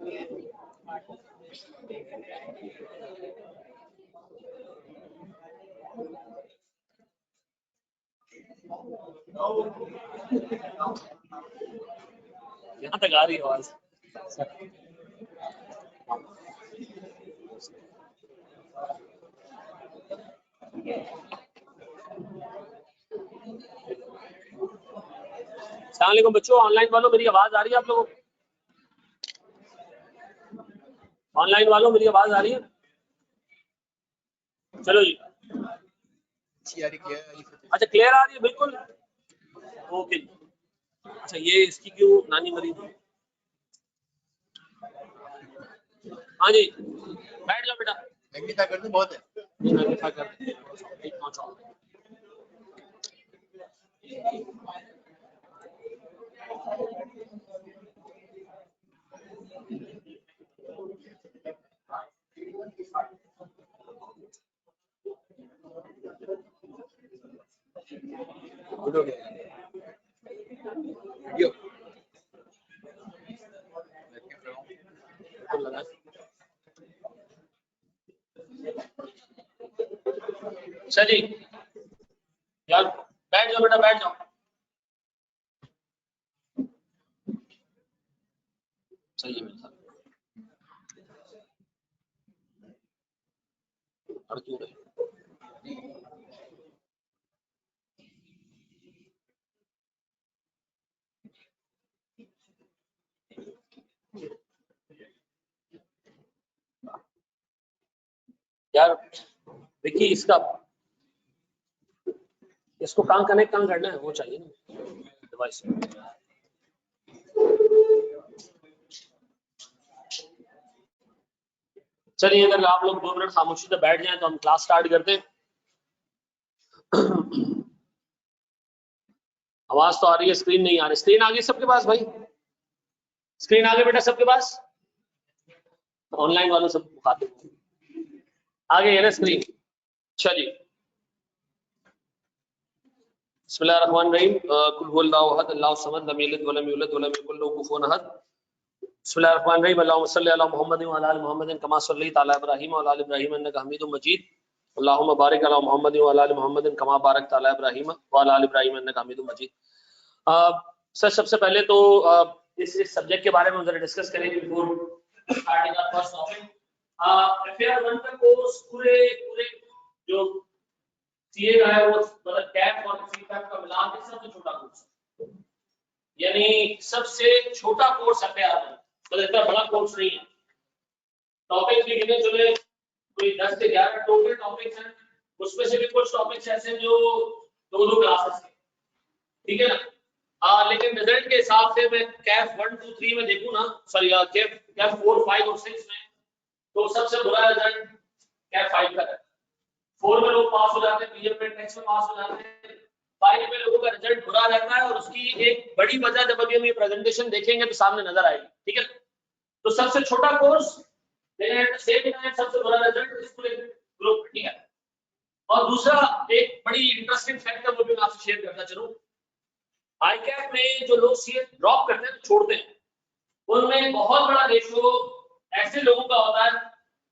यहाँ तक आ रही है आवाज। अस्सलाम वालेकुम बच्चों, ऑनलाइन वालों मेरी आवाज आ रही है आप लोगों को? ऑनलाइन वालों मेरी आवाज आ रही है? चलो जी, अच्छा क्लियर आ रही है बिल्कुल? ओके। अच्छा ये इसकी क्यों नानी मरी थी? हाँ जी बैठ जाओ बेटा। मैग्नीफाई कर दो, बहुत है। मैग्नीफाई कर दो। चलिए यार बैठ जाओ बेटा, बैठ जाओ। सही है मेरे साथ। यार देखिए इसको कहाँ कनेक्ट करना है वो चाहिए ना डिवाइस। चलिए अगर आप लोग 2 मिनट खामोशी से बैठ जाएं तो हम क्लास स्टार्ट करते हैं। आवाज तो आ रही है, स्क्रीन नहीं आ रही। स्क्रीन आ गई सबके पास भाई? स्क्रीन आ गई बेटा सबके पास? ऑनलाइन वालों सब खाते आ गई है ना स्क्रीन? चलिए बिस्मिल्लाहिर्रहमानिर्रहीम। कुल हुवल्लाहु अहद अल्लाहु समद लम यलिद वलम यूलद वलम यकुल लहू कुफुवन अहद। बिस्मिल्लाहिर्रहमानिर्रहीम। अल्लाहुम्मा सल्लि अला मुहम्मदिन व अला आलि मुहम्मदिन कमा सल्लैता अला इब्राहीम व अला आलि इब्राहीम इन्नका हमीदुम मजीद। अल्लाहुम्मा बारिक अला मुहम्मदिन व अला आलि मुहम्मदिन कमा बारकता अला इब्राहीम व अला आलि इब्राहीम इन्नका हमीदुम मजीद। सर सबसे पहले तो इस सब्जेक्ट के बारे में जरा डिस्कस करेंगे before starting our first topic. FAR 1 का कोर्स पूरे जो सीए का है वो मतलब कैप और फीडबैक का मिला के सबसे छोटा कोर्स, यानी सबसे छोटा कोर्स एफएआर 1, मतलब इतना बड़ा कोर्स नहीं है। टॉपिक भी गिने चुने कोई 10 से 11 टोटल टॉपिक्स हैं, उसमें से भी कुछ टॉपिक्स ऐसे जो 2-2 क्लासेस के, ठीक है ना। लेकिन रिजल्ट के हिसाब से मैं कैफ 1, 2, 3 में देखूं ना, सॉरी कैफ 4, 5 और 6 में तो सबसे बुरा रिजल्ट कैफ 5 का है। 4 में लोग पास हो जाते हैं, बीए में टेक्स्ट में पास हो जाते हैं, 5 में लोगों का रिजल्ट बुरा रहता है और उसकी एक बड़ी वजह जब अभी हम ये प्रेजेंटेशन देखेंगे तो सामने नजर आएगी, ठीक है। तो सबसे छोटा कोर्स लेकिन सेम टाइम सबसे बुरा रिजल्ट इस पूरे ग्रुप, ठीक है। और दूसरा एक बड़ी इंटरेस्टिंग फैक्ट है वो भी मैं आपसे शेयर करना चाहूं। आईकैप में जो लोग सीए ड्रॉप करते हैं छोड़ते हैं, उनमें बहुत बड़ा रेशियो ऐसे लोगों का होता है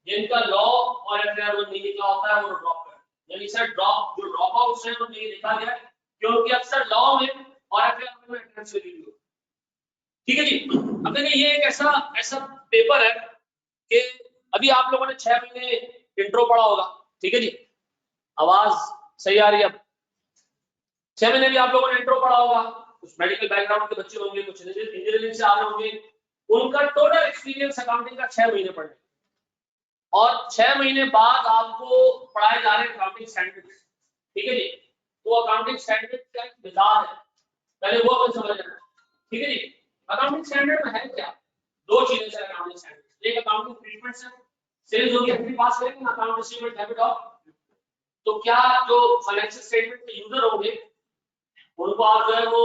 जिनका लॉ और एफएआर 1 नहीं निकला होता है, वो ड्रॉप करते हैं। यानी सर ड्रॉप आउट्स हैं उन्हें ये देखा गया क्योंकि अक्सर लॉ में और एफएआर में एंट्रेंस वेरी लो, ठीक है जी। अब देखिए ये एक ऐसा पेपर है कि अभी आप लोगों ने 6 महीने इंट्रो पढ़ा होगा, ठीक है जी। आवाज सही आ रही है? अब 6 महीने भी आप लोगों ने इंट्रो पढ़ा होगा, कुछ मेडिकल बैकग्राउंड के बच्चे होंगे, कुछ इंजीनियरिंग से आ रहे होंगे, उनका टोटल एक्सपीरियंस अकाउंटिंग का 6 महीने पढ़ने और 6 महीने बाद आपको पढ़ाए जा रहे हैं अकाउंटिंग स्टैंडर्ड्स, ठीक है जी। तो अकाउंटिंग स्टैंडर्ड का एक मिजाज है, पहले वो अपन समझ लेना, ठीक है जी। अकाउंटिंग स्टैंडर्ड में है क्या? 2 चीजें हैं अकाउंटिंग स्टैंडर्ड। एक अकाउंटिंग ट्रीटमेंट्स है, सेल्स होगी अपनी पास करेंगे ना, अकाउंट रिसीवेबल डेबिट ऑफ, तो क्या जो फाइनेंशियल स्टेटमेंट के यूजर होंगे उनको आप जो है वो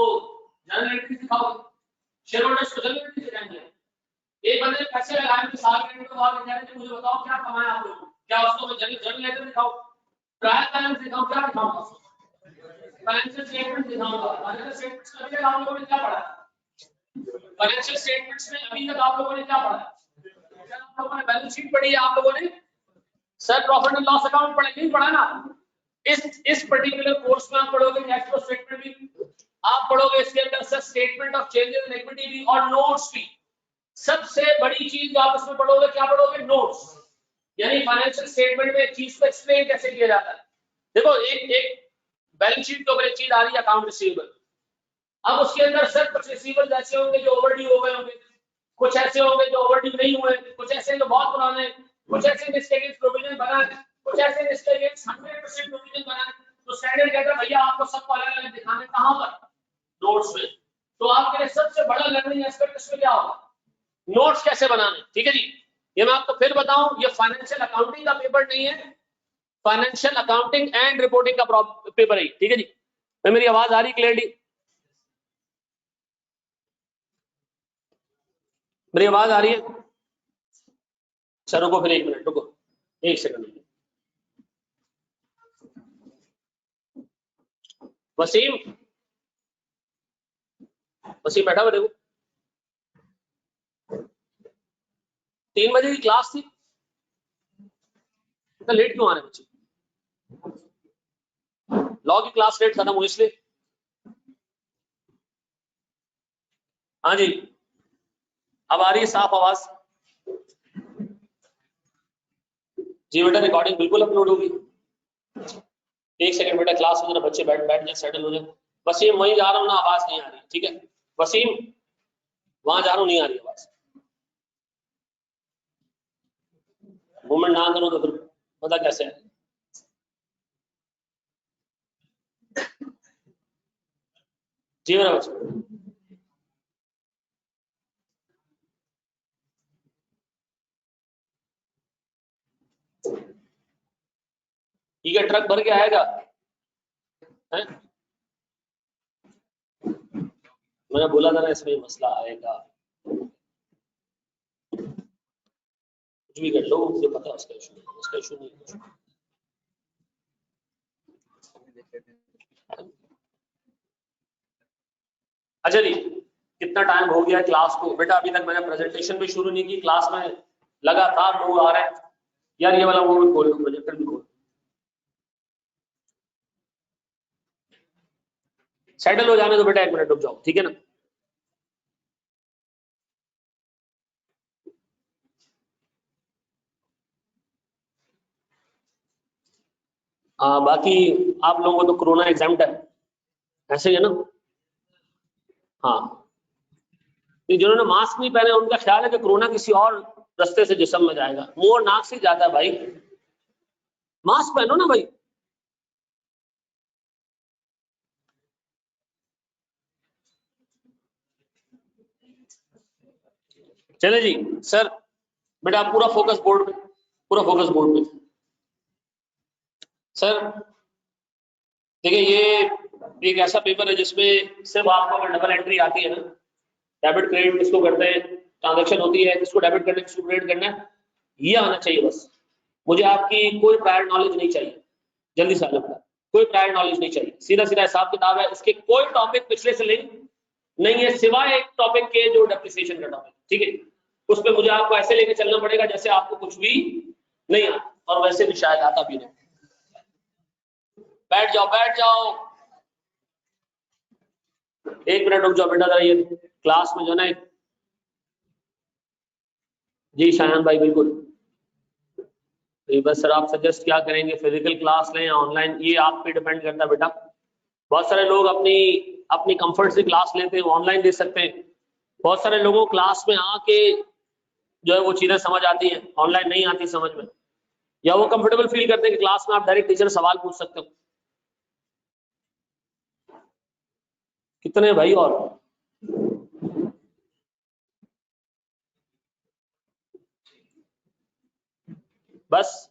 जनरल एंट्री दिखाओगे, शेयर होल्डर्स को जनरल एंट्री दिखाएंगे। एक बंदे ने पैसे लगाए थे साल के तो बाद कह रहे थे मुझे बताओ क्या कमाया आप लोगों, क्या उसको मैं जनरल लेटर दिखाऊं, ट्रायल बैलेंस दिखाऊं, क्या दिखाऊंगा उसको? फाइनेंशियल स्टेटमेंट दिखाऊंगा। फाइनेंशियल स्टेटमेंट्स में अभी तक आप लोगों ने क्या पढ़ा है? फाइनेंशियल स्टेटमेंट्स में अभी तक आप लोगों ने क्या पढ़ा है? आप लोगों ने बैलेंस शीट पढ़ी है, आप लोगों ने sir profit and loss account पढ़ा नहीं पढ़ा ना? इस पर्टिकुलर कोर्स में आप पढ़ोगे कैश फ्लो स्टेटमेंट भी, आप पढ़ोगे इसके अंदर sir statement of changes in equity भी और नोट्स भी। सबसे बड़ी चीज जो आप इसमें पढ़ोगे, क्या पढ़ोगे? नोट्स, यानी फाइनेंशियल स्टेटमेंट में एक चीज को एक्सप्लेन कैसे किया जाता है। देखो एक बैलेंस शीट के ऊपर एक चीज आ रही है अकाउंट रिसीवेबल, अब उसके अंदर सर कुछ रिसीवेबल ऐसे होंगे जो ओवरड्यू हो गए होंगे, कुछ ऐसे होंगे जो ओवरड्यू नहीं हुए, कुछ ऐसे जो बहुत पुराने, कुछ ऐसे जिसके अगेंस्ट प्रोविजन बना है, कुछ ऐसे जिसके अगेंस्ट 100% प्रोविजन बना है। तो स्टैंडर्ड कहता है भैया आपको सबको अलग अलग दिखाने, कहां पर? नोट्स में। तो आपके लिए सबसे बड़ा लर्निंग एस्पेक्ट इसमें क्या होगा? नोट्स कैसे बनाने। ठीक है जी, ये मैं आपको फिर बताऊं, ये फाइनेंशियल अकाउंटिंग का पेपर नहीं है, फाइनेंशियल अकाउंटिंग एंड रिपोर्टिंग का पेपर है। ठीक है जी, मेरी आवाज आ रही क्लियरली? मेरी आवाज आ रही है? अच्छा रुको, फिर 1 मिनट रुको, 1 सेकंड। वसीम, वसीम बैठा हुआ देखो, 3 बजे की क्लास थी, इतना लेट क्यों आ रहे बच्चे? लॉ की क्लास लेट खत्म हुई इसलिए। हाँ जी, अब आ रही है साफ आवाज? जी बेटा, रिकॉर्डिंग बिल्कुल अपलोड होगी। 1 सेकंड बेटा, क्लास हो जरा, बच्चे बैठ बैठ जाए, सेटल हो जाए। वसीम वहीं जा रहा हूँ ना, आवाज नहीं आ रही। ठीक है वसीम, वहां जा रहा हूँ, नहीं आ रही आवाज। मूवमेंट ना करो तो फिर पता कैसे है? जी मेरा बच्चा, ठीक है, ट्रक भर के आएगा है? मैंने बोला था ना इसमें मसला आएगा, कुछ भी कर लो, मुझे पता है उसका इशू नहीं, उसका इशू नहीं है। अच्छा जी, कितना टाइम हो गया है क्लास को? बेटा अभी तक मैंने प्रेजेंटेशन भी शुरू नहीं की, क्लास में लगातार लोग आ रहे हैं। यार ये वाला वो भी खोल लो, प्रोजेक्टर भी खोल। सेटल हो जाने दो बेटा, 1 मिनट रुक जाओ, ठीक है ना? बाकी आप लोगों को तो कोरोना एग्जाम है, ऐसे ही है ना? हाँ, जिन्होंने मास्क नहीं पहने उनका ख्याल है कि कोरोना किसी और रास्ते से जिस्म में जाएगा, मुंह और नाक से जाता है भाई। मास्क पहनो ना भाई। चले जी सर, बेटा पूरा फोकस बोर्ड पे, पूरा फोकस बोर्ड पे। सर देखिए, ये एक ऐसा पेपर है जिसमें सिर्फ आपको अगर डबल एंट्री आती है ना, डेबिट क्रेडिट किसको करते हैं, ट्रांजेक्शन होती है, किसको डेबिट करना है किसको क्रेडिट करना है, ये आना चाहिए बस। मुझे आपकी कोई प्रायर नॉलेज नहीं चाहिए, जल्दी से लगता है, कोई प्रायर नॉलेज नहीं चाहिए, सीधा सीधा हिसाब किताब है, इसके कोई टॉपिक पिछले से लिंक नहीं है सिवाय एक टॉपिक के जो डेप्रिसिएशन का टॉपिक। ठीक है, उस पर मुझे आपको ऐसे लेके चलना पड़ेगा जैसे आपको कुछ भी नहीं आता, और वैसे भी शायद आता भी नहीं। बैठ जाओ बैठ जाओ, 1 मिनट रुक जाओ बेटा जरा, ये क्लास में जो ना, जी शायन भाई बिल्कुल। तो बस सर आप सजेस्ट क्या करेंगे, फिजिकल क्लास लें या ऑनलाइन, ये आप पे डिपेंड करता है बेटा। बहुत सारे लोग अपनी अपनी कंफर्ट से क्लास लेते हैं, ऑनलाइन दे सकते हैं। बहुत सारे लोगों क्लास में आके जो है वो चीजें समझ आती हैं, ऑनलाइन नहीं आती समझ में, या वो कंफर्टेबल फील करते हैं कि क्लास में आप डायरेक्ट टीचर सवाल पूछ सकते हो। कितने भाई? और बस,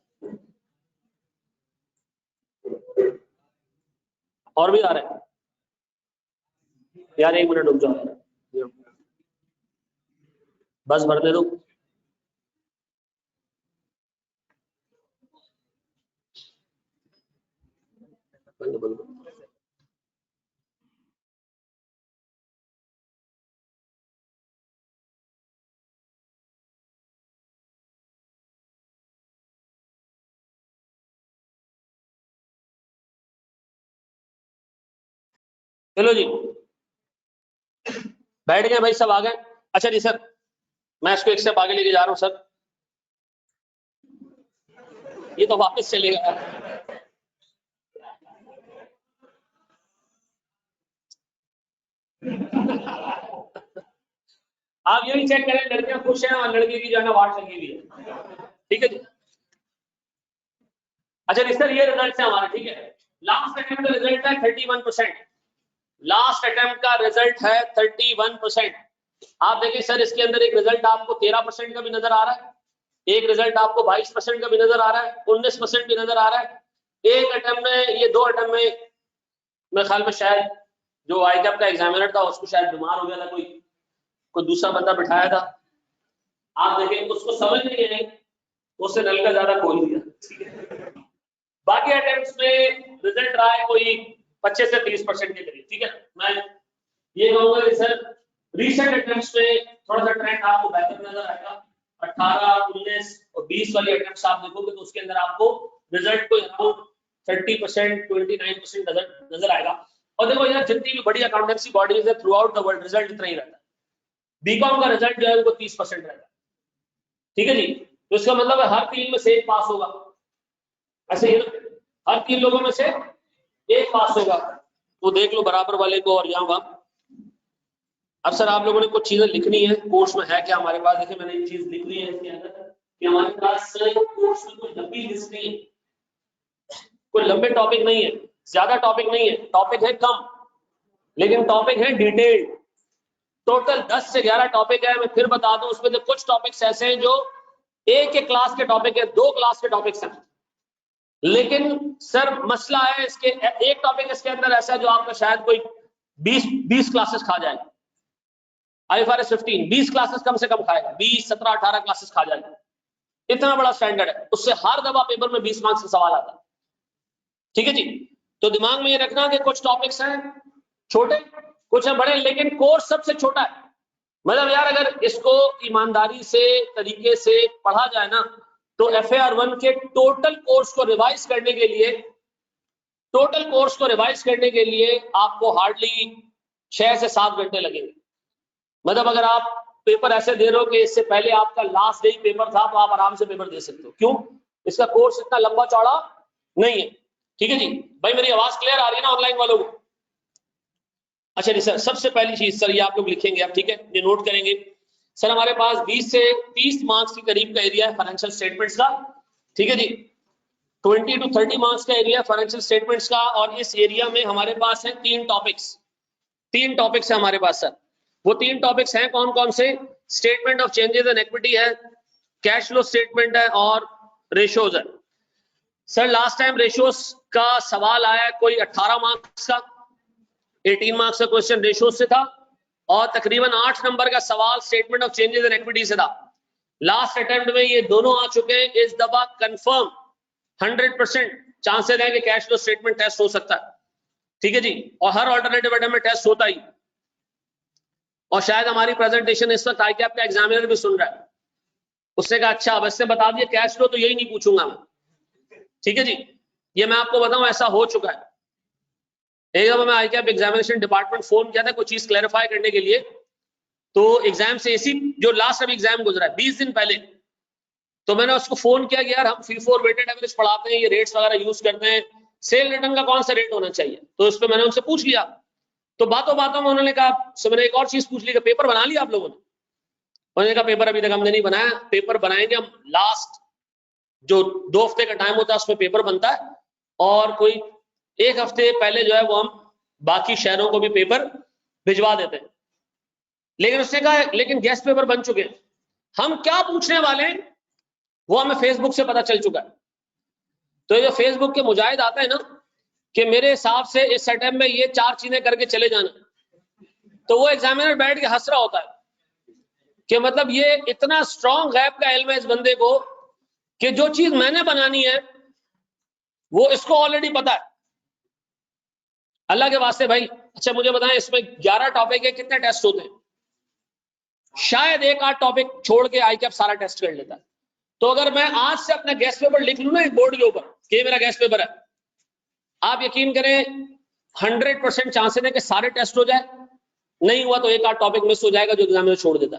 और भी आ रहे हैं? यार 1 मिनट रुक जाओ यार, बस भरने दो। बंद बंद। चलो जी, बैठ गए भाई, सब आ गए। अच्छा जी सर, मैं इसको एक स्टेप आगे लेके जा रहा हूँ सर। ये तो वापस चलेगा। आप ये भी चेक करें, लड़कियां खुश हैं और लड़के की जो है ना वाट लगी हुई है। ठीक है जी। अच्छा जी सर, ये रिजल्ट है हमारा, ठीक है। लास्ट अटेम्प्ट का रिजल्ट है 31%। लास्ट अटेम्प्ट का रिजल्ट है 31%। आप देखिए सर, इसके अंदर एक रिजल्ट आपको 13% का भी नजर आ रहा है, एक रिजल्ट आपको 22% का भी नजर आ रहा है, 19% भी नजर आ रहा है। एक अटेम्प्ट में, ये 2 अटेम्प्ट में मेरे ख्याल में शायद जो आईकैप का एग्जामिनर था उसको शायद बीमार हो गया था, कोई दूसरा बंदा बिठाया था। आप देखें उसको समझ नहीं आई, उससे नल का ज्यादा खोल दिया। बाकी अटेम्प्ट्स में रिजल्ट रहा है कोई 25 से 30% के करीब। ठीक है, मैं ये कहूंगा कि सर रीसेंट अटेम्प्ट्स में थोड़ा सा ट्रेंड आपको बेहतर नजर आएगा। 18, 19 और 20 वाली अटेम्प्ट्स आप देखोगे तो उसके अंदर आपको रिजल्ट को अराउंड 30%, 29% नजर आएगा। और देखो यार, जितनी भी बड़ी अकाउंटेंसी बॉडीज है through out the world, result इतना ही रहता है। बीकॉम का रिजल्ट जो है वो 30% रहता है। ठीक है जी, तो इसका मतलब है हर 3 में से 1 पास होगा। ऐसे ही हर 3 लोगों में से 1 पास होगा। वो देख लो बराबर वाले को और यहाँ वहां। अब सर आप लोगों ने कुछ चीजें लिखनी है, कोर्स में है क्या हमारे पास। देखिए मैंने एक चीज लिख ली है इसके अंदर कि हमारे पास सर कोर्स में कोई लंबी लिस्ट नहीं है, कोई लंबे टॉपिक नहीं है, ज्यादा टॉपिक नहीं है, टॉपिक है कम लेकिन टॉपिक है डिटेल्ड। टोटल 10 से 11 टॉपिक है। मैं फिर बता दूं, उसमें से कुछ टॉपिक्स ऐसे हैं जो एक क्लास के टॉपिक है, 2 क्लास के टॉपिक्स हैं। लेकिन सर मसला है इसके, एक टॉपिक इसके अंदर ऐसा है जो आपका शायद कोई 20 क्लासेस खा जाएगा। IFRS 15 20 क्लासेस कम से कम खाएगा, 20, 17, 18 क्लासेस खा जाएगा। इतना बड़ा स्टैंडर्ड है, उससे हर दफा पेपर में 20 मार्क्स का सवाल आता है। ठीक है जी, तो दिमाग में ये रखना कि कुछ टॉपिक्स हैं छोटे, कुछ हैं बड़े, लेकिन कोर्स सबसे छोटा है। मतलब यार अगर इसको ईमानदारी से, तरीके से पढ़ा जाए ना, तो FAR1 के टोटल कोर्स को रिवाइज करने के लिए, आपको हार्डली 6 से 7 घंटे लगेंगे। मतलब अगर आप पेपर ऐसे दे रहे हो कि इससे पहले आपका लास्ट डे पेपर था तो आप आराम से पेपर दे सकते हो। क्यों? इसका कोर्स इतना लंबा चौड़ा नहीं है। ठीक है जी भाई, मेरी आवाज क्लियर आ रही है ना ऑनलाइन वालों को? अच्छा जी सर, सबसे पहली चीज सर ये आप लोग लिखेंगे आप, ठीक है, ये नोट करेंगे। सर हमारे पास 20 से 30 मार्क्स के करीब का एरिया है फाइनेंशियल स्टेटमेंट्स का। ठीक है जी, 20 to 30 मार्क्स का एरिया फाइनेंशियल स्टेटमेंट्स का। और इस एरिया में हमारे पास है 3 टॉपिक्स है हमारे पास सर। वो 3 टॉपिक्स हैं कौन कौन से? Statement of changes in equity है, कैश फ्लो स्टेटमेंट है और रेशियोज है। सर लास्ट टाइम रेशियोज का सवाल आया कोई 18 मार्क्स का, 18 मार्क्स का क्वेश्चन रेशियोज से था और तकरीबन 8 नंबर का सवाल statement of changes in equity से था। लास्ट अटेम्प्ट में ये दोनों आ चुके हैं। इस दफा कंफर्म 100% चांसेस हैं कि कैश फ्लो स्टेटमेंट टेस्ट हो सकता है। ठीक है जी, और हर अल्टरनेटिव अटेम्प्ट में टेस्ट होता ही। और शायद हमारी प्रेजेंटेशन इस वक्त आईकैप का एग्जामिनर भी सुन रहा है, उसने कहा अच्छा अब इससे बता दिए कैश फ्लो तो यही नहीं पूछूंगा मैं। ठीक है जी, ये मैं आपको बताऊं ऐसा हो चुका है। एक दफा मैं आईकैप एग्जामिनेशन डिपार्टमेंट फोन किया था कोई चीज क्लैरिफाई करने के लिए, तो एग्जाम से इसी जो लास्ट अभी एग्जाम गुजरा है 20 दिन पहले, तो मैंने उसको फोन किया कि यार हम FIFO वेटेड एवरेज पढ़ाते हैं, ये रेट्स वगैरह यूज करते हैं, सेल रिटर्न का कौन सा रेट होना चाहिए? तो इस पर मैंने उनसे पूछ लिया, तो बातों बातों में उन्होंने कहा, मैंने एक और चीज पूछ ली कि पेपर बना लिया आप लोगों ने? उन्होंने कहा पेपर अभी तक हमने नहीं बनाया, पेपर बनाएंगे हम। लास्ट जो 2 हफ्ते का टाइम होता है उसमें पेपर बनता है और कोई 1 हफ्ते पहले जो है वो हम बाकी शहरों को भी पेपर भिजवा देते हैं। लेकिन उसने कहा लेकिन गेस्ट पेपर बन चुके हैं, हम क्या पूछने वाले हैं वो हमें फेसबुक से पता चल चुका है। तो ये फेसबुक के मुजाहिद आते हैं ना कि मेरे हिसाब से इस अटेम्प्ट में ये 4 चीजें करके चले जाना, तो वो एग्जामिनर बैठ के हंस रहा होता है कि मतलब ये इतना स्ट्रॉन्ग गैप का इल्म है इस बंदे को कि जो चीज मैंने बनानी है वो इसको ऑलरेडी पता है। अल्लाह के वास्ते भाई, अच्छा मुझे बताएं इसमें 11 टॉपिक है, कितने टेस्ट होते हैं? शायद 1-8 टॉपिक छोड़ के आईकैप सारा टेस्ट कर लेता है। तो अगर मैं आज से अपना गेस्ट पेपर लिख लूं ना एक बोर्ड के ऊपर कि मेरा गेस्ट पेपर है, आप यकीन करें 100% चांसेस है कि सारे टेस्ट हो जाए, नहीं हुआ तो एक आध टॉपिक मिस हो जाएगा जो एग्जाम में छोड़ देता।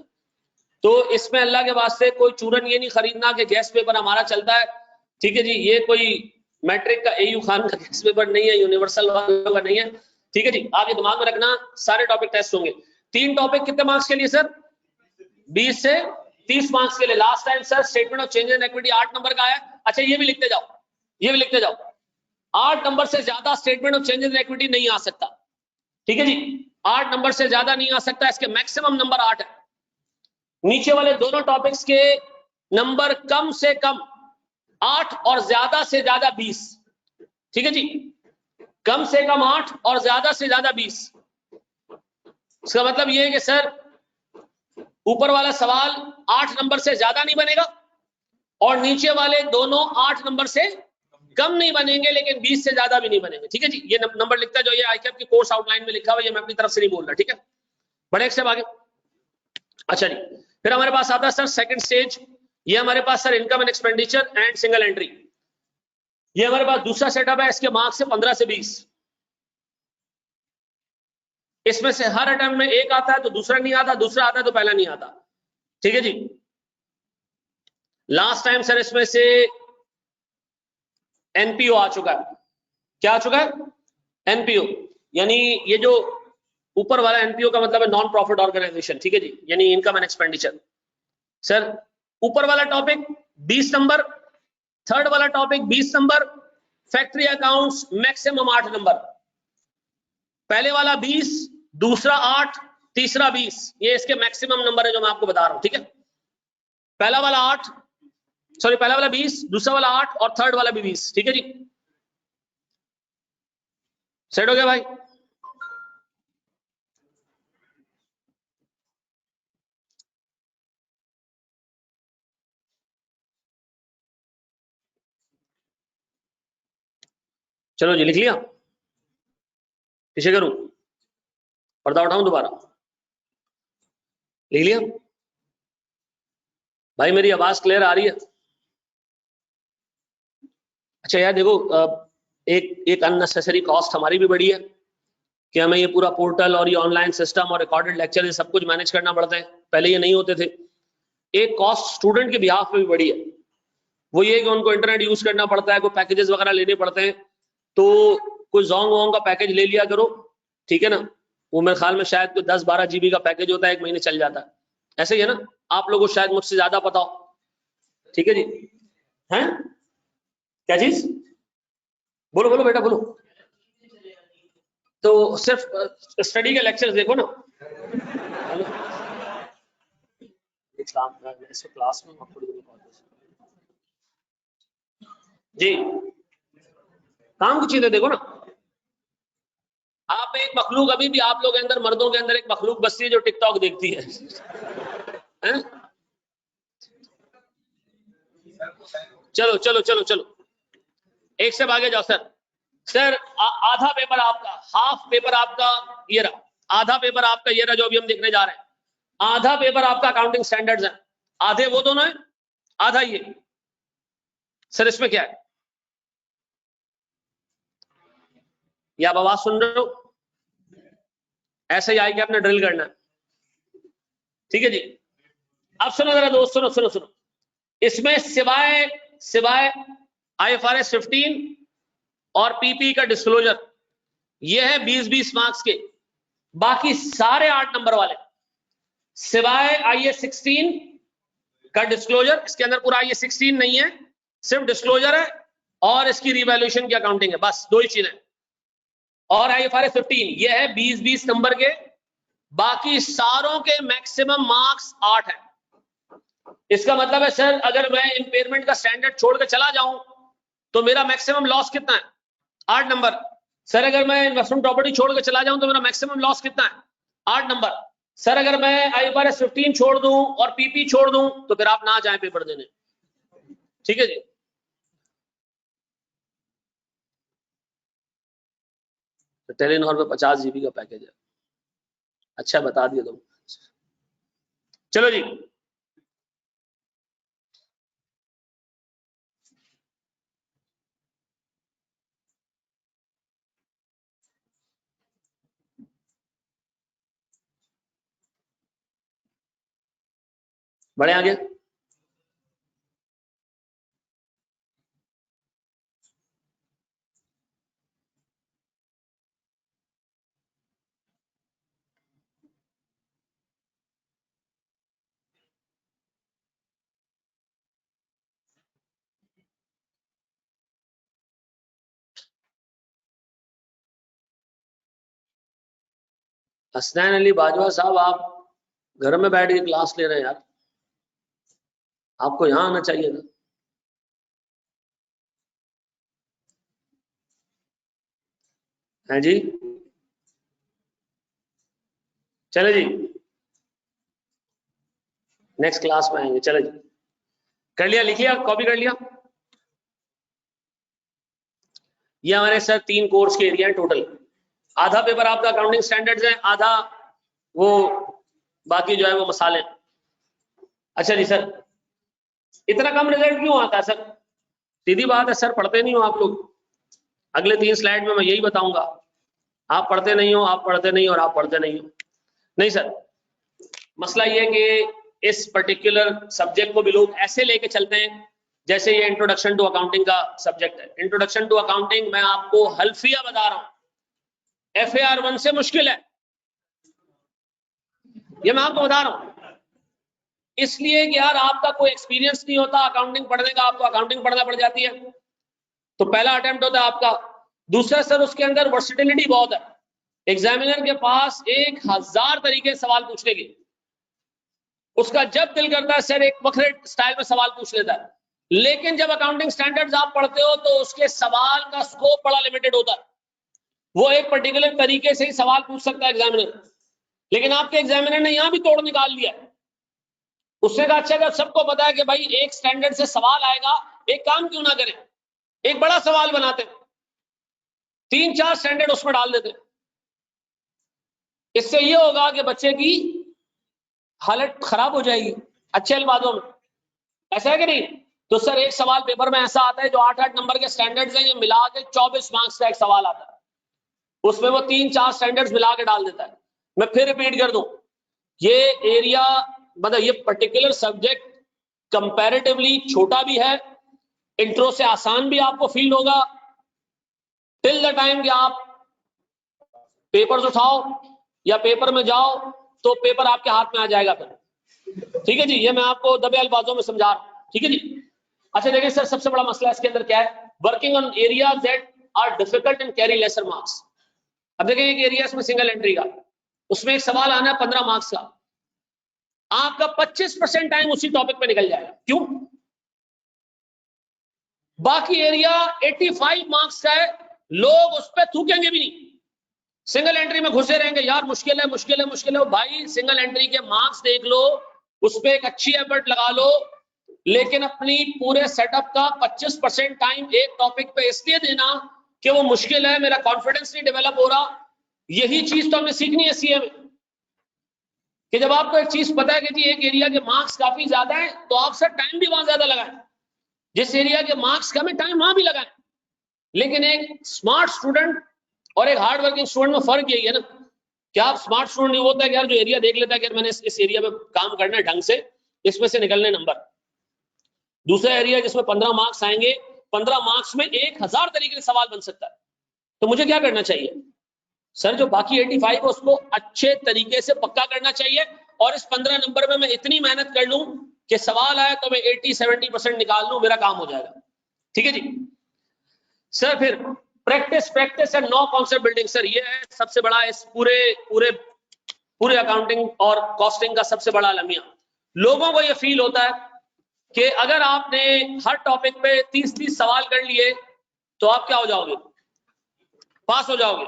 तो इसमें अल्लाह के वास्ते कोई चूरन ये नहीं खरीदना कि गैस पेपर हमारा चलता है, ठीक है जी, ये कोई मैट्रिक का एयू खान का गैस पेपर नहीं है, यूनिवर्सल वालों का नहीं है, ठीक है जी। आप ये दिमाग में रखना, सारे टॉपिक टेस्ट होंगे। 3 टॉपिक कितने मार्क्स के लिए सर? 20 से 30 मार्क्स के लिए। Last time sir statement of change in equity 8 number का आया। अच्छा ये भी लिखते जाओ, ये भी लिखते जाओ, 8 नंबर से ज्यादा statement of change in equity नहीं आ सकता, ठीक है जी, 8 नंबर से ज्यादा नहीं आ सकता, इसके मैक्सिमम नंबर 8 है। नीचे वाले दोनों टॉपिक्स के नंबर कम से कम 8 और ज्यादा से ज्यादा 20, ठीक है जी, कम से कम 8 और ज्यादा से ज्यादा 20। इसका मतलब ये है कि सर ऊपर वाला सवाल 8 नंबर से ज्यादा नहीं बनेगा और नीचे वाले दोनों 8 नंबर से कम नहीं बनेंगे, लेकिन 20 से ज्यादा भी नहीं बनेंगे, ठीक है जी। ये नंबर लिखता है जो ये आईकैप की कोर्स आउटलाइन में लिखा हुआ है, ये मैं अपनी तरफ से नहीं बोल रहा, ठीक है। बड़े एक स्टेप आगे। अच्छा जी, फिर हमारे पास आता है सर सेकंड स्टेज, ये हमारे पास sir income and expenditure and single entry. ये हमारे पास दूसरा सेटअप है, इसके मार्क्स है 15 से 20। इसमें से हर अटेम्प्ट में एक आता है तो दूसरा नहीं आता, दूसरा आता है तो पहला नहीं आता, ठीक है जी। लास्ट टाइम सर इसमें से एनपीओ आ चुका है। क्या आ चुका है? एनपीओ, यानी ये जो ऊपर वाला एनपीओ का मतलब है नॉन प्रॉफिट ऑर्गेनाइजेशन, ठीक है जी, यानी इनकम एंड एक्सपेंडिचर। सर ऊपर वाला टॉपिक 20 नंबर, थर्ड वाला topic 20 number, factory accounts maximum 8 number. पहले वाला 20, दूसरा 8, तीसरा 20, ये इसके मैक्सिमम नंबर है जो मैं आपको बता रहा हूं, ठीक है। पहला वाला 8, सॉरी पहला वाला 20, दूसरा वाला 8 और थर्ड वाला भी 20, ठीक है जी। सेट हो गया भाई? चलो जी, लिख लिया? किसे करूं? पर्दा उठाऊं दोबारा? लिख लिया भाई? मेरी आवाज क्लियर आ रही है? अच्छा यार देखो, एक अननेसेसरी कॉस्ट हमारी भी बढ़ी है कि हमें ये पूरा पोर्टल और ये ऑनलाइन सिस्टम और रिकॉर्डेड लेक्चर ये सब कुछ मैनेज करना पड़ता है, पहले ये नहीं होते थे। एक कॉस्ट स्टूडेंट के बिहाफ पे भी बढ़ी है, वो ये कि उनको इंटरनेट यूज करना पड़ता है, कोई पैकेजेस वगैरह लेने पड़ते हैं, तो कोई जोंग वोंग का पैकेज ले लिया करो, ठीक है ना। वो मेरे ख्याल में शायद कोई 10-12 GB का पैकेज होता है, 1 महीने चल जाता है, ऐसे ही है ना। आप लोगों को शायद मुझसे ज्यादा पता हो, ठीक है जी। हैं क्या चीज? बोलो बोलो बेटा बोलो। तो सिर्फ स्टडी के लेक्चर्स देखो ना। हेलो, क्लास में जी काम की चीजें देखो ना। आप एक मखलूक, अभी भी आप लोगों के अंदर, मर्दों के अंदर एक मखलूक बसती है जो टिकटॉक देखती है, हैं? चलो चलो चलो चलो, एक से आगे जाओ सर। सर आधा पेपर आपका, हाफ पेपर आपका ये रहा, आधा पेपर आपका ये रहा जो अभी हम देखने जा रहे हैं। आधा पेपर आपका अकाउंटिंग स्टैंडर्ड्स है, आधे वो दोनों है, आधा ये। सर इसमें क्या है? ये आप आवाज सुन रहे हो? ऐसे ही आई कि आपने ड्रिल करना है, ठीक है जी। अब सुनो जरा दोस्त, सुनो सुनो सुनो, इसमें सिवाय सिवाय IFRS 15 और पीपी का डिस्क्लोजर, ये है 20-20 मार्क्स के, बाकी सारे 8 नंबर वाले, सिवाय IAS 16 का डिस्क्लोजर, इसके अंदर पूरा IAS 16 नहीं है, सिर्फ डिस्क्लोजर है और इसकी रिवैल्यूएशन की अकाउंटिंग है, बस 2 ही चीजें। और IFRS 15 ये है 20-20 नंबर के, बाकी सारों के मैक्सिमम मार्क्स 8 है। इसका मतलब है सर अगर मैं इंपेयरमेंट का स्टैंडर्ड छोड़ के चला जाऊं तो मेरा मैक्सिमम लॉस कितना है? 8 नंबर। सर अगर मैं इन्वेस्टमेंट प्रॉपर्टी छोड़ के चला जाऊं तो मेरा मैक्सिमम लॉस कितना है? 8 नंबर। सर अगर मैं IFRS 15 छोड़ दूं और पीपी छोड़ दूं तो फिर आप ना जाएं पेपर देने, ठीक है जी। तो टेलीनॉर पे 50 GB का पैकेज है, अच्छा बता दिया तुम। चलो जी, बढ़े आगे। हसनैन अली बाजवा साहब, आप घर में बैठ के क्लास ले रहे हैं यार, आपको यहाँ आना चाहिए था। हैं जी, चले जी, नेक्स्ट क्लास में आएंगे। चले जी, कर लिया, लिख लिया, कॉपी कर लिया। ये हमारे सर 3 कोर्स के एरिया है टोटल। आधा पेपर आपका अकाउंटिंग स्टैंडर्ड्स है, आधा वो बाकी जो है वो मसाले। अच्छा जी सर, इतना कम रिजल्ट क्यों आता है सर? सीधी बात है सर, पढ़ते नहीं हो आप लोग। अगले 3 स्लाइड में मैं यही बताऊंगा, आप पढ़ते नहीं हो, आप पढ़ते नहीं हो और आप पढ़ते नहीं हो। नहीं सर, मसला ये है कि इस पर्टिकुलर सब्जेक्ट को भी लोग ऐसे लेके चलते हैं जैसे ये इंट्रोडक्शन टू अकाउंटिंग का सब्जेक्ट है। इंट्रोडक्शन टू अकाउंटिंग मैं आपको हल्फिया बता रहा हूं, FAR 1 से मुश्किल है, ये मैं आपको बता रहा हूं। इसलिए कि यार आपका कोई एक्सपीरियंस नहीं होता अकाउंटिंग पढ़ने का, आपको अकाउंटिंग पढ़ना पड़ जाती है, तो पहला अटेम्प्ट होता है आपका। दूसरा सर, उसके अंदर वर्सिटिलिटी बहुत है, एग्जामिनर के पास 1000 तरीके सवाल पूछने के, उसका जब दिल करता है सर एक वक्र स्टाइल में सवाल पूछ लेता है। लेकिन जब अकाउंटिंग स्टैंडर्ड्स आप पढ़ते हो तो उसके सवाल का स्कोप बड़ा लिमिटेड होता है, वो एक पर्टिकुलर तरीके से ही सवाल पूछ सकता है एग्जामिनर। लेकिन आपके एग्जामिनर ने यहां भी तोड़ निकाल लिया, उसने कहा अच्छा, अगर सबको पता है कि भाई एक स्टैंडर्ड से सवाल आएगा, एक काम क्यों ना करें, एक बड़ा सवाल बनाते, 3-4 स्टैंडर्ड उसमें डाल देते। इससे ये होगा कि बच्चे की हालत खराब हो जाएगी अच्छे अल्फाजों में, ऐसा है कि नहीं? तो सर एक सवाल पेपर में ऐसा आता है जो 8-8 नंबर के स्टैंडर्ड्स हैं, ये मिला के 24 मार्क्स का एक सवाल आता है, उसमें वो 3-4 स्टैंडर्ड्स मिला के डाल देता है। मैं फिर रिपीट कर दूं, ये एरिया मतलब ये पर्टिकुलर सब्जेक्ट कंपैरेटिवली छोटा भी है, इंट्रो से आसान भी आपको फील होगा, टिल द टाइम कि आप पेपर्स उठाओ या पेपर में जाओ तो पेपर आपके हाथ में आ जाएगा फिर। ठीक है जी, ये मैं आपको दबे अल्फाजों में समझा रहा हूं, ठीक है जी। अच्छा देखिए सर, सबसे बड़ा मसला इसके अंदर क्या है, working on areas that are difficult and carry lesser marks. अब देखिए एक एरिया इसमें सिंगल एंट्री का, उसमें एक सवाल आना है 15 मार्क्स का, आपका 25% टाइम उसी टॉपिक पे निकल जाएगा। क्यों? बाकी एरिया 85 मार्क्स का है, लोग उस पर थूकेंगे भी नहीं, सिंगल एंट्री में घुसे रहेंगे, यार मुश्किल है मुश्किल है मुश्किल है। भाई सिंगल एंट्री के मार्क्स देख लो, उस पर एक अच्छी एफर्ट लगा लो, लेकिन अपनी पूरे सेटअप का 25% टाइम एक टॉपिक पे इसलिए देना कि वो मुश्किल है, मेरा कॉन्फिडेंस नहीं डेवलप हो रहा। यही चीज तो हमें सीखनी है सीए में, कि जब आपको एक चीज पता है कि जी एक एरिया के मार्क्स काफी ज्यादा है, तो आप सर टाइम भी वहां ज्यादा लगाएं, जिस एरिया के मार्क्स कम है टाइम वहां भी लगाएं। लेकिन एक स्मार्ट स्टूडेंट और एक हार्ड वर्किंग स्टूडेंट में फर्क यही है ना, कि आप स्मार्ट स्टूडेंट नहीं होता है कि यार जो एरिया देख लेता है कि मैंने इस एरिया में काम करना है ढंग से, इसमें से निकलने नंबर। दूसरा एरिया जिसमें 15 मार्क्स आएंगे, 15 मार्क्स में 1000 तरीके के सवाल बन सकता है, तो मुझे क्या करना चाहिए सर? जो बाकी 85 है उसको अच्छे तरीके से पक्का करना चाहिए, और इस 15 नंबर में मैं इतनी मेहनत कर लूं कि सवाल आए तो मैं 80-70% निकाल लूं, मेरा काम हो जाएगा। ठीक है जी सर। फिर practice practice and no concept building, sir ये है सबसे बड़ा इस पूरे पूरे पूरे अकाउंटिंग और कॉस्टिंग का सबसे बड़ा अलमिया। लोगों को ये फील होता है कि अगर आपने हर टॉपिक पे 30-30 सवाल कर लिए तो आप क्या हो जाओगे, पास हो जाओगे,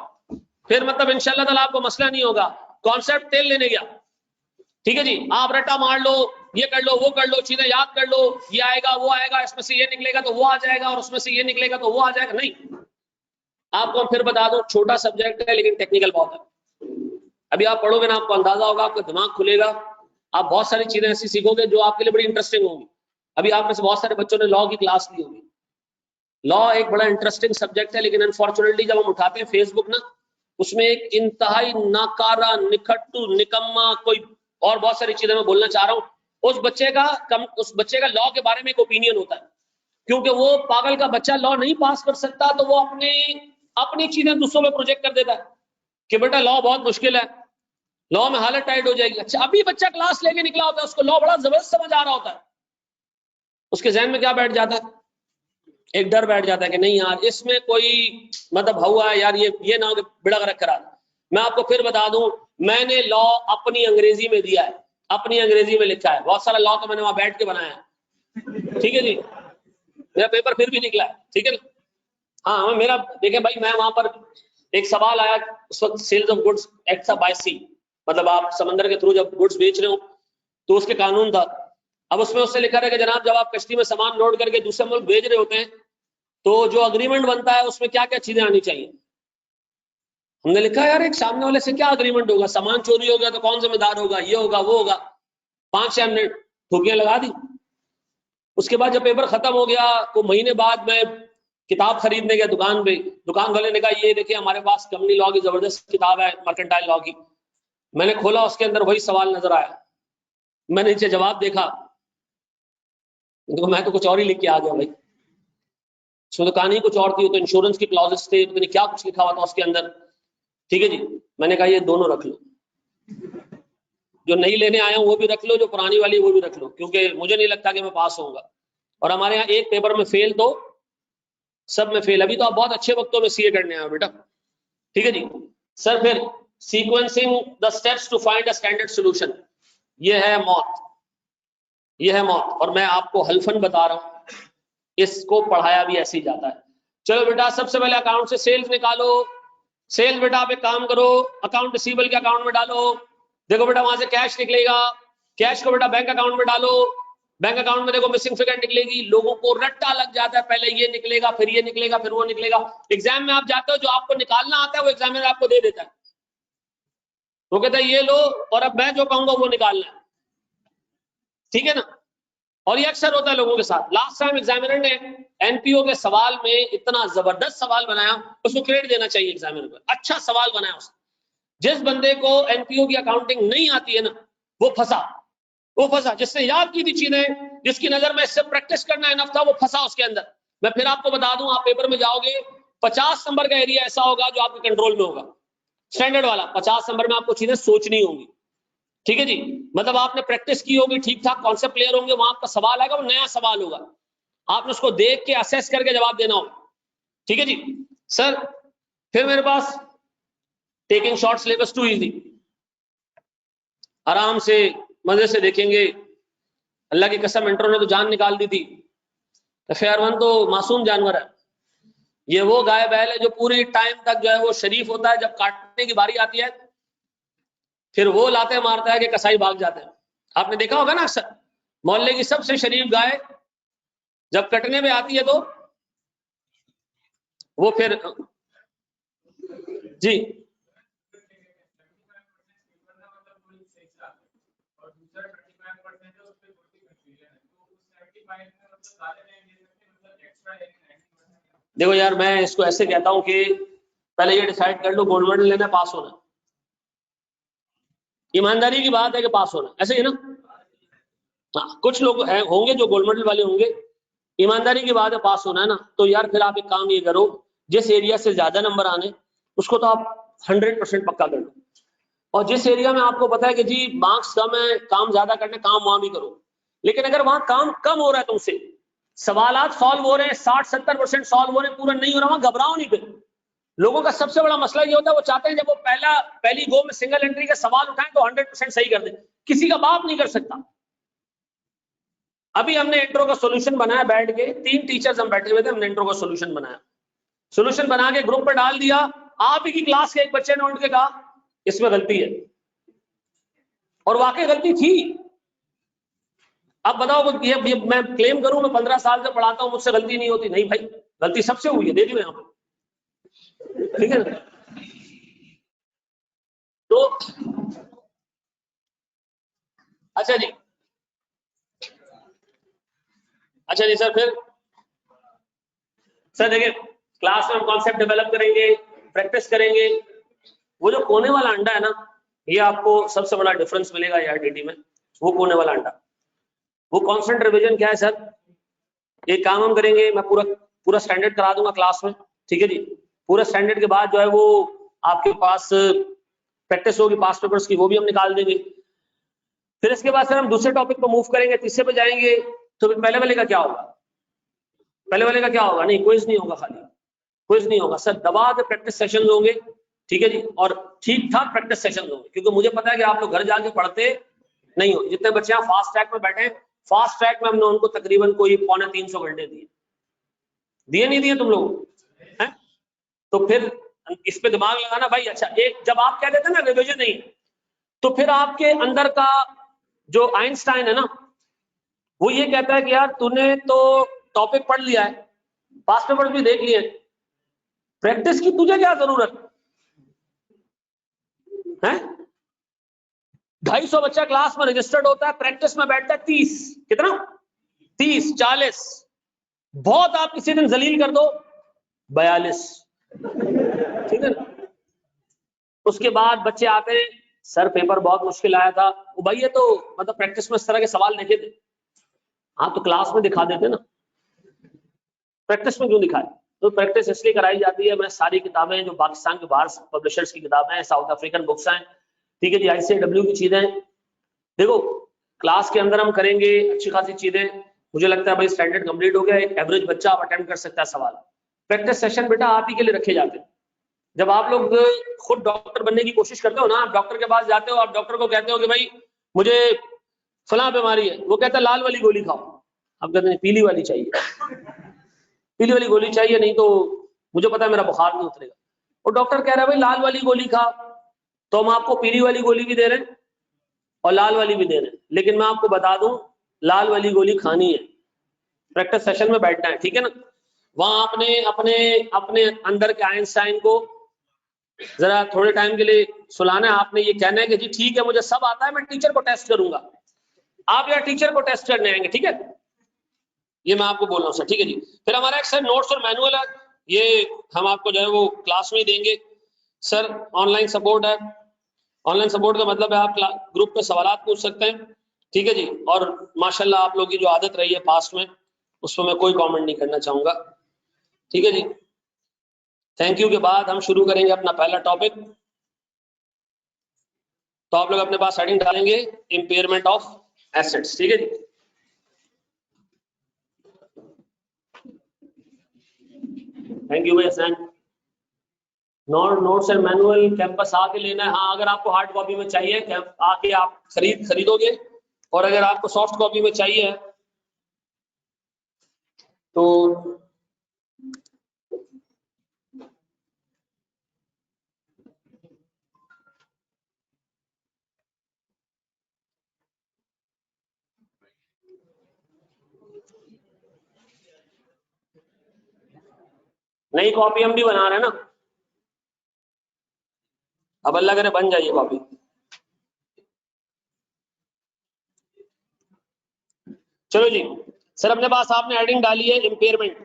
फिर मतलब इंशाल्लाह ताला आपको मसला नहीं होगा। कॉन्सेप्ट तेल लेने गया, ठीक है जी, आप रट्टा मार लो, ये कर लो वो कर लो, चीजें याद कर लो, ये आएगा वो आएगा, इसमें से ये निकलेगा तो वो आ जाएगा, और उसमें से ये निकलेगा तो वो आ जाएगा। नहीं, आपको फिर बता दूं, छोटा सब्जेक्ट है लेकिन टेक्निकल बहुत है। अभी आप पढ़ोगे ना, आपको अंदाजा होगा, आपका दिमाग खुलेगा, आप बहुत सारी चीजें ऐसी सीखोगे जो आपके लिए बड़ी इंटरेस्टिंग होंगी। अभी आप में से बहुत सारे बच्चों ने लॉ की क्लास ली होगी, लॉ एक बड़ा इंटरेस्टिंग सब्जेक्ट है, लेकिन अनफॉर्चुनेटली जब हम उठाते हैं फेसबुक ना, उसमें एक इंतहाई नाकारा, निखट्टू, निकम्मा, कोई और बहुत सारी चीजें मैं बोलना चाह रहा हूं, उस बच्चे का लॉ के बारे में एक ओपिनियन होता है, क्योंकि वो पागल का बच्चा लॉ नहीं पास कर सकता तो वो अपनी चीजें दूसरों में प्रोजेक्ट कर देता है कि बेटा लॉ बहुत मुश्किल है, लॉ में हालत टाइट हो जाएगी। अच्छा, अभी बच्चा क्लास लेके निकला होता है, उसको लॉ बड़ा जबरदस्त समझ आ रहा होता है, उसके जहन में क्या बैठ जाता है, एक डर बैठ जाता है कि नहीं यार इसमें कोई मतलब हुआ है यार, ये ना बिड़ा रख करा। मैं आपको फिर बता दूं, मैंने लॉ अपनी अंग्रेजी में दिया है, अपनी अंग्रेजी में लिखा है, बहुत सारा लॉ तो मैंने वहां बैठ के बनाया है, ठीक है जी, मेरा पेपर फिर भी निकला है, ठीक है ना। हाँ, मेरा देखे भाई, मैं वहां पर एक सवाल आया उस वक्त, sales of goods act by sea, मतलब आप समंदर के थ्रू जब गुड्स बेच रहे हो तो उसके कानून था। अब उसमें उससे लिखा है कि जनाब जब आप कश्ती में सामान लोड करके दूसरे मुल्क भेज रहे होते हैं तो जो अग्रीमेंट बनता है उसमें क्या क्या चीजें आनी चाहिए। हमने लिखा यार एक सामने वाले से क्या अग्रीमेंट होगा, सामान चोरी हो गया तो कौन जिम्मेदार होगा, ये होगा वो होगा। 5-6 हमने ठोकियां लगा दी। उसके बाद जब पेपर खत्म हो गया तो महीने बाद मैं किताब खरीदने गया दुकान पे, दुकान वाले ने कहा ये देखिए हमारे पास कंपनी लॉ की जबरदस्त किताब है, मर्केंटाइल लॉ की। मैंने खोला, उसके अंदर वही सवाल नजर आया, मैंने नीचे जवाब देखा, मैं तो कुछ और ही लिख के आ गया भाई, उसमें तो कहानी कुछ और थी, तो इंश्योरेंस की क्लॉजेस थे, तो क्या कुछ लिखा हुआ था उसके अंदर। ठीक है जी, मैंने कहा ये दोनों रख लो, जो नहीं लेने आया हूं वो भी रख लो, जो पुरानी वाली वो भी रख लो, क्योंकि मुझे नहीं लगता कि मैं पास होऊंगा। और हमारे यहाँ एक पेपर में फेल तो सब में फेल। अभी तो आप बहुत अच्छे वक्तों में सीए करने आए बेटा, ठीक है जी। सर फिर sequencing the steps to find a standard solution, ये है मौत, ये है मौत। और मैं आपको हल्फन बता रहा हूं, इसको पढ़ाया भी ऐसे ही जाता है। चलो बेटा, सबसे पहले अकाउंट से सेल्स निकालो। सेल्स बेटा आप एक काम करो, अकाउंट रिसीवेबल के अकाउंट में डालो। देखो बेटा वहां से कैश निकलेगा, कैश को बेटा बैंक अकाउंट में डालो, बैंक अकाउंट में देखो मिसिंग फिगर निकलेगी। लोगों को रट्टा लग जाता है, पहले ये निकलेगा फिर ये निकलेगा फिर वो निकलेगा। एग्जाम में आप जाते हो, जो आपको निकालना आता है वो एग्जामिनर आपको दे देता है, वो कहता है ये लो और अब मैं जो कहूंगा वो निकालना है, ठीक है ना। और ये अक्सर होता है लोगों के साथ। लास्ट टाइम एग्जामिनर ने एनपीओ के सवाल में इतना जबरदस्त सवाल बनाया, उसको क्रेडिट देना चाहिए एग्जामिनर को, अच्छा सवाल बनाया उसने। जिस बंदे को एनपीओ की अकाउंटिंग नहीं आती है ना, वो फंसा। जिसने याद की थी चीजें, जिसकी नजर में इससे प्रैक्टिस करना इनफ था, वो फंसा उसके अंदर। मैं फिर आपको बता दूं, आप पेपर में जाओगे 50 नंबर का एरिया ऐसा होगा जो आपके कंट्रोल में होगा, स्टैंडर्ड वाला। 50 नंबर में आपको चीजें सोचनी होंगी, ठीक है जी। मतलब आपने प्रैक्टिस की होगी, ठीक ठाक कॉन्सेप्ट क्लियर होंगे, वहां आपका सवाल आएगा वो नया सवाल होगा, आपने उसको देख के असेस करके जवाब देना होगा, ठीक है जी। सर फिर मेरे पास taking short syllabus too easy, आराम से मजे से देखेंगे। अल्लाह की कसम इंट्रो ने तो जान निकाल दी थी। FAR1 तो मासूम जानवर है, ये वो गाय बैल है जो पूरी टाइम तक जो है वो शरीफ होता है, जब काटने की बारी आती है फिर वो लाते मारता है कि कसाई भाग जाते हैं। आपने देखा होगा ना, अक्सर मोहल्ले की सबसे शरीफ गाय जब कटने में आती है तो वो फिर जी देखो यार, मैं इसको ऐसे कहता हूं कि पहले ये डिसाइड कर लो गोल्ड मेडल लेना, पास होना। ईमानदारी की बात है कि पास होना, ऐसे ही ना। हाँ, कुछ लोग हैं होंगे जो गोल्ड मेडल वाले होंगे, ईमानदारी की बात है पास होना है ना। तो यार फिर आप एक काम ये करो, जिस एरिया से ज्यादा नंबर आने उसको तो आप 100% पक्का कर लो, और जिस एरिया में आपको पता है कि जी मार्क्स कम है, काम ज्यादा करने, काम वहां भी करो। लेकिन अगर वहां काम कम हो रहा है तुमसे, सवालात सॉल्व हो रहे हैं 60-70% सॉल्व हो रहे हैं, पूरा नहीं हो रहा, वहां घबराओ नहीं। फिर लोगों का सबसे बड़ा मसला ये होता है, वो चाहते हैं जब वो पहली गो में सिंगल एंट्री के सवाल उठाएं तो 100% सही कर दें। किसी का बाप नहीं कर सकता। अभी हमने इंट्रो का सॉल्यूशन बनाया बैठ के, 3 टीचर्स हम बैठे हुए थे, हमने इंट्रो का सॉल्यूशन बनाया, सॉल्यूशन बना के ग्रुप पर डाल दिया। आप ही की क्लास के एक बच्चे ने उठ के कहा इसमें गलती है, और वाकई गलती थी। अब बताओ ये मैं क्लेम करूं मैं 15 साल से पढ़ाता हूं मुझसे गलती नहीं होती? नहीं भाई, गलती सबसे हुई है, देखिए यहाँ पे, ठीक है ना। तो अच्छा जी, अच्छा जी। फिर सर देखिए, क्लास में हम कॉन्सेप्ट डेवलप करेंगे, प्रैक्टिस करेंगे। वो जो कोने वाला अंडा है ना, ये आपको सबसे बड़ा डिफरेंस मिलेगा ARTT में, वो कोने वाला अंडा। वो कांस्टेंट रिवीजन क्या है सर? एक काम हम करेंगे, मैं पूरा स्टैंडर्ड करा दूंगा क्लास में, ठीक है जी। पूरा स्टैंडर्ड के बाद जो है वो आपके पास प्रैक्टिस होगी पास्ट पेपर्स की, वो भी हम निकाल देंगे। फिर इसके बाद सर हम दूसरे टॉपिक को मूव करेंगे, तीसरे पे जाएंगे। तो पहले वाले का क्या होगा? पहले वाले का क्या होगा? नहीं, क्विज नहीं होगा, खाली क्विज नहीं होगा सर, दबा के प्रैक्टिस सेशन होंगे, ठीक है जी। और ठीक ठाक प्रैक्टिस सेशन होंगे, क्योंकि मुझे पता है कि आप लोग घर जाके पढ़ते नहीं हो। जितने बच्चे यहाँ फास्ट ट्रैक में बैठे, फास्ट ट्रैक में हमने उनको तकरीबन कोई 250 घंटे दिए नहीं दिए तुम लोग हैं? तो फिर इस पे दिमाग लगाना भाई। अच्छा, एक जब आप कह देते ना रिविजन नहीं, तो फिर आपके अंदर का जो आइंस्टाइन है ना, वो ये कहता है कि यार तूने तो टॉपिक पढ़ लिया है, पास्ट पेपर्स भी देख लिए, प्रैक्टिस की तुझे क्या जरूरत है? 250 बच्चा क्लास में रजिस्टर्ड होता है, प्रैक्टिस में बैठता है 30, कितना 30 40, बहुत आप किसी दिन जलील कर दो 42, ठीक है ना। उसके बाद बच्चे आते हैं, सर पेपर बहुत मुश्किल आया था। वो भाई ये तो मतलब प्रैक्टिस में इस तरह के सवाल देखे थे। हाँ तो क्लास में दिखा देते ना, प्रैक्टिस में क्यों दिखाए? तो प्रैक्टिस इसलिए कराई जाती है। मैं सारी किताबें जो पाकिस्तान के बाहर पब्लिशर्स की किताबें हैं, साउथ अफ्रीकन बुक्स हैं, ठीक है जी, ICAW की चीजें, देखो क्लास के अंदर हम करेंगे अच्छी खासी चीजें। मुझे लगता है भाई स्टैंडर्ड कंप्लीट हो गया, एक एवरेज बच्चा आप अटेम्प्ट कर सकता है सवाल। प्रैक्टिस सेशन बेटा आप ही के लिए रखे जाते हैं। जब आप लोग खुद डॉक्टर बनने की कोशिश करते हो ना, आप डॉक्टर के पास जाते हो, आप डॉक्टर को कहते हो कि भाई मुझे फला बीमारी है, वो कहता है लाल वाली गोली खाओ, आप कहते हैं पीली वाली चाहिए, पीली वाली गोली चाहिए, नहीं तो मुझे पता है मेरा बुखार नहीं उतरेगा। और डॉक्टर कह रहा है भाई लाल वाली गोली खा, तो हम आपको पीली वाली गोली भी दे रहे हैं और लाल वाली भी दे रहे हैं। लेकिन मैं आपको बता दूं, लाल वाली गोली खानी है, प्रैक्टिस सेशन में बैठना है, ठीक है ना। वहां आपने अपने अपने अंदर के आइंस्टाइन को जरा थोड़े टाइम के लिए सुलाना है। आपने ये कहना है कि जी ठीक है मुझे सब आता है, मैं टीचर को टेस्ट करूंगा। आप यार टीचर को टेस्ट करने आएंगे, ठीक है, ये मैं आपको बोल रहा हूँ सर, ठीक है जी। फिर हमारा एक सर नोट्स और मैनुअल है, ये हम आपको जो है वो क्लास में ही देंगे सर। ऑनलाइन सपोर्ट है, ऑनलाइन सपोर्ट का मतलब है आप ग्रुप पे सवाल पूछ सकते हैं, ठीक है जी। और माशाल्लाह आप लोगों की जो आदत रही है पास्ट में, उस पर मैं कोई कमेंट नहीं करना चाहूंगा, ठीक है जी। थैंक यू के बाद हम शुरू करेंगे अपना पहला टॉपिक। तो आप लोग अपने पास हेडिंग डालेंगे इम्पेयरमेंट ऑफ एसेट्स, ठीक है जी। थैंक यू भाई। नोट्स एंड मैनुअल कैंपस आके लेना है। हाँ, अगर आपको हार्ड कॉपी में चाहिए आके आप खरीदोगे, और अगर आपको सॉफ्ट कॉपी में चाहिए तो नई कॉपी हम भी बना रहे हैं ना, अब अल्लाह करे बन जाइए कॉपी। चलो जी सर, अपने पास आपने हेडिंग डाली है इम्पेयरमेंट।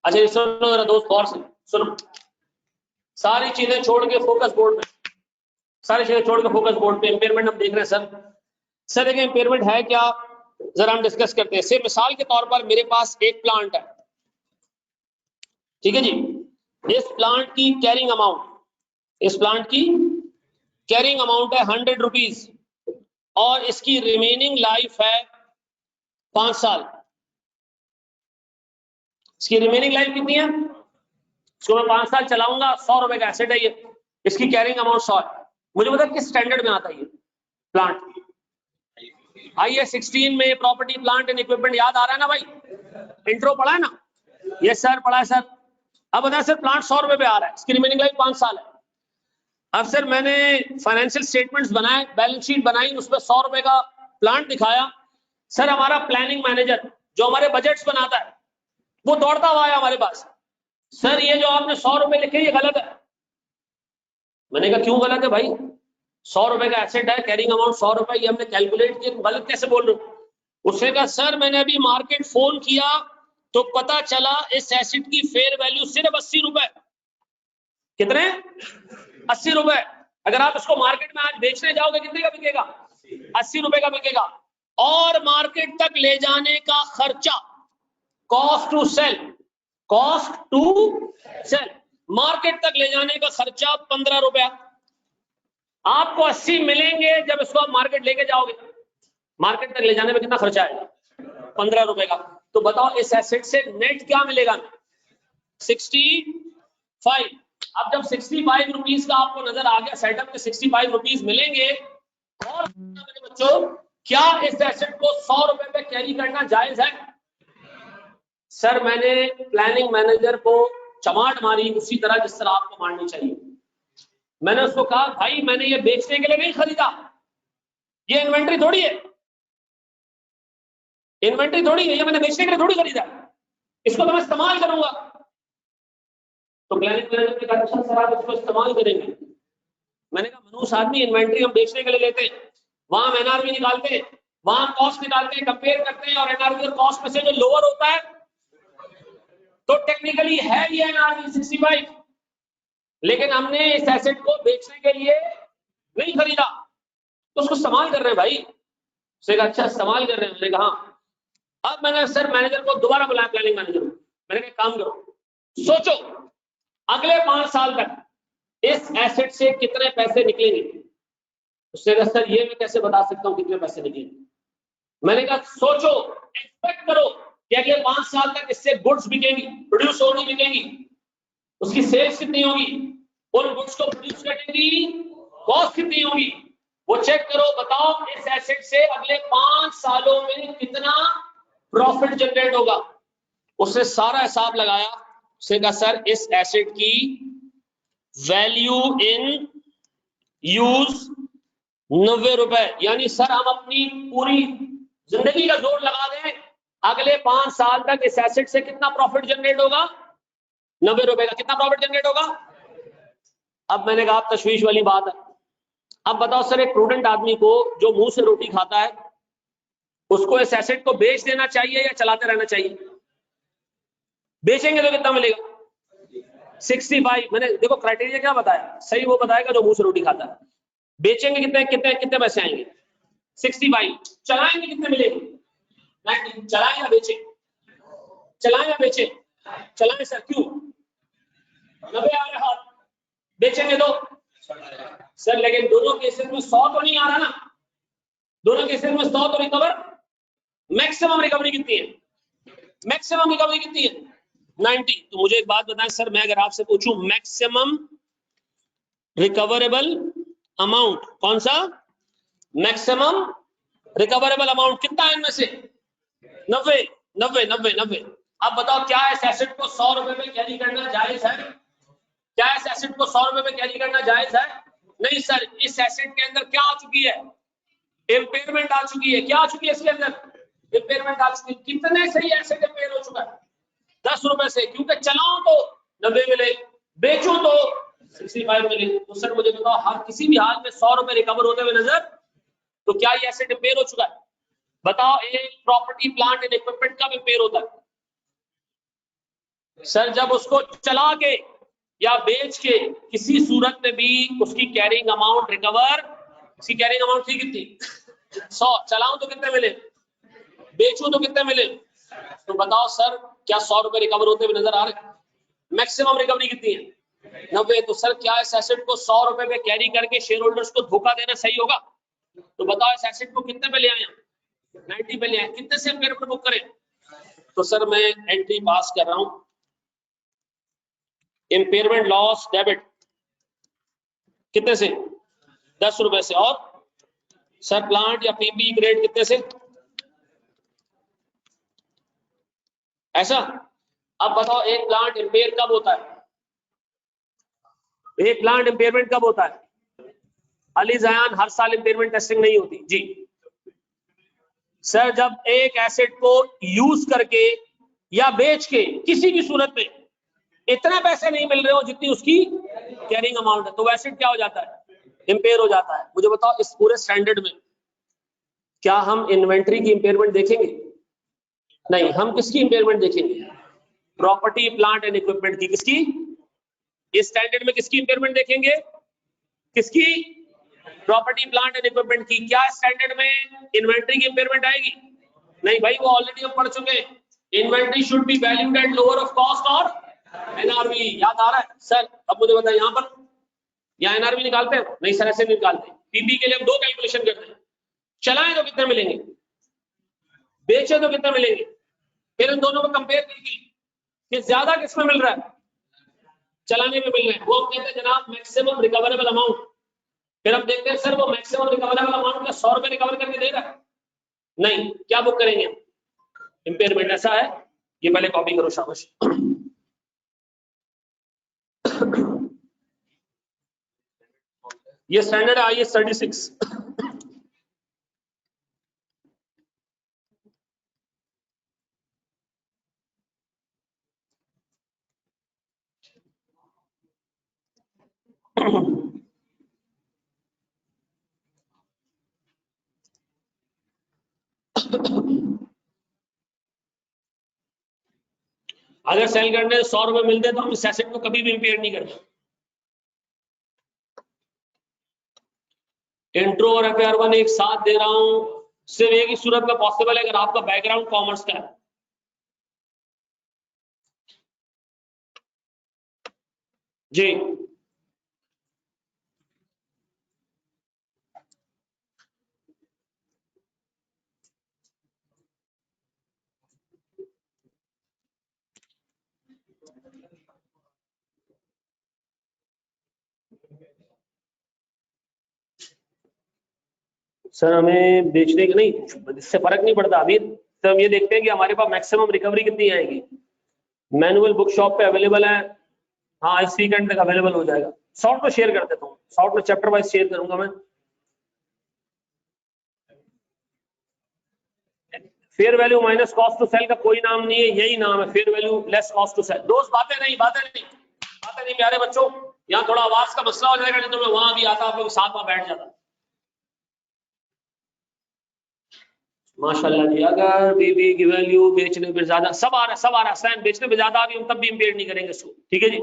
अच्छा ये सुनो जरा दोस्त, गौर से सुनो, सारी चीजें छोड़ के फोकस बोर्ड में, सारी चीजें छोड़ के फोकस बोर्ड पे इम्पेयरमेंट हम देख रहे हैं सर। सर देखिए इम्पेयरमेंट है क्या, जरा हम डिस्कस करते हैं। से मिसाल के तौर पर मेरे पास एक प्लांट है, ठीक है जी। इस प्लांट की कैरिंग अमाउंट, इस प्लांट की कैरिंग अमाउंट है 100 रुपीज, और इसकी रिमेनिंग लाइफ है 5 साल। इसकी रिमेनिंग लाइफ कितनी है? इसको मैं 5 साल चलाऊंगा, 100 रुपए का एसेट है ये, इसकी कैरिंग अमाउंट 100 है। मुझे पता किस स्टैंडर्ड में आता है ये प्लांट? IAS 16 में प्रॉपर्टी प्लांट एंड इक्विपमेंट याद आ रहा है ना भाई? इंट्रो पढ़ा है ना? यस सर पढ़ा है सर। अब बताया सर प्लांट 100 रुपए पे आ रहा है, इसकी रिमेनिंग लाइफ 5 साल है। अब सर मैंने फाइनेंशियल स्टेटमेंट्स बनाए, बैलेंस शीट बनाई, उसमें 100 रुपए का प्लांट दिखाया। सर हमारा प्लानिंग मैनेजर जो हमारे बजट्स बनाता है, वो दौड़ता हुआ है हमारे पास, सर ये जो आपने 100 रुपए लिखे ये गलत है। मैंने कहा क्यों गलत है भाई? 100 रुपए का एसेट है, कैरिंग अमाउंट 100 रुपए, ये हमने कैलकुलेट किया, गलत कैसे बोल रहे हो? उसने कहा सर मैंने अभी मार्केट फोन किया तो पता चला इस एसेट की फेयर वैल्यू सिर्फ 80 रुपए। कितने? 80 रुपए। अगर आप इसको मार्केट में आज बेचने जाओगे कितने का बिकेगा? 80 रुपए का बिकेगा। और मार्केट तक ले जाने का खर्चा, cost to sell, cost to sell, market तक ले जाने का खर्चा 15 रुपया। आपको 80 मिलेंगे जब इसको आप मार्केट लेके जाओगे। मार्केट तक ले जाने में कितना खर्चा आएगा? 15 रुपए का। तो बताओ इस एसेट से नेट क्या मिलेगा? 65। अब जब 65 रुपीज का आपको नजर आ गया, सेटअप के 65 रुपीज मिलेंगे। और मेरे बच्चों, क्या इस एसेट को 100 रुपए पे कैरी करना जायज है? सर मैंने प्लानिंग मैनेजर को चमाट मारी उसी तरह जिस तरह आपको मारनी चाहिए। मैंने उसको कहा भाई मैंने ये बेचने के लिए नहीं खरीदा, ये इन्वेंट्री थोड़ी है, इन्वेंट्री थोड़ी है, ये मैंने बेचने के लिए थोड़ी खरीदा, इसको तो मैं इस्तेमाल करूंगा। तो प्लानिंग मैनेजर ने कहा अच्छा सर आप इसको इस्तेमाल करेंगे। मैंने कहा मनूस आदमी, इन्वेंट्री हम बेचने के लिए लेते हैं, वहां हम एनआरवी निकालते हैं, वहां कॉस्ट निकालते हैं, कंपेयर करते हैं, और एनआरवी और कॉस्ट में से जो लोअर होता है तो टेक्निकली है ये एनआरवी 65, लेकिन हमने इस एसेट को बेचने के लिए नहीं खरीदा, तो उसको इस्तेमाल कर रहे हैं भाई। उसने कहा अच्छा इस्तेमाल कर रहे हैं। मैंने कहा हाँ। अब मैंने सर मैनेजर को दोबारा बुलाया, प्लानिंग मैनेजर को। मैंने कहा काम करो, सोचो अगले 5 साल तक इस एसेट से कितने पैसे निकलेंगे। उसने कहा सर ये मैं कैसे बता सकता हूँ कितने पैसे निकलेंगे। मैंने कहा सोचो, एक्सपेक्ट करो कि अगले 5 साल तक इससे गुड्स बिकेंगी, प्रोड्यूस होगी, बिकेंगी, उसकी सेल्स कितनी होगी, उन गुड्स को प्रोड्यूस करने की कॉस्ट कितनी होगी, वो चेक करो। बताओ इस एसेट से अगले 5 सालों में कितना प्रॉफिट जनरेट होगा। उसने सारा हिसाब लगाया। उसने कहा सर इस एसेट की वैल्यू इन यूज 90 रुपए, यानी सर हम अपनी पूरी जिंदगी का जोर लगा दें, अगले 5 साल तक इस एसेट से कितना प्रॉफिट जनरेट होगा? 90 रुपए का। कितना प्रॉफिट जनरेट होगा? अब मैंने कहा तशवीश वाली बात है। अब बताओ सर एक प्रूडेंट आदमी को जो मुंह से रोटी खाता है, उसको इस एसेट को बेच देना चाहिए या चलाते रहना चाहिए? बेचेंगे तो कितना मिलेगा? 65। मैंने देखो क्राइटेरिया क्या बताया, सही वो बताएगा जो मुंह से रोटी खाता है। बेचेंगे कितने कितने कितने पैसे आएंगे? 65। चलाएंगे कितने मिलेंगे? 90। चलाएं या बेचें? चलाएं या बेचें? चलाएं सर। क्यों? 90 आ रहे हाथ, बेचेंगे तो सर, लेकिन दोनों केसेस में 100 तो नहीं आ रहा ना। दोनों केसेस में 100 तो रिकवर, मैक्सिमम रिकवरी कितनी है? मैक्सिमम रिकवरी कितनी है? 90। तो मुझे एक बात बताएं सर, मैं अगर आपसे पूछूं मैक्सिमम रिकवरेबल अमाउंट कौन सा? मैक्सिमम रिकवरेबल अमाउंट कितना है इनमें से? 90 90 90 90। अब बताओ क्या इस एसेट को 100 रुपए में कैरी करना जायज है? क्या इस एसेट को 100 रुपए में कैरी करना जायज है? नहीं सर। इस एसेट के अंदर क्या आ चुकी है? इम्पेयरमेंट आ चुकी है। क्या आ चुकी है इसके अंदर? इम्पेयरमेंट आ चुकी है। कितने से ये एसेट इम्पेयर हो चुका है? 10 रुपए से, क्योंकि चलाओ तो 90 मिले, बेचो तो 65 मिले। तो सर मुझे बताओ हर किसी भी हाल में 100 रुपए रिकवर होते हुए नजर, तो क्या ये एसेट इम्पेयर हो चुका है? बताओ एक प्रॉपर्टी प्लांट एंड इक्विपमेंट कब इम्पेयर होता है? सर जब उसको चला के या बेच के किसी सूरत में भी उसकी कैरिंग अमाउंट रिकवर, उसकी कैरिंग अमाउंट थी कितनी? 100। चलाऊं तो कितने मिले? बेचूं तो कितने मिले? तो बताओ सर क्या 100 रुपए रिकवर होते हुए नजर आ रहे? मैक्सिमम रिकवरी कितनी है? 90। तो सर क्या इस एसेट को 100 रुपए पे कैरी करके शेयर होल्डर्स को धोखा देना सही होगा? तो बताओ इस एसेट को कितने पे ले आए? 90 पे ले आए। कितने से इम्पेयरमेंट बुक करें? तो सर मैं एंट्री पास कर रहा हूं, इम्पेयरमेंट लॉस डेबिट कितने से? 10 रुपए से। और सर प्लांट या पीपी ग्रेड कितने से? ऐसा। अब बताओ एक प्लांट इम्पेयर कब होता है? एक प्लांट इम्पेयरमेंट कब होता है? अली जयान हर साल इम्पेयरमेंट टेस्टिंग नहीं होती जी। सर जब एक एसेट को यूज करके या बेच के किसी भी सूरत में इतने पैसे नहीं मिल रहे हो जितनी उसकी कैरिंग अमाउंट है, तो एसेट क्या हो जाता है? इम्पेयर हो जाता है। मुझे बताओ इस पूरे स्टैंडर्ड में क्या हम इन्वेंट्री की इम्पेयरमेंट देखेंगे? नहीं। हम किसकी इम्पेयरमेंट देखेंगे? प्रॉपर्टी प्लांट एंड इक्विपमेंट की। किसकी? इस स्टैंडर्ड में किसकी इम्पेयरमेंट देखेंगे? किसकी? प्रॉपर्टी प्लांट एंड इक्विपमेंट की। क्या स्टैंडर्ड में इन्वेंट्री की इंपेयरमेंट आएगी? नहीं भाई, वो ऑलरेडी हम पढ़ चुके हैं। Inventory should be valued at lower of cost और एनआरवी। याद आ रहा है सर? अब मुझे बताइए, यहाँ पर यहाँ एनआरवी निकालते हैं? नहीं सर, ऐसे नहीं निकालते। पीपी के लिए हम 2 कैलकुलेशन करते हैं। चलाएं तो कितने मिलेंगे, बेचे तो कितने मिलेंगे, फिर इन दोनों को कंपेयर कीजिए कि ज्यादा किसमें मिल रहा है, चलाने में मिल रहा है। वो हम कहते हैं जनाब मैक्सिमम रिकवरेबल अमाउंट। फिर हम देखते हैं सर वो मैक्सिमम रिकवरेबल अमाउंट क्या 100 रुपए रिकवर करके दे रहा है? नहीं। क्या बुक करेंगे? इंपेयरमेंट। ऐसा है, ये पहले कॉपी करो शाबाश। ये स्टैंडर्ड है IS 36। अगर सेल करने 100 रुपए मिलते तो हम इस एसेट को कभी भी इंपेयर नहीं करते। इंट्रो और FR1 एक साथ दे रहा हूं सिर्फ एक ही सूरत में पॉसिबल है, अगर आपका बैकग्राउंड कॉमर्स का है। जी सर, हमें बेचने के नहीं, इससे फर्क नहीं पड़ता अभी। तो हम ये देखते हैं कि हमारे पास मैक्सिमम रिकवरी कितनी आएगी। मैनुअल बुक शॉप पे अवेलेबल है, हाँ इस वीकेंड तक अवेलेबल हो जाएगा। शॉर्ट में शेयर कर देता हूँ, शॉर्ट में चैप्टर वाइज शेयर करूंगा मैं। Fair value minus cost to sell का कोई नाम नहीं है, यही नाम है, fair value less cost to sell. दोस्त बातें नहीं प्यारे बच्चों। यहाँ थोड़ा आवाज का मसला हो जाएगा, नहीं तो मैं वहां भी आता, आप लोग साथ में बैठ जाता। माशाल्लाह जी। अगर बीबी की वैल्यू बेचने पे ज्यादा, सब आ रहा है, बेचने पे ज्यादा भी हम तब भी इंपेयर नहीं करेंगे इसको, ठीक है जी।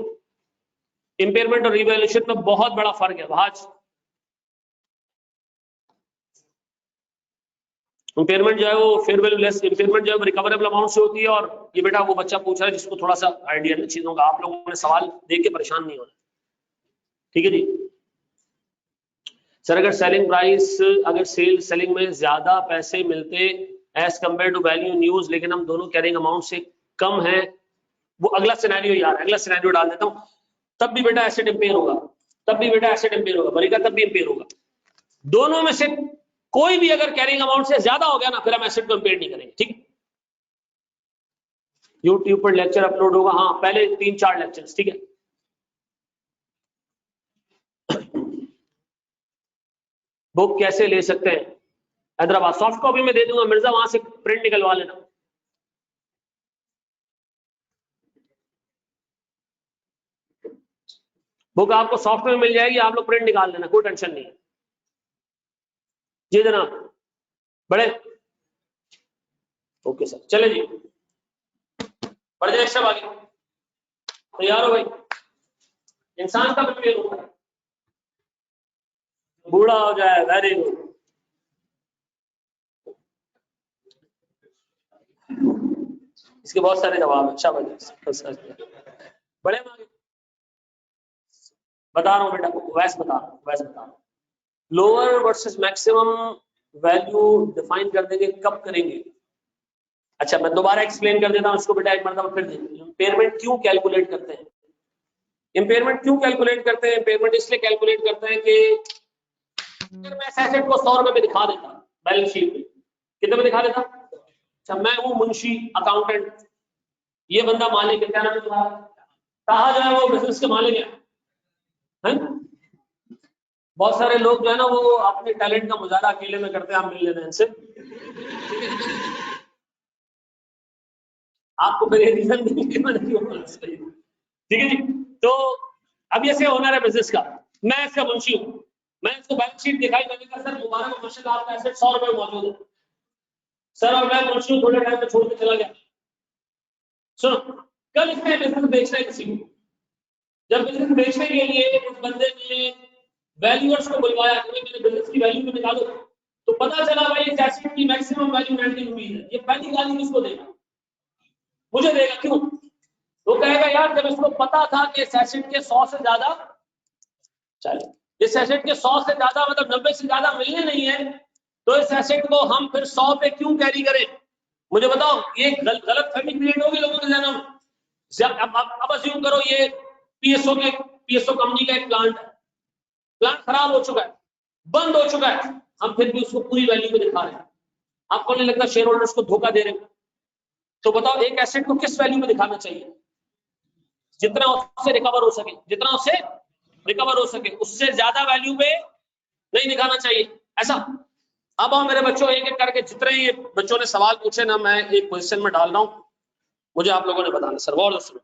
इंपेयरमेंट और रिवैल्यूएशन में बहुत बड़ा फर्क है भाज। इंपेयरमेंट जो है वो फेयर वैल्यू लेस, इंपेयरमेंट जो है वो रिकवरेबल अमाउंट से होती है। और ये बेटा वो बच्चा पूछ रहा है जिसको थोड़ा सा आइडिया है चीजों का, आप लोगों ने सवाल देख के परेशान नहीं होना, ठीक है जी। सर अगर सेलिंग प्राइस, अगर सेलिंग में ज्यादा पैसे मिलते as compared to value news, लेकिन हम दोनों कैरिंग अमाउंट से कम है, वो अगला सिनेरियो यार, अगला सिनेरियो डाल देता हूं, तब भी बेटा एसेट इंपेयर होगा, बनेगा तब भी इंपेयर होगा। दोनों में से कोई भी अगर कैरिंग अमाउंट से ज्यादा हो गया ना, फिर हम एसेट को इंपेयर नहीं करेंगे, ठीक। यूट्यूब पर लेक्चर अपलोड होगा, हाँ पहले 3-4 लेक्चर्स, ठीक है। बुक कैसे ले सकते हैं? हैदराबाद सॉफ्ट कॉपी में दे दूंगा मिर्जा, वहां से प्रिंट निकलवा लेना। बुक आपको सॉफ्ट में मिल जाएगी, आप लोग प्रिंट निकाल लेना, कोई टेंशन नहीं है। जी जनाब, बड़े ओके सर, चले जी, बढ़ जाए सब आगे। तैयार हो भाई? इंसान का प्रिपेयर होता है, बूढ़ा हो जाए, वेरी गुड। इसके बहुत सारे जवाब है, अच्छा बड़े बता रहा हूँ बेटा, वैसे बता रहा हूँ। Lower versus maximum value define कर देंगे, कब करेंगे? अच्छा मैं दोबारा एक्सप्लेन कर देता हूँ इसको बेटा, एक मरतबा फिर। इंपेयरमेंट क्यों कैलकुलेट करते हैं? इंपेयरमेंट इसलिए कैलकुलेट करते हैं कि अगर मैं एसेट को 100 रुपए में दिखा देता बैलेंस शीट में, कितने में दिखा देता? अच्छा मैं हूँ मुंशी अकाउंटेंट, ये बंदा मालिक है, क्या नाम है तुम्हारा? कहा जो है वो बिजनेस के मालिक है? बहुत सारे लोग जो है ना वो अपने टैलेंट का मुजाहरा अकेले में करते हैं, आप मिल लेना इनसे। आपको मेरे रीजन ठीक है जी। तो अब ऐसे ओनर है बिजनेस का, मैं इसका मुंशी हूँ, मैं इसको बैलेंस शीट दिखाई, मैंने कहा सर मुबारक हो माशाल्लाह आपका एसेट 100 रुपए मौजूद है सर, और मैं मुंशी हूँ थोड़े टाइम में छोड़ के चला गया। सुनो, कल इसमें बिजनेस बेचना है किसी को, जब बिजनेस बेचने के लिए उस बंदे ने वैल्यूअर्स को बुलवाया कि भाई मेरे बिजनेस की वैल्यू को निकालो, तो पता चला भाई इस एसेट की मैक्सिमम वैल्यू 90 रुपीज है। ये पहली गाली किसको देगा? मुझे देगा। क्यों? वो कहेगा यार जब इसको पता था कि इस एसेट के 100 से ज्यादा, चलिए इस एसेट के 100 से ज्यादा मतलब 90 से ज्यादा मिलने नहीं है, तो इस एसेट को हम फिर 100 पे क्यों कैरी करें? मुझे बताओ, ये गलत फहमी क्रिएट होगी लोगों के जहन में। अब अज्यूम करो ये पीएसओ कंपनी का एक प्लांट है, प्लांट खराब हो चुका है, बंद हो चुका है, हम फिर भी उसको पूरी वैल्यू पे दिखा रहे हैं। आपको नहीं लगता शेयर होल्डर्स को धोखा दे रहे हैं? तो बताओ एक एसेट को किस वैल्यू में दिखाना चाहिए? जितना उससे रिकवर हो सके, जितना उससे रिकवर हो सके, उससे ज्यादा वैल्यू पे नहीं दिखाना चाहिए। ऐसा अब आओ मेरे बच्चों, एक एक करके जितने ये बच्चों ने सवाल पूछे ना, मैं एक पोजीशन में डाल रहा हूं, मुझे आप लोगों ने बताना। सर गौर से सुनो,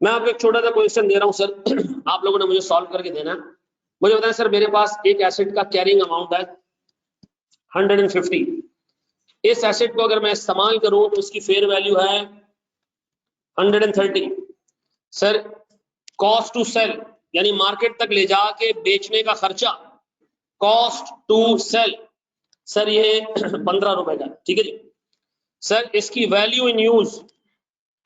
मैं आपको एक छोटा सा क्वेश्चन दे रहा हूं सर, आप लोगों ने मुझे सॉल्व करके देना है। मुझे बताएं सर, मेरे पास एक एसेट का कैरिंग अमाउंट है 150। इस एसेट को अगर मैं इस्तेमाल करूं तो इसकी फेयर वैल्यू है 130। सर कॉस्ट टू सेल यानी मार्केट तक ले जाके बेचने का खर्चा, कॉस्ट टू सेल सर ये 15 रुपए का, ठीक है जी। सर इसकी वैल्यू इन यूज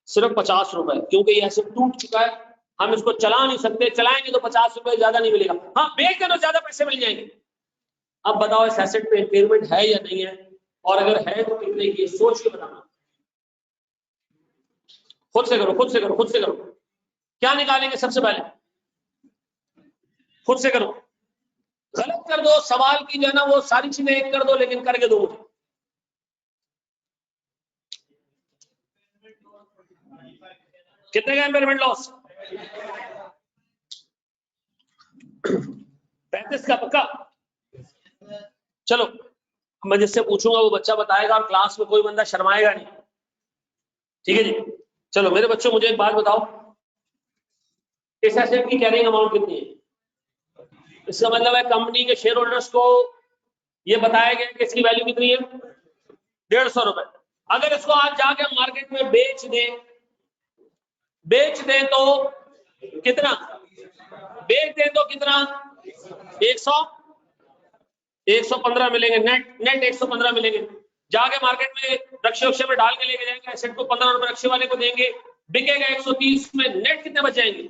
सिर्फ 50 रुपए, क्योंकि ये ऐसे टूट चुका है, हम इसको चला नहीं सकते, चलाएंगे तो 50 रुपए ज्यादा नहीं मिलेगा, हाँ बेच दें तो ज्यादा पैसे मिल जाएंगे। अब बताओ इस एसेट पे इम्पेयरमेंट है या नहीं है, और अगर है तो कितने की? सोच के बताना, खुद से करो, खुद से करो, खुद से करो। क्या निकालेंगे सबसे पहले? खुद से करो, गलत कर दो सवाल की जो है ना वो सारी चीजें एक कर दो, लेकिन करके दो मुझे। कितने का इम्पेयरमेंट लॉस? 35 का पक्का? चलो मैं जिससे पूछूंगा वो बच्चा बताएगा, और क्लास में कोई बंदा शर्माएगा नहीं, ठीक है जी। चलो मेरे बच्चों मुझे एक बात बताओ, इस एसेट की कैरिंग अमाउंट कितनी है? इसका मतलब है कंपनी के शेयर होल्डर्स को ये बताया गया कि इसकी वैल्यू कितनी है? 150 रुपए। अगर इसको आज जाके मार्केट में बेच दें तो कितना? बेच दें तो कितना? 115 मिलेंगे, नेट 115 मिलेंगे। जाके मार्केट में रक्षे में डाल के लेके जाएंगे, एसेट को 15 रुपए रक्षे वाले को देंगे, बिकेगा 130 में, नेट कितने बच जाएंगे?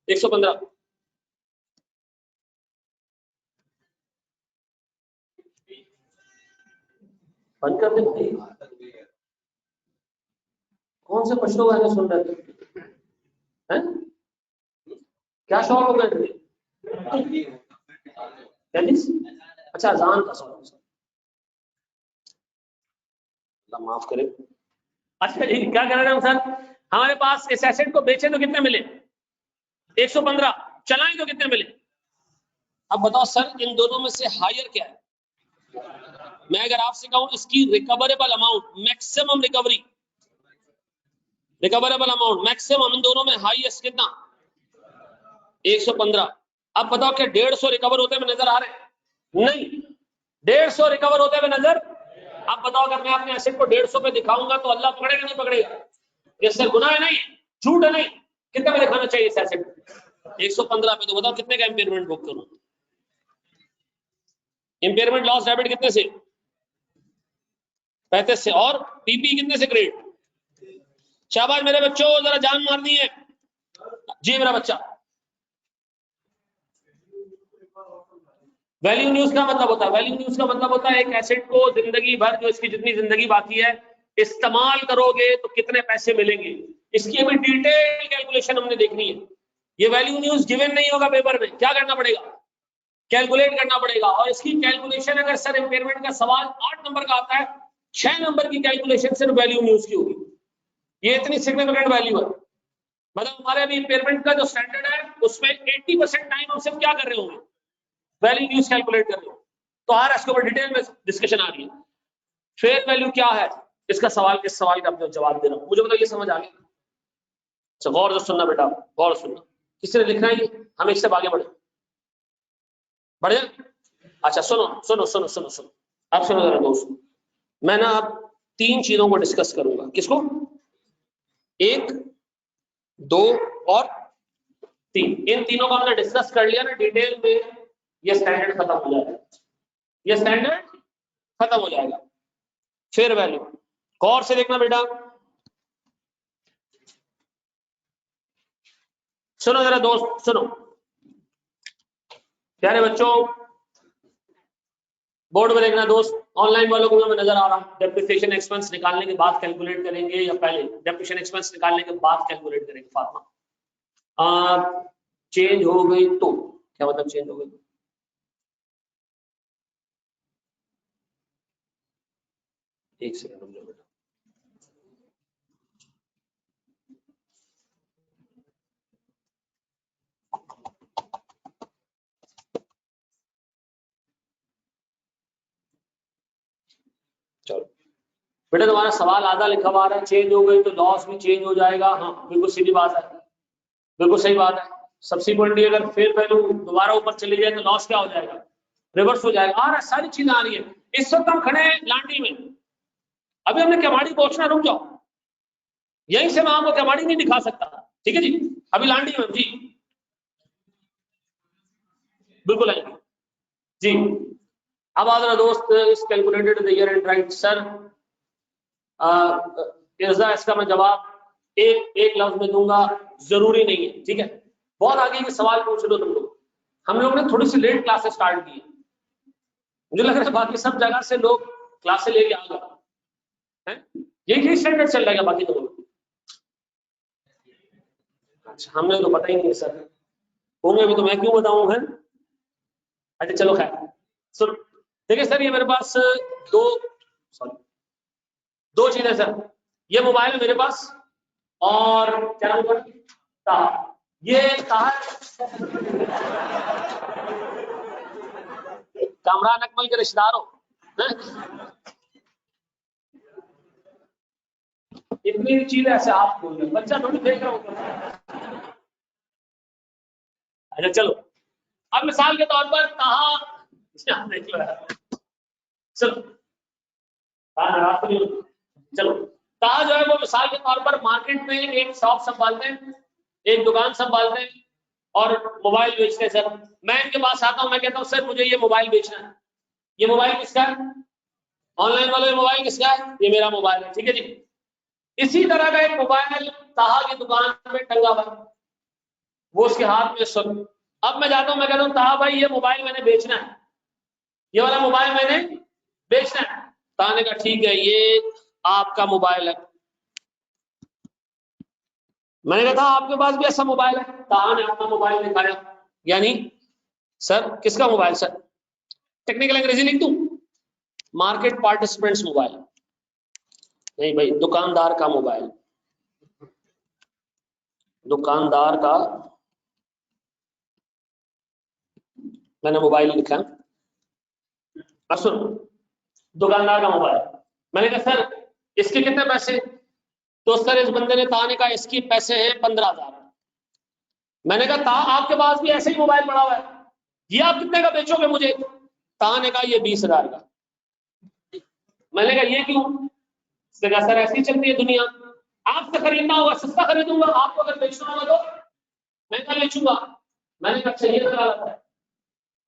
115। बंद कर दे भाई, कौन से पशु गाने सुन रहे थे? क्या शौक हो गए थे? टेनिस? अच्छा अजान का शौक, अल्लाह माफ करे। अच्छा जी क्या कह रहे हैं सर, हमारे पास इस एसेट को बेचे तो कितने मिले? 115। चलाएं तो कितने मिले? अब बताओ सर इन दोनों में से हायर क्या है? मैं अगर आपसे कहूं इसकी recoverable amount, maximum recoverable amount maximum, इन दोनों में हाईएस्ट कितना? 115। अब बताओ क्या 150 रिकवर होते हुए नजर आ रहे हैं? नहीं, 150 रिकवर होते हुए नजर। अब बताओ अगर मैं अपने एसेट को 150 पे दिखाऊंगा तो अल्लाह पकड़ेगा नहीं पकड़ेगा? ये सर गुनाह है नहीं, झूठ है नहीं, कितने में दिखाना चाहिए इस एसेट? 115 पे। तो बताओ कितने का इम्पेयरमेंट बुक करूं? इम्पेयरमेंट लॉस डेबिट कितने से? 35 से। और पीपी कितने से क्रेडिट? शाबाश मेरे बच्चों, जरा जान मारनी है जी मेरा बच्चा। वैल्यू न्यूज का मतलब होता है, वैल्यू न्यूज का मतलब होता है एक एसेट को जिंदगी भर, जो इसकी जितनी जिंदगी बाकी है, इस्तेमाल करोगे तो कितने पैसे मिलेंगे, इसकी अभी डिटेल कैलकुलेशन हमने देखनी है। ये वैल्यू न्यूज गिवन नहीं होगा पेपर में, क्या करना पड़ेगा? कैलकुलेट करना पड़ेगा। और इसकी कैलकुलेशन अगर सर इम्पेयरमेंट का सवाल 8 नंबर का आता है, 6 नंबर की कैलकुलेशन सिर्फ वैल्यू न्यूज की होगी। ये इतनी सिग्निफिकेंट वैल्यू है। मतलब हमारे अभी इम्पेयरमेंट का जो स्टैंडर्ड है उसमें 80% टाइम हम सिर्फ क्या कर रहे होंगे? वैल्यू न्यूज कैलकुलेट कर रहे हो। तो हर इसके ऊपर डिटेल में डिस्कशन आ रही है। फेयर वैल्यू क्या है, इसका सवाल, इस सवाल का जवाब दे रहा हूं, मुझे बताओ ये समझ आ गया? अच्छा गौर से सुनना बेटा, गौर से सुनना। किसने लिखना है ये? हम इससे आगे बढ़े अच्छा सुनो सुनो सुनो सुनो सुनो, आप सुनो जरा दोस्त, मैं ना अब 3 चीजों को डिस्कस करूंगा। किसको? 1, 2 और इन तीनों को हमने डिस्कस कर लिया ना डिटेल में, ये स्टैंडर्ड खत्म हो जाएगा, ये स्टैंडर्ड खत्म हो जाएगा। फेयर वैल्यू गौर से देखना बेटा, सुनो जरा दोस्त सुनो, प्यारे बच्चों बोर्ड में देखना दोस्त, ऑनलाइन वालों को मैं नजर आ रहा, डेप्रिसिएशन एक्सपेंस निकालने के बाद कैलकुलेट करेंगे या पहले डेप्रिसिएशन एक्सपेंस निकालने के बाद कैलकुलेट करेंगे? फातिमा चेंज हो गई तो क्या मतलब चेंज हो गई? एक सेकंड रुक जाओ बेटा, चलो बेटा तुम्हारा सवाल आधा लिखा हुआ है, चेंज हो गई तो लॉस भी चेंज हो जाएगा। हाँ बिल्कुल सीधी बात है, बिल्कुल सही बात है। सब्सिक्वेंटली अगर फेयर वैल्यू दोबारा ऊपर चली जाए तो लॉस क्या हो जाएगा? रिवर्स हो जाएगा। आ रहा सारी चीजें आ रही है। इस वक्त हम खड़े हैं लांडी में, अभी हमने केवाड़ी पहुंचना, रुक जाओ, यहीं से मैं आपको केवाड़ी नहीं दिखा सकता, ठीक है जी, अभी लांडी में जी बिल्कुल आएंगे जी। अब आ दोस्त इस calculated the year and right sir, इसका मैं जवाब एक लफ्ज में दूंगा, जरूरी नहीं है, ठीक है। बहुत आगे के सवाल पूछ लो तुम लोग, हम लोग ने थोड़ी सी लेट क्लासेस स्टार्ट की, मुझे लग रहा है बाकी सब जगह से लोग क्लासेस लेके आ गए हैं, यही स्टैंडर्ड चल रहेगा बाकी तो लोग। अच्छा हमने तो पता ही नहीं है सर, होंगे अभी तो मैं क्यों बताऊं है। अच्छा चलो खैर सुन, देखिए सर ये मेरे पास दो चीजें सर, ये मोबाइल है मेरे पास और क्या नाम है ताहा, ये ताहा कामरान अकमल के रिश्तेदार हो, इतनी चीज ऐसे आप बोल रहे, बच्चा थोड़ी देख रहा हूँ। अच्छा चलो, अब मिसाल के तौर पर ताहा देख लो, चलो चलो ताहा जो है वो मिसाल के तौर पर मार्केट में एक शॉप संभालते हैं, एक दुकान संभालते हैं और मोबाइल बेचते हैं। सर मैं इनके पास आता हूं, मैं कहता हूं सर मुझे ये मोबाइल बेचना है, ये मोबाइल किसका है? ऑनलाइन वाले मोबाइल किसका है? ये मेरा मोबाइल है, ठीक है जी। इसी तरह का एक मोबाइल ताहा की दुकान में टंगा हुआ, वो उसके हाथ में सुन, अब मैं जाता हूं, मैं कहता हूं ताहा भाई ये मोबाइल मैंने बेचना है, ये वाला मोबाइल मैंने बेचना है। ताहा ने कहा ठीक है ये आपका मोबाइल है। मैंने कहा था आपके पास भी ऐसा मोबाइल है? ताहा ने अपना मोबाइल दिखाया, यानी सर किसका मोबाइल? सर टेक्निकल अंग्रेजी लिख दूं, मार्केट पार्टिसिपेंट्स मोबाइल, नहीं भाई दुकानदार का मोबाइल, दुकानदार का मैंने मोबाइल लिखा, अब सुनो दुकानदार का मोबाइल। मैंने कहा सर इसके कितने पैसे? तो सर इस बंदे ने ताहा ने कहा इसके पैसे हैं 15,000। मैंने कहा ताहा आपके पास भी ऐसे ही मोबाइल पड़ा हुआ है, ये आप कितने का बेचोगे मुझे? ताहा ने कहा ये 20,000 का। मैंने कहा ये क्यों? उसने कहा सर ऐसी चलती है दुनिया, आपसे खरीदना होगा सस्ता खरीदूंगा, आपको अगर बेचना होगा तो महंगा बेचूंगा। मैंने कहा अच्छा ये गलत है,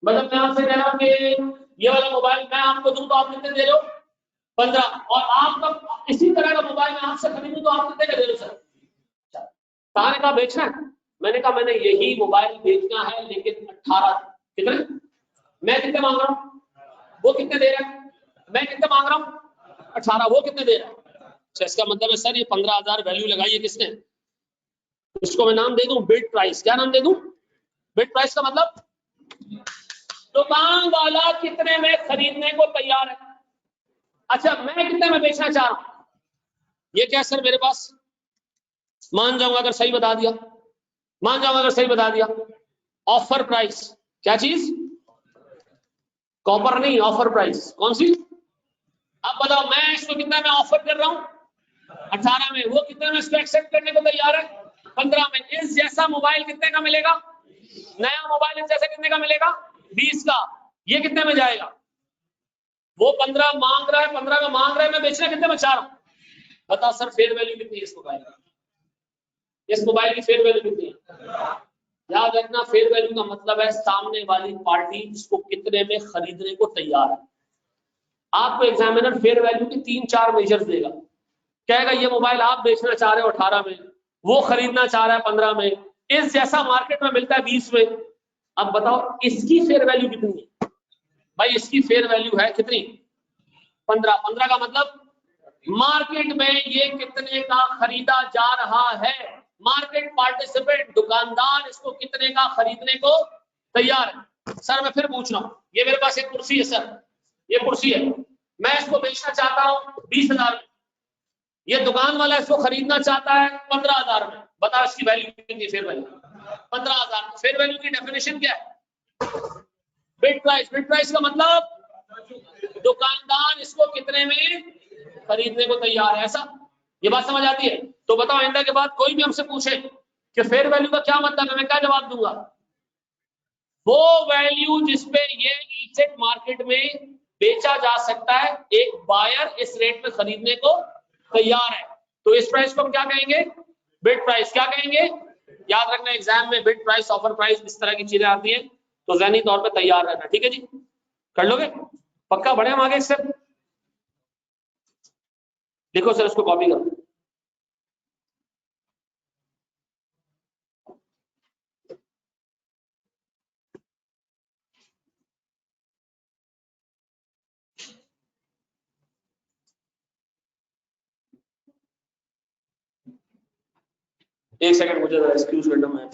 मतलब मैं आपसे कह रहा हूं कि ये वाला मोबाइल मैं आपको दूं तो आप कितने दे रहे हो? 15, और आपका इसी तरह का मोबाइल मैं आपसे खरीदूं तो आप कितने का दे रहे हो सर? ताहा ने कहा बेचना है। मैंने कहा मैंने यही मोबाइल बेचना है लेकिन 18, कितने? मैं कितने मांग रहा हूँ, वो कितने दे रहा है? मैं कितने मांग रहा हूँ 18, वो कितने दे रहा है? अच्छा इसका मतलब है सर ये 15,000 वैल्यू लगाई है किसने? इसको मैं नाम दे दूं बिड प्राइस। क्या नाम दे दूं? बिड प्राइस का मतलब दुकान वाला कितने में खरीदने को तैयार है। अच्छा मैं कितने में बेचना चाह रहा हूं, ये क्या सर मेरे पास, मान जाऊंगा अगर सही बता दिया, मान जाऊंगा अगर सही बता दिया, ऑफर प्राइस, क्या चीज? कॉपर नहीं, ऑफर प्राइस। कौन सी? अब बताओ मैं इसको कितना में ऑफर कर रहा हूं? 18 में। वो कितने में इसको एक्सेप्ट करने को तैयार है? 15 में। इस जैसा मोबाइल कितने का मिलेगा? नया मोबाइल इस जैसा कितने का मिलेगा? 20 का। ये कितने में जाएगा? वो 15 मांग रहा है, 15 में मांग रहा है, मैं बेचना कितने में चाह रहा हूं? बताओ सर फेयर वैल्यू कितनी है इस मोबाइल की? इस मोबाइल की फेयर वैल्यू कितनी है? याद रखना फेयर वैल्यू का मतलब है सामने वाली पार्टी इसको कितने में खरीदने को तैयार है। आपको एग्जामिनर फेयर वैल्यू की 3-4 मेजर्स देगा, कहेगा ये मोबाइल आप बेचना चाह रहे हो 18 में, वो खरीदना चाह रहा है 15 में, इस जैसा मार्केट में मिलता है 20 में। अब बताओ इसकी फेयर वैल्यू कितनी है? भाई इसकी फेयर वैल्यू है कितनी? 15। 15 का मतलब मार्केट में ये कितने का खरीदा जा रहा है, मार्केट पार्टिसिपेंट दुकानदार इसको कितने का खरीदने को तैयार है। सर मैं फिर पूछ रहा हूँ, ये मेरे पास एक कुर्सी है सर, ये कुर्सी है, मैं इसको बेचना चाहता हूँ 20,000 में, ये दुकान वाला इसको खरीदना चाहता है 15,000 में, बताओ इसकी वैल्यू कितनी? Fair value 15,000। फेयर वैल्यू की डेफिनेशन क्या है? Bid price. बिड प्राइस का मतलब दुकानदार इसको कितने में खरीदने को तैयार है, ऐसा। ये बात समझ आती है? तो बताओ आइंदा के बाद कोई भी हमसे पूछे कि फेयर वैल्यू का क्या मतलब है, मैं क्या जवाब दूंगा? वो वैल्यू जिसपे ये एसेट मार्केट में बेचा जा सकता है, एक बायर इस रेट में खरीदने को तैयार है, तो इस प्राइस को हम क्या कहेंगे? Bid price. क्या कहेंगे? याद रखना एग्जाम में बिड प्राइस, ऑफर प्राइस, इस तरह की चीजें आती है, तो ज़हनी तौर पे तैयार रहना। ठीक है जी, कर लोगे? पक्का? बढ़े हम आगे इससे? देखो सर इसको कॉपी करो। एक सेकंड मुझे एक्सक्यूज करना, मैं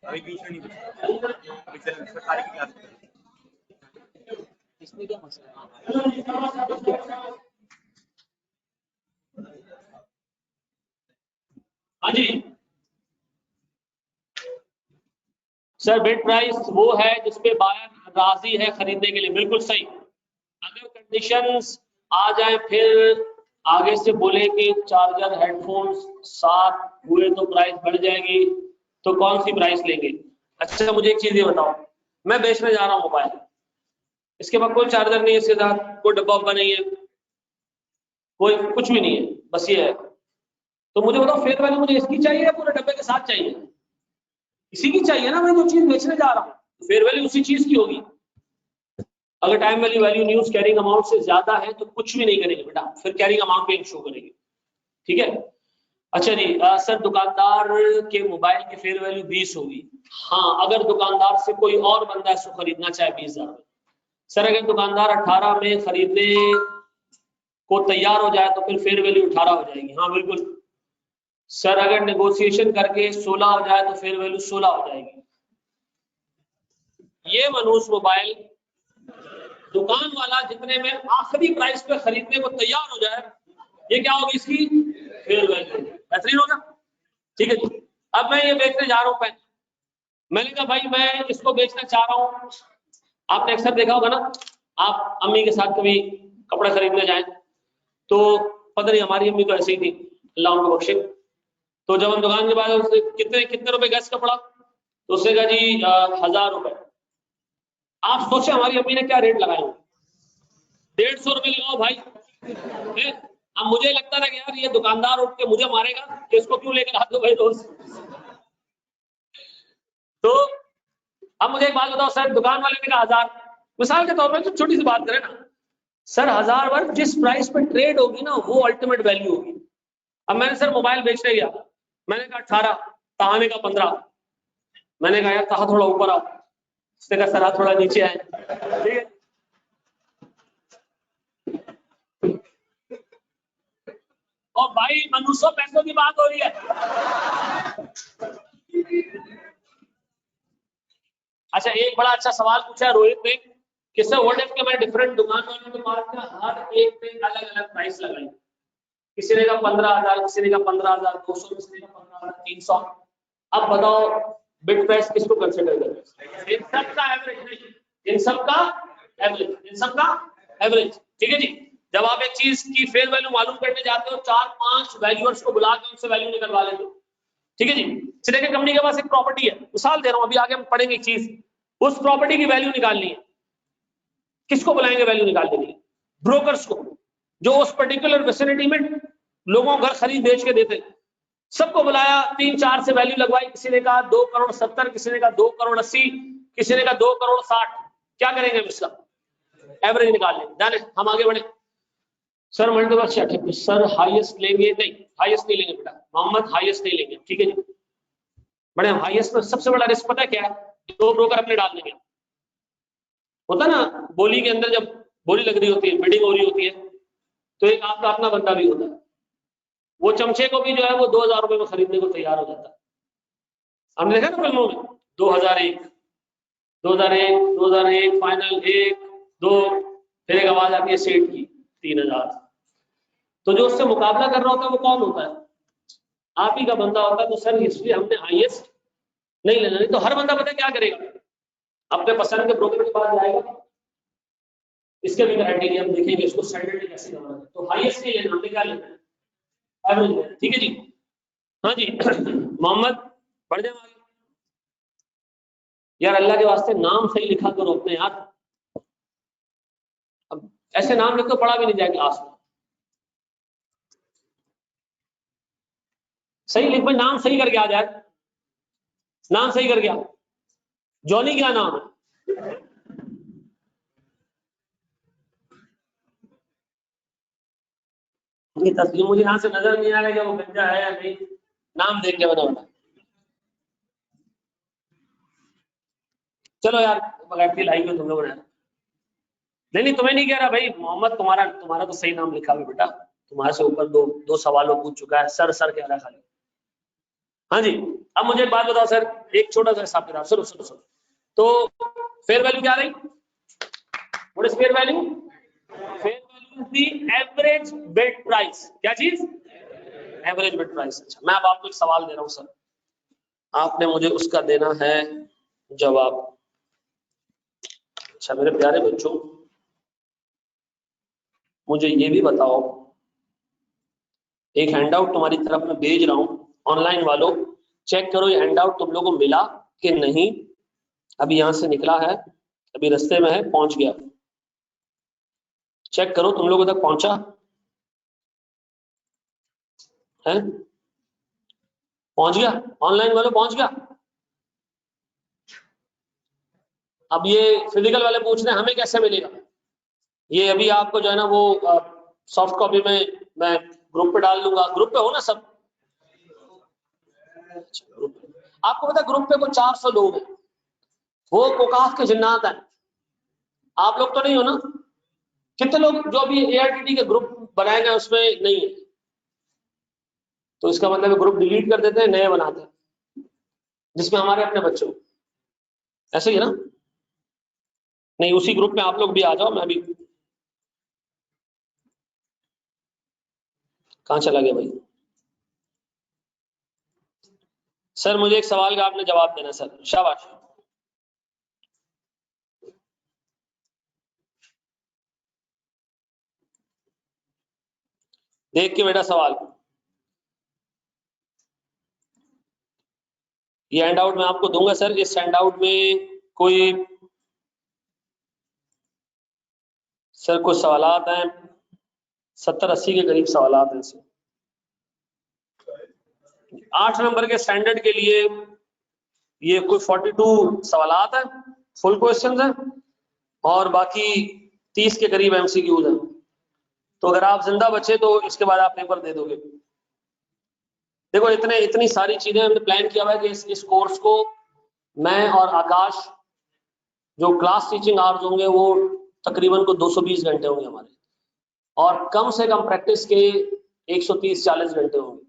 अभी बीच में नहीं बचा, इसमें क्या मसला है? हाँ जी सर, बिड प्राइस वो है जिसपे बायर राजी है खरीदने के लिए। बिल्कुल सही। अगर कंडीशंस आ जाए फिर आगे से बोले कि चार्जर हेडफोन्स साथ हुए तो प्राइस बढ़ जाएगी, तो कौन सी प्राइस लेंगे? अच्छा मुझे एक चीज ये बताओ, मैं बेचने जा रहा हूँ मोबाइल, इसके बाद कोई चार्जर नहीं है, इसके साथ कोई डब्बा उब्बा नहीं है, कोई कुछ भी नहीं है, बस ये है, तो मुझे बताओ फेयर वैल्यू मुझे इसकी चाहिए या पूरे डब्बे के साथ चाहिए? इसी की चाहिए ना, मैं जो चीज बेचने जा रहा हूँ, फेयर वैल्यू उसी चीज की होगी। अगर time value news carrying amount से ज्यादा है तो कुछ भी नहीं करेंगे बेटा, फिर कैरिंग अमाउंट पे शो करेंगे। ठीक है? अच्छा जी सर, दुकानदार के मोबाइल की फेयर वैल्यू 20 होगी। हाँ, अगर दुकानदार से कोई और बंदा इसको खरीदना चाहे 20,000 में। सर अगर दुकानदार 18 में खरीदने को तैयार हो जाए तो फिर फेयर वैल्यू 18 हो जाएगी। हाँ बिल्कुल सर, अगर नेगोशिएशन करके 16 हो जाए तो फेयर वैल्यू 16 हो जाएगी। ये मनूस मोबाइल दुकान वाला जितने में आखिरी प्राइस पे खरीदने को तैयार हो जाए, ये क्या होगी इसकी फेयर वैल्यू। बेहतरीन होगा। ठीक है जी। अब मैं ये बेचने जा रहा हूँ पेन। मैंने कहा भाई मैं इसको बेचना चाह रहा हूँ। आपने अक्सर देखा होगा ना, आप अम्मी के साथ कभी कपड़े खरीदने जाएं तो पता नहीं, हमारी अम्मी तो ऐसे ही थी, अल्लाह उनको बख्शे। तो जब हम दुकान के बाद कितने कितने रुपए गैस का पड़ा, तो उसने कहा जी 1000 रुपए। आप सोचे हमारी अम्मी ने क्या रेट लगाए, 150 रुपए लगाओ भाई। अब मुझे लगता था कि यार ये दुकानदार उठ के मुझे मारेगा कि इसको क्यों लेकर आते हो भाई रोज। तो अब मुझे एक बात बताओ सर, दुकान वाले ने कहा 1000, मिसाल के तौर पर तो छोटी सी बात करें ना सर, 1000 वर्ग जिस प्राइस पे ट्रेड होगी ना वो अल्टीमेट वैल्यू होगी। अब मैंने सर मोबाइल बेचने गया, मैंने कहा 18, कहाने का 15। मैंने कहा यार कहा थोड़ा ऊपर आओ, उसने कहा सर थोड़ा नीचे आए। ठीक है। और भाई मनुष्यों पैसों की बात हो रही है। अच्छा, एक बड़ा अच्छा सवाल पूछा है रोहित ने कि सर व्हाट इफ के मैं डिफरेंट दुकान वालों के पास का हर एक पे अलग अलग प्राइस लगाई। किसी ने कहा 15,000, किसी ने कहा 15,200, किसी ने कहा 15,300। अब बताओ बिड प्राइस किसको कंसिडर करें? इन सबका एवरेज नहीं, इन सबका एवरेज, इन सबका एवरेज। ठीक है जी। जब आप एक चीज की फेयर वैल्यू मालूम करने जाते हो, 4-5 वैल्यूअर्स को बुला के उनसे वैल्यू निकलवा लेते हो। ठीक है जी। चलिए कि कंपनी के पास एक प्रॉपर्टी है, मिसाल दे रहा हूं, अभी आगे हम पढ़ेंगे एक चीज, उस प्रॉपर्टी की वैल्यू निकालनी है। किसको बुलाएंगे वैल्यू निकालने के लिए? ब्रोकर्स को, जो उस पर्टिकुलर विसिनिटी में लोगों को घर खरीद बेच के देते। सबको बुलाया, 3-4 से वैल्यू लगवाई। किसी ने कहा 2,70,00,000, किसी ने कहा 2,80,00,000, किसी ने कहा 2,60,00,000। क्या करेंगे हम इसका एवरेज निकाल लेंगे। जाने हम आगे बढ़े। सर मल्टीपल अच्छा सर हाईएस्ट लेंगे? नहीं, हाईएस्ट नहीं लेंगे बेटा मोहम्मद, हाईएस्ट नहीं लेंगे। ठीक है जी। बड़े हाईएस्ट में सबसे बड़ा रिस्क पता है क्या है? 2 ब्रोकर अपने डाल देंगे। होता ना बोली के अंदर, जब बोली लग रही होती है, बिडिंग हो रही होती है, तो एक आपका अपना बंदा भी होता है, वो चमचे को भी जो है वो 2,000 रुपए में खरीदने को तैयार हो जाता है। हमने देखा ना फिल्मों में, 2001, 2001 फाइनल 1, 2, फिर एक आवाज आती है सेठ की 3,000। तो जो उससे मुकाबला कर रहा होता है वो कौन होता है? आप ही का बंदा होता है। तो सर इसलिए हमने हाईएस्ट नहीं लेना। नहीं तो हर बंदा पता है क्या करेगा, अपने पसंद के ब्रोकर के पास जाएगा, इसके भी क्राइटेरिया हम देखेंगे, इसको स्टैंडर्ड कैसे करना है। तो हाईएस्ट नहीं लेना, हमने क्या लेना है? एवरेज लेना। ठीक है जी। हाँ जी। मोहम्मद बढ़ जाए आगे। यार अल्लाह के वास्ते नाम सही लिखा करो अपने यार। अब ऐसे नाम लिख तो पढ़ा भी नहीं जाए क्लास में। सही लिख भाई, नाम सही करके आ जाए। नाम सही करके आ। जॉनी क्या नाम है? ये तस्वीर मुझे यहाँ से नजर नहीं आ रहा है वो गंजा है या नहीं, नाम देख के बता बता। चलो यार बगैर लाई में तुम लोग बनाया। नहीं नहीं तुम्हें नहीं कह रहा भाई मोहम्मद, तुम्हारा तुम्हारा तो सही नाम लिखा है बेटा। तुम्हारे से ऊपर दो सवालों पूछ चुका है, सर सर कह रहा है खाली। हाँ जी। अब मुझे एक बात बताओ सर, एक छोटा सा हिसाब किताब, सुनो सुनो सुनो। तो फेयर वैल्यू क्या रही? What is fair value? Fair value is the average bid price. क्या चीज? Average bid price. अच्छा, मैं अब आपको एक सवाल दे रहा हूँ सर, आपने मुझे उसका देना है जवाब। अच्छा मेरे प्यारे बच्चों, मुझे ये भी बताओ, एक हैंडआउट तुम्हारी तरफ में भेज रहा हूं, ऑनलाइन वालों चेक करो ये हैंडआउट तुम लोगों को मिला कि नहीं। अभी यहां से निकला है, अभी रास्ते में है, पहुंच गया। चेक करो तुम लोगों तक पहुंचा है? पहुंच गया? ऑनलाइन वालों पहुंच गया? अब ये फिजिकल वाले पूछ रहे हैं हमें कैसे मिलेगा? ये अभी आपको जो है ना वो सॉफ्ट कॉपी में मैं ग्रुप पे डाल दूंगा। ग्रुप पे हो ना सब? आपको पता ग्रुप पे कोई 400 लोग हैं, वो कोकाफ के जिन्नात हैं, आप लोग तो नहीं हो ना? कितने लोग जो अभी एआरटीटी के ग्रुप बनाए गए उसमें नहीं है? तो इसका मतलब ग्रुप डिलीट कर देते हैं, नए बनाते हैं जिसमें हमारे अपने बच्चे हो। ऐसे ही है ना? नहीं, उसी ग्रुप में आप लोग भी आ जाओ, मैं भी। कहाँ चला गया भाई? सर मुझे एक सवाल का आपने जवाब देना सर। शाबाश। देख के बेटा सवाल। ये हैंड आउट मैं आपको दूंगा सर। इस हैंड आउट में कोई सर कुछ सवालात हैं, 70-80 के करीब सवालात हैं इसमें। 8 नंबर के स्टैंडर्ड के लिए ये कोई 42 सवालात हैं, फुल क्वेश्चंस हैं, और बाकी 30 के करीब एमसीक्यूज हैं। तो अगर आप जिंदा बचे तो इसके बाद आप पेपर दे दोगे। देखो इतनी सारी चीजें हमने प्लान किया हुआ है कि इस कोर्स को मैं और आकाश, जो क्लास टीचिंग आवर्स होंगे वो तकरीबन को 220 घंटे होंगे हमारे, और कम से कम प्रैक्टिस के 130-40 घंटे होंगे।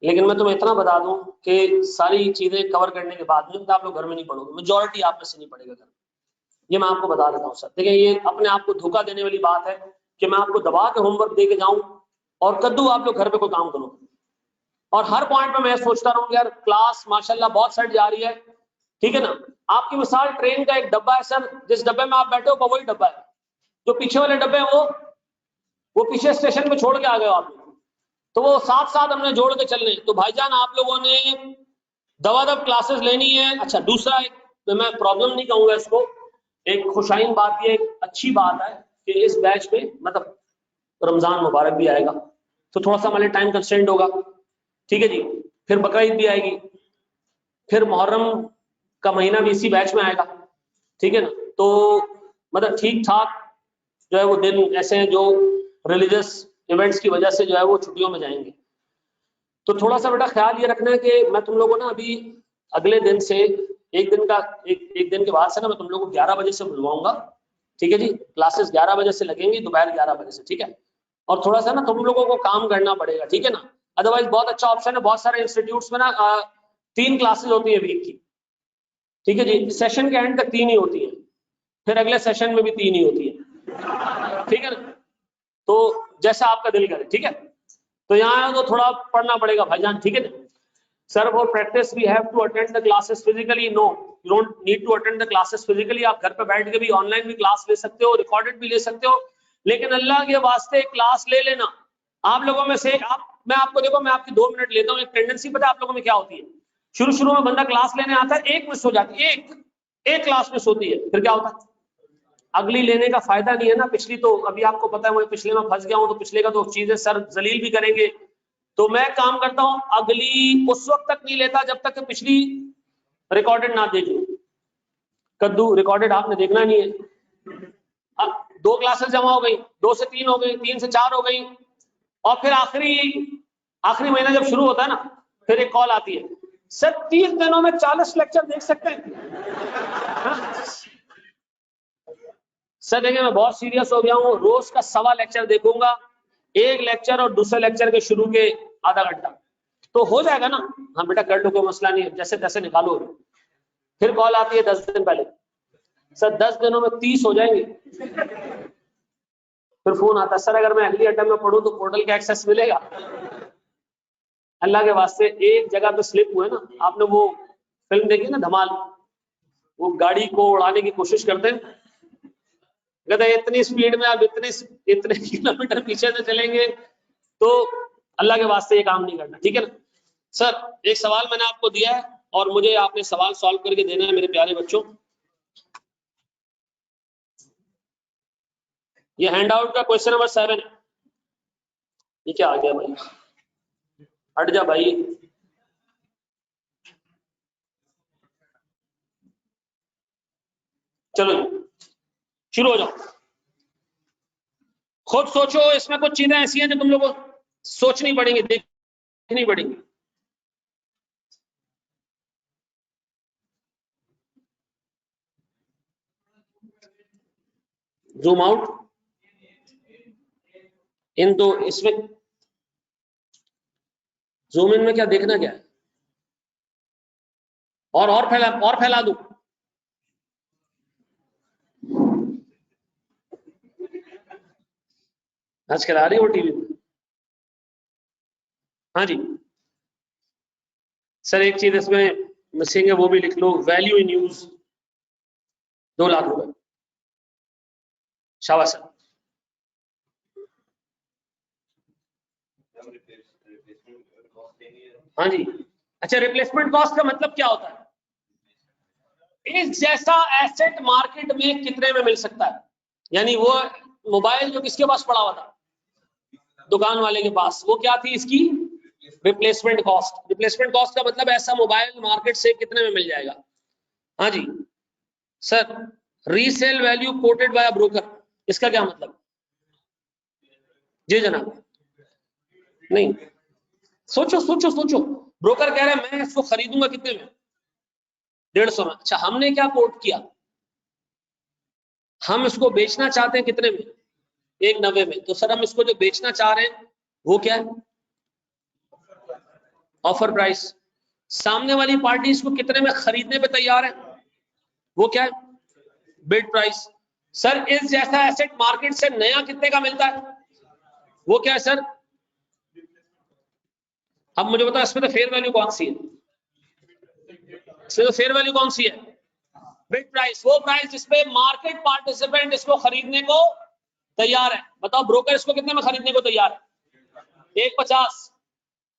लेकिन मैं तुम्हें इतना बता दूं कि सारी चीजें कवर करने के बाद में आप लोग घर में नहीं पढ़ोगे, मेजोरिटी आप में से नहीं पढ़ेगा घर में। ये मैं आपको बता देता हूँ सर। देखिए ये अपने आप को धोखा देने वाली बात है कि मैं आपको दबा के होमवर्क दे के जाऊं और कद्दू आप लोग घर पे कोई काम करो। और हर पॉइंट पे मैं सोचता रहूं यार क्लास माशाल्लाह बहुत सेट जा रही है, ठीक है ना। आपकी मिसाल ट्रेन का एक डब्बा है सर, जिस डब्बे में आप बैठे हो वही डब्बा है, जो पीछे वाले डब्बे हैं वो पीछे स्टेशन पे छोड़ के आ गए हो आप लोग, तो वो साथ साथ हमने जोड़ के चलने। तो भाईजान आप लोगों ने दबादब क्लासेस लेनी है। अच्छा दूसरा एक, तो मैं प्रॉब्लम नहीं कहूंगा इसको, एक खुशाइन बात, ये एक अच्छी बात है कि इस बैच में मतलब रमजान मुबारक भी आएगा, तो थोड़ा सा हमारे टाइम कंस्ट्रेंट होगा, ठीक है जी। फिर बकरीद भी आएगी, फिर मुहर्रम का महीना भी इसी बैच में आएगा, ठीक है ना। तो मतलब ठीक ठाक जो है वो दिन ऐसे हैं जो रिलीजियस इवेंट्स की वजह से जो है वो छुट्टियों में जाएंगे। तो थोड़ा सा बेटा ख्याल ये रखना है कि मैं तुम लोगों को ना अभी अगले दिन से एक दिन के बाद से ना मैं तुम लोगों को 11 बजे से बुलवाऊंगा, ठीक है जी। क्लासेस 11 बजे से लगेंगी, दोपहर 11 बजे से, ठीक है। और थोड़ा सा ना तुम लोगों को काम करना पड़ेगा, ठीक है ना। अदरवाइज बहुत अच्छा ऑप्शन है, बहुत सारे इंस्टीट्यूट्स में ना 3 क्लासेस होती है वीक की, ठीक है जी। सेशन के एंड तक 3 ही होती है, फिर अगले सेशन में भी 3 ही होती है, ठीक है ना। तो जैसा आपका दिल करे, ठीक है। तो यहाँ तो थोड़ा पढ़ना पड़ेगा भाईजान, ठीक है ना। Sir for practice we have to attend the classes physically. No, you don't need to attend the classes physically. आप घर पे बैठ के भी ऑनलाइन भी क्लास ले सकते हो, रिकॉर्डेड भी ले सकते हो, लेकिन अल्लाह के वास्ते क्लास ले लेना। आप लोगों में से मैं आपको देखो, मैं आपकी 2 मिनट लेता हूँ। एक टेंडेंसी पता है आप लोगों में क्या होती है? शुरू में बंदा क्लास लेने आता है, एक मिस हो जाती है, एक क्लास मिस होती है, फिर क्या होता है? अगली लेने का फायदा नहीं है ना। पिछली तो अभी आपको पता है, मैं पिछले में फंस गया हूं, तो पिछले का तो चीजें सर जलील भी करेंगे। तो मैं काम करता हूं, अगली उस वक्त तक नहीं लेता जब तक कि पिछली रिकॉर्डेड ना देख लूं। कद्दू रिकॉर्डेड आपने देखना नहीं है। अब 2 क्लासेस जमा हो गई, 2 से 3 हो गई, 3 से 4 हो गई, और फिर आखिरी महीना जब शुरू होता है ना, फिर एक कॉल आती है, सर 30 दिनों में 40 लेक्चर देख सकते हैं। हाँ? सर देखिए मैं बहुत सीरियस हो गया हूँ, रोज का 1.25 लेक्चर देखूंगा, एक लेक्चर और दूसरे लेक्चर के शुरू के आधा घंटा तो हो जाएगा ना। हाँ बेटा कर लो, कोई मसला नहीं है, जैसे तैसे निकालो। फिर कॉल आती है 10 दिन पहले, सर 10 दिनों में 30 हो जाएंगे। फिर फोन आता है, सर अगर मैं अगली अटेम्प्ट में पढ़ूं तो पोर्टल का एक्सेस मिलेगा? अल्लाह के वास्ते एक जगह पे स्लिप हुए ना। आपने वो फिल्म देखी ना धमाल, वो गाड़ी को उड़ाने की कोशिश करते हैं, कहते हैं इतनी स्पीड में आप इतने किलोमीटर पीछे से चलेंगे, तो अल्लाह के वास्ते ये काम नहीं करना, ठीक है ना। सर एक सवाल मैंने आपको दिया है और मुझे आपने सवाल सॉल्व करके देना है मेरे प्यारे बच्चों। ये हैंड आउट का क्वेश्चन नंबर 7 है। ये क्या आ गया भाई? हट जा भाई। चलो शुरू हो जाओ। खुद सोचो, इसमें कुछ चीजें ऐसी हैं जो तुम लोगों को सोचनी पड़ेंगी, देखनी पड़ेंगी। जूम आउट इन, तो इसमें जूम इन में क्या देखना क्या है? और फैला दूं? आजकल आ रही है वो टीवी में। हाँ जी सर, एक चीज इसमें मिसिंग है, वो भी लिख लो, वैल्यू इन यूज 2 लाख रुपए। शाबाश सर। हाँ जी, अच्छा रिप्लेसमेंट कॉस्ट का मतलब क्या होता है? इस जैसा एसेट मार्केट में कितने में मिल सकता है, यानी वो मोबाइल जो किसके पास पड़ा हुआ था, दुकान वाले के पास, वो क्या थी इसकी रिप्लेसमेंट कॉस्ट। रिप्लेसमेंट कॉस्ट का मतलब ऐसा मोबाइल मार्केट से कितने में मिल जाएगा। हाँ जी sir, resale value quoted by broker, इसका क्या मतलब? जी जनाब, नहीं सोचो सोचो सोचो, ब्रोकर कह रहे हैं मैं इसको खरीदूंगा कितने में, 150 में। अच्छा हमने क्या कोट किया, हम इसको बेचना चाहते हैं कितने में, 190 में। तो सर हम इसको जो बेचना चाह रहे हैं वो क्या है, ऑफर प्राइस। सामने वाली पार्टी इसको कितने में खरीदने पे तैयार है, वो क्या है, बिड प्राइस। सर इस जैसा एसेट मार्केट से नया कितने का मिलता है, वो क्या है सर। अब मुझे बताओ इसमें तो फेयर वैल्यू कौन सी है, इसमें तो फेयर वैल्यू कौन सी है, बिड प्राइस। वो प्राइस जिसपे मार्केट पार्टिसिपेंट इसको खरीदने को तैयार है। बताओ ब्रोकर इसको कितने में खरीदने को तैयार है, 150।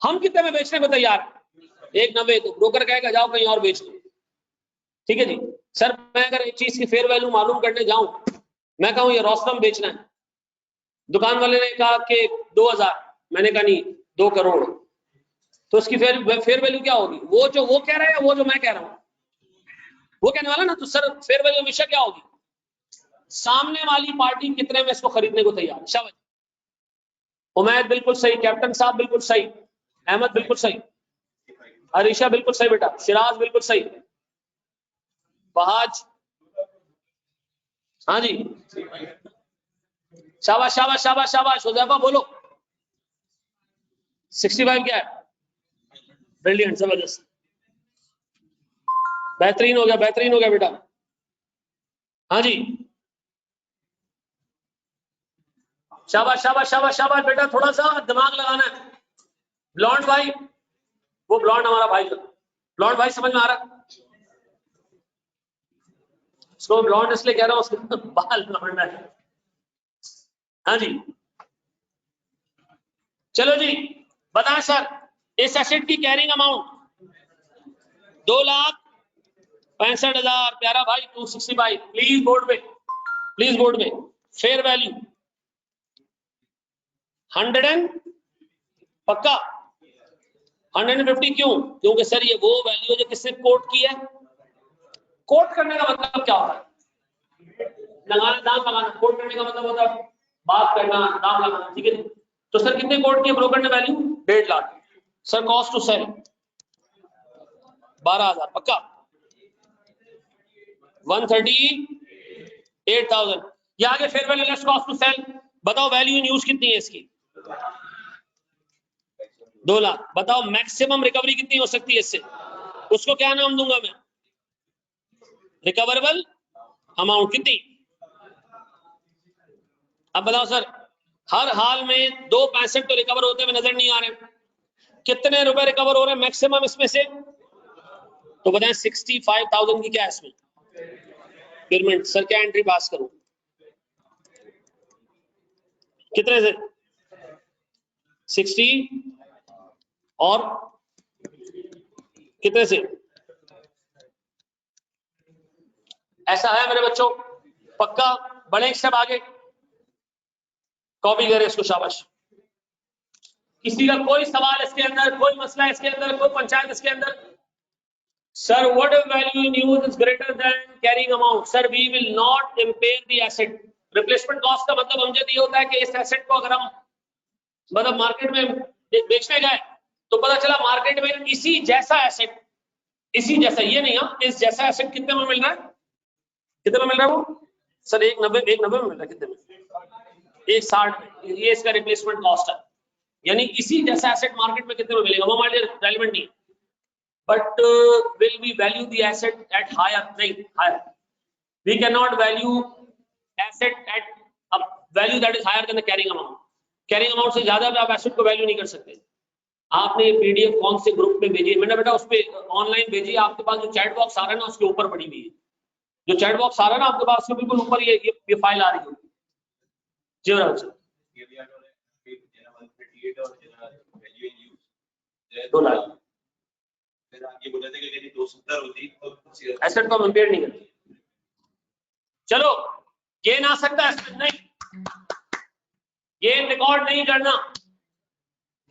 हम कितने में बेचने को तैयार है, 190। तो ब्रोकर कहेगा जाओ कहीं और बेच दो। ठीक है जी सर, मैं अगर एक चीज की फेयर वैल्यू मालूम करने जाऊं, मैं कहूं ये रोस्टम बेचना है, दुकान वाले ने कहा कि 2000, मैंने कहा नहीं 2 करोड़, तो उसकी फेयर वैल्यू क्या होगी, वो जो वो कह रहा है या वो जो मैं कह रहा हूं, वो कहने वाला ना। तो सर फेयर वैल्यू हमेशा क्या होगी, सामने वाली पार्टी कितने में इसको खरीदने को तैयार है। शाबाश, उमैद बिल्कुल सही, कैप्टन साहब बिल्कुल सही, अहमद बिल्कुल सही, अरीशा बिल्कुल सही बेटा, सिराज बिल्कुल सही, बहाज, हाँ जी शाबाश शाबाश शाबाश शाबाश। हुजैफा बोलो 65 क्या है, ब्रिलियंट, जबरदस्त, बेहतरीन हो गया, बेहतरीन हो गया बेटा। हाँ जी शाबाश शाबाश शाबाश शाबाश बेटा, थोड़ा सा दिमाग लगाना है। ब्लॉन्ड भाई, वो ब्लॉन्ड हमारा भाई था, ब्लॉन्ड भाई समझ में आ रहा है, उसको ब्लॉन्ड इसलिए कह रहा हूं उसके बाल ब्लॉन्ड है। हाँ जी चलो जी बताएं सर, इस एसेट की कैरिंग अमाउंट 2,65,000। प्यारा भाई 265, प्लीज बोर्ड में, प्लीज बोर्ड में। फेयर वैल्यू 100 एंड पक्का 150 क्यों, क्योंकि सर ये वो वैल्यू जो किसने कोट की है। कोट करने का मतलब क्या होता है, लगाना, दाम लगाना। कोट करने का मतलब होता है बात करना, दाम लगाना, ठीक है। तो सर कितने कोट किए ब्रोकर ने value, 1.5 lakh. Sir cost to sell 12,000 पक्का, 138,000। ये आगे fair value less cost to sell. बताओ वैल्यू इन यूज कितनी है इसकी, 2 लाख। बताओ मैक्सिमम रिकवरी कितनी हो सकती है इससे, उसको क्या नाम दूंगा मैं, रिकवरेबल अमाउंट कितनी। अब बताओ सर, हर हाल में 2.65 तो रिकवर होते हुए नजर नहीं आ रहे, कितने रुपए रिकवर हो रहे हैं मैक्सिमम इसमें से, तो बताएं 65,000 की क्या है इसमें पेमेंट। सर क्या एंट्री पास करूं, कितने से, 60 और कितने से, ऐसा है मेरे बच्चों, पक्का। बड़े एक स्टेप आगे, कॉपी करें इसको, शाबाश। किसी का कोई सवाल इसके अंदर, कोई मसला इसके अंदर, कोई पंचायत इसके अंदर। Sir what if value in use is greater than carrying amount, sir we will not impair the asset. Replacement cost का मतलब हमसे ये होता है कि इस एसेट को अगर हम मतलब मार्केट में बेचने गए तो पता चला मार्केट में इसी जैसा एसेट, इसी जैसा, ये नहीं हाँ, इस जैसा एसेट कितने में मिल रहा है, कितने में मिल रहा है वो सर, 190 में मिल रहा है, कितने में, 160 में। ये इसका रिप्लेसमेंट कॉस्ट है, यानी इसी जैसा एसेट मार्केट में कितने में मिलेगा वो हमारे लिए रेलेवेंट नहीं है। But will we value the asset at higher, नहीं higher, we can not value asset at a value that is higher than the carrying amount. Carrying amount से ज्यादा आप एसेट को वैल्यू नहीं कर सकते। आपने ये पीडीएफ कौन से ग्रुप में भेजी है? मैंने बेटा उस पर ऑनलाइन भेजी, आपके पास जो चैट बॉक्स आ रहा है ना उसके ऊपर पड़ी हुई है। जो चैट बॉक्स आ रहा है ना आपके पास उसके बिल्कुल ऊपर ये फाइल आ रही होगी। जी बराबर। एसेट को हम इंपेयर नहीं करते। चलो गेन आ सकता है, नहीं गेन रिकॉर्ड नहीं करना।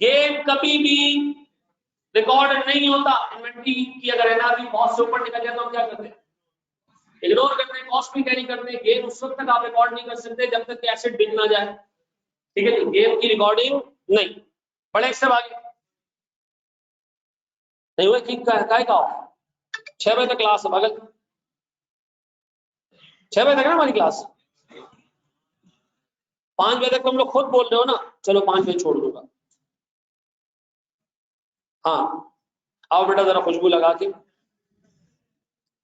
गेन कभी भी रिकॉर्ड नहीं होता। इन्वेंट्री की अगर एनआरवी बहुत से ऊपर निकल जाए तो हम क्या करते हैं? इग्नोर करते हैं, कॉस्ट भी कैरी करते हैं। गेन उस वक्त तक आप रिकॉर्ड नहीं कर सकते जब तक कि एसेट बिक ना जाए। ठीक है जी, गेन की रिकॉर्डिंग नहीं। बड़े एक सब आगे नहीं हुआ कि काय का 6 बजे तक क्लास है बगल 6 बजे तक ना हमारी क्लास। 5 बजे तक तुम लोग खुद बोल रहे हो ना, चलो 5 बजे छोड़ दूंगा। हाँ आओ बेटा जरा खुशबू लगा के।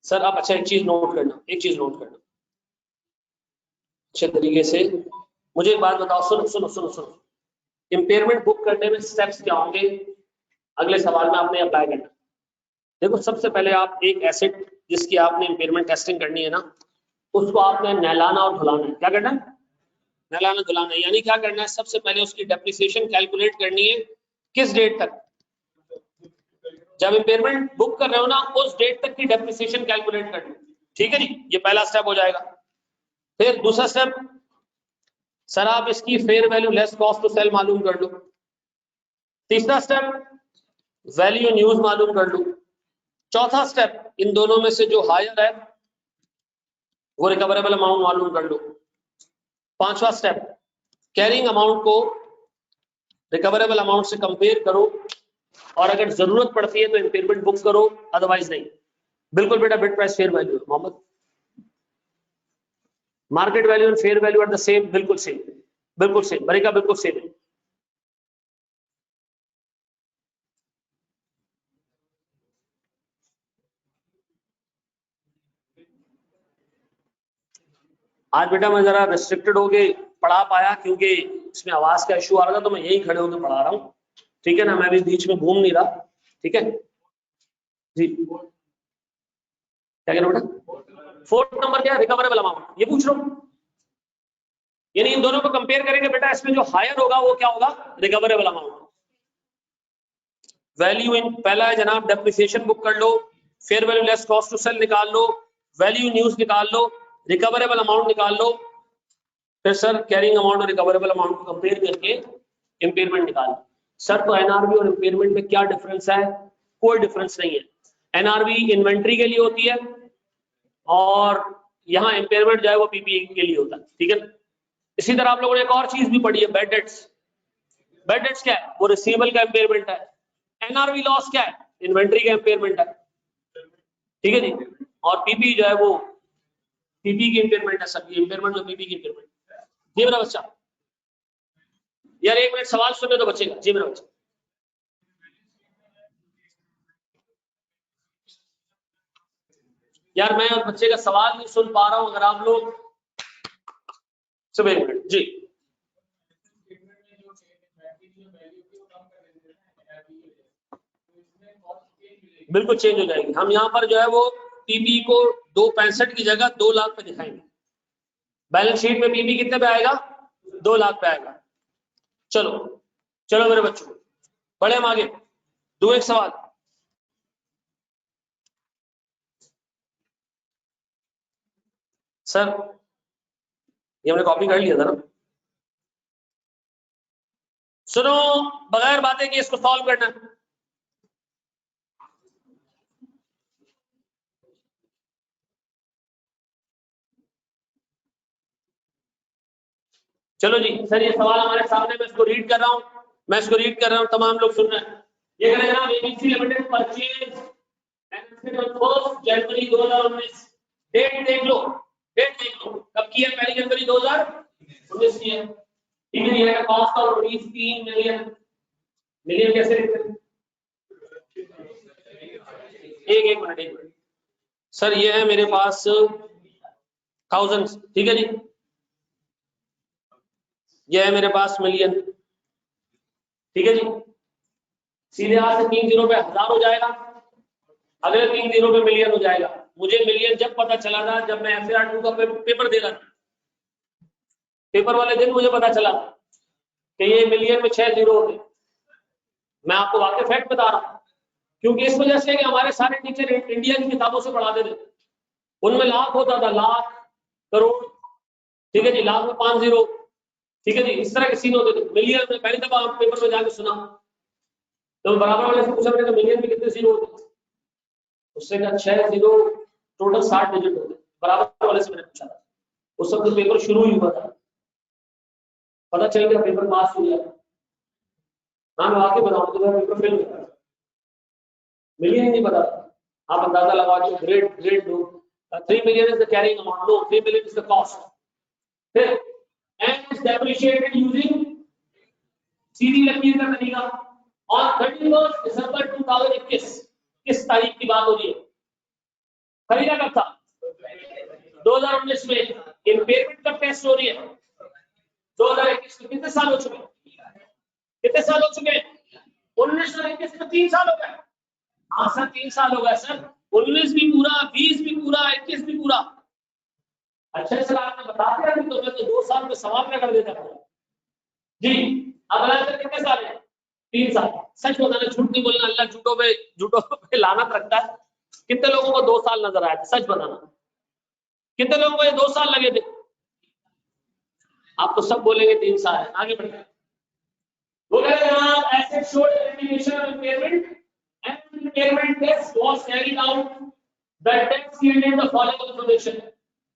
सर आप अच्छा एक चीज नोट करना, एक चीज नोट करना अच्छे तरीके से। मुझे एक बात बताओ, सुनो सुनो सुनो सुनो, इंपेयरमेंट बुक करने में स्टेप्स क्या होंगे? अगले सवाल में आपने अप्लाई करना। देखो सबसे पहले आप एक एसेट जिसकी आपने इंपेयरमेंट टेस्टिंग करनी है ना, उसको आपने नहलाना और धुलाना है। क्या करना है? नहलाना धुलाना। यानी क्या करना है? सबसे पहले उसकी डेप्रिसिएशन कैलकुलेट करनी है। किस डेट तक? जब इंपेयरमेंट बुक कर रहे हो ना उस डेट तक की डेप्रिसिएशन कैलकुलेट करनी। ठीक है जी, ये पहला स्टेप हो जाएगा। फिर दूसरा स्टेप, सर आप इसकी fair value less cost to sell मालूम कर लो। तीसरा स्टेप, वैल्यू इन यूज मालूम कर लो। चौथा स्टेप, इन दोनों में से जो हायर है वो रिकवरेबल अमाउंट मालूम कर लो। पांचवा स्टेप, कैरिंग अमाउंट को रिकवरेबल अमाउंट से कंपेयर करो और अगर जरूरत पड़ती है तो इंपेयरमेंट बुक करो, अदरवाइज नहीं। बिल्कुल बेटा bid price fair value Mohammed, market value and fair value are the same, बिल्कुल सेम, बिल्कुल सेम बरेगा, बिल्कुल सेम है। आज बेटा मैं जरा रिस्ट्रिक्टेड होके पढ़ा पाया क्योंकि इसमें आवाज का इशू आ रहा था, तो मैं यही खड़े होकर पढ़ा रहा हूँ। ठीक है ना, मैं भी बीच में घूम नहीं रहा। ठीक है जी, क्या कह रहे हो बेटा? फोर्थ नंबर क्या है? रिकवरेबल अमाउंट, ये पूछ रहा हूँ। यानी इन दोनों को कंपेयर करेंगे बेटा, इसमें जो हायर होगा वो क्या होगा? Recoverable amount. वैल्यू इन, पहला है जनाब डेप्रिसिएशन बुक कर लो, fair value less cost to sell निकाल लो, वैल्यू इन यूज निकाल लो, रिकवरेबल अमाउंट निकाल लो। फिर सर कैरिंग अमाउंट और रिकवरेबल अमाउंट को कंपेयर करके इंपेयरमेंट निकाल। सर तो एनआरवी और इंपेयरमेंट में क्या डिफरेंस है? कोई डिफरेंस नहीं है। एनआरवी इन्वेंट्री के लिए होती है और यहाँ इंपेयरमेंट जो है वो पीपीई के लिए होता है। ठीक है, इसी तरह आप लोगों ने एक और चीज भी पढ़ी है, बैड डेट्स। बैड डेट्स क्या है? वो रिसीवेबल का इंपेयरमेंट है। एनआरवी लॉस क्या है? इन्वेंट्री का इंपेयरमेंट है। ठीक है जी, और पीपी जो है वो पीपी की इंपेयरमेंट है। सब ये इंपेयरमेंट जो पीपी की इंपेयरमेंट। जी मेरा बच्चा, यार एक मिनट सवाल सुनने तो बचेगा। जी मेरा बच्चा, यार मैं बच्चे का सवाल नहीं सुन पा रहा हूं। अगर आप लोग सब एक मिनट जी, बिल्कुल चेंज हो जाएगी। हम यहाँ पर जो है वो पीपी को 265 की जगह 2 लाख पे दिखाएंगे। बैलेंस शीट में पीपी कितने पे आएगा? 2 लाख पे आएगा। चलो चलो मेरे बच्चों, बढ़े हम आगे। दो एक सवाल, सर ये हमने कॉपी कर लिया था ना। सुनो, बगैर बातें कि इसको सॉल्व करना। चलो जी, सर ये सवाल हमारे सामने, मैं इसको रीड कर रहा हूँ, मैं इसको रीड कर रहा हूँ, तमाम लोग सुन रहे हैं। ये कह रहे हैं एबीसी लिमिटेड परचेज जनवरी 2019। डेट देख लो, डेट देख लो कब की है? 1 जनवरी 2019 की है। ठीक है, ये cost of rupees 3 million. Million कैसे लिखते हैं? एक मिनट सर, ये है मेरे पास थाउजेंड्स। ठीक है जी, ये है मेरे पास मिलियन। ठीक है जी, सीधे हाथ से 3 जीरो पे 1000 हो जाएगा, अगले 3 जीरो पे मिलियन हो जाएगा। मुझे मिलियन जब पता चला था जब मैं FAR 2 का पेपर दे रहा था, पेपर वाले दिन मुझे पता चला कि ये मिलियन में 6 जीरो होते। मैं आपको वाकई फैक्ट बता रहा हूं, क्योंकि इस वजह से कि हमारे सारे टीचर इंडिया की किताबों से पढ़ाते थे, उनमें लाख होता था, लाख, करोड़, ठीक है जी, लाख में 5 जीरो, ठीक है जी, इस तरह के सीन होते थे। मिलियन में पहली दफा आप पेपर में जाके सुना, तो बराबर वाले से पूछा मैंने मिलियन में कितने जीरो होते, उससे कहा 6 जीरो, टोटल 60 डिजिट होते। बराबर वाले से मैंने पूछा था, उस वक्त पेपर शुरू ही हुआ था, पता चल गया पेपर पास हो गया। हाँ मैं आके बताऊँ तो पेपर फेल हो गया, मिलियन नहीं पता, आप अंदाजा लगा के ग्रेड दो। 3 million is the carrying amount, no, 3 million is the cost. फिर and is depreciated using सीधी लकीर का तरीका on 31 दिसंबर 2021, किस तारीख की बात हो रही है, खरीदा कब था, 2019 में, इम्पेयरमेंट कब टेस्ट हो रही है, 2021 में। कितने साल हो चुके, कितने साल हो चुके, 19 और 21 में 3 साल हो गए। हाँ सर 3 साल हो गए सर, 19 भी पूरा, 20 भी पूरा, 21 भी पूरा। अच्छा सर आपने बता दिया तो मैं तो 2 साल में सवाल में कर देता था जी। अब अल्लाह सर कितने साल है, 3 साल। सच बताना, झूठ नहीं बोलना, अल्लाह झूठों पे लानत रखता है। कितने लोगों को 2 साल नजर आया था, सच बताना, कितने लोगों को ये 2 साल लगे थे, आप तो सब बोलेंगे 3 साल है। आगे बढ़े, वो कह रहे हैं asset showed estimation of impairment and impairment test was carried out. The test yielded the following information.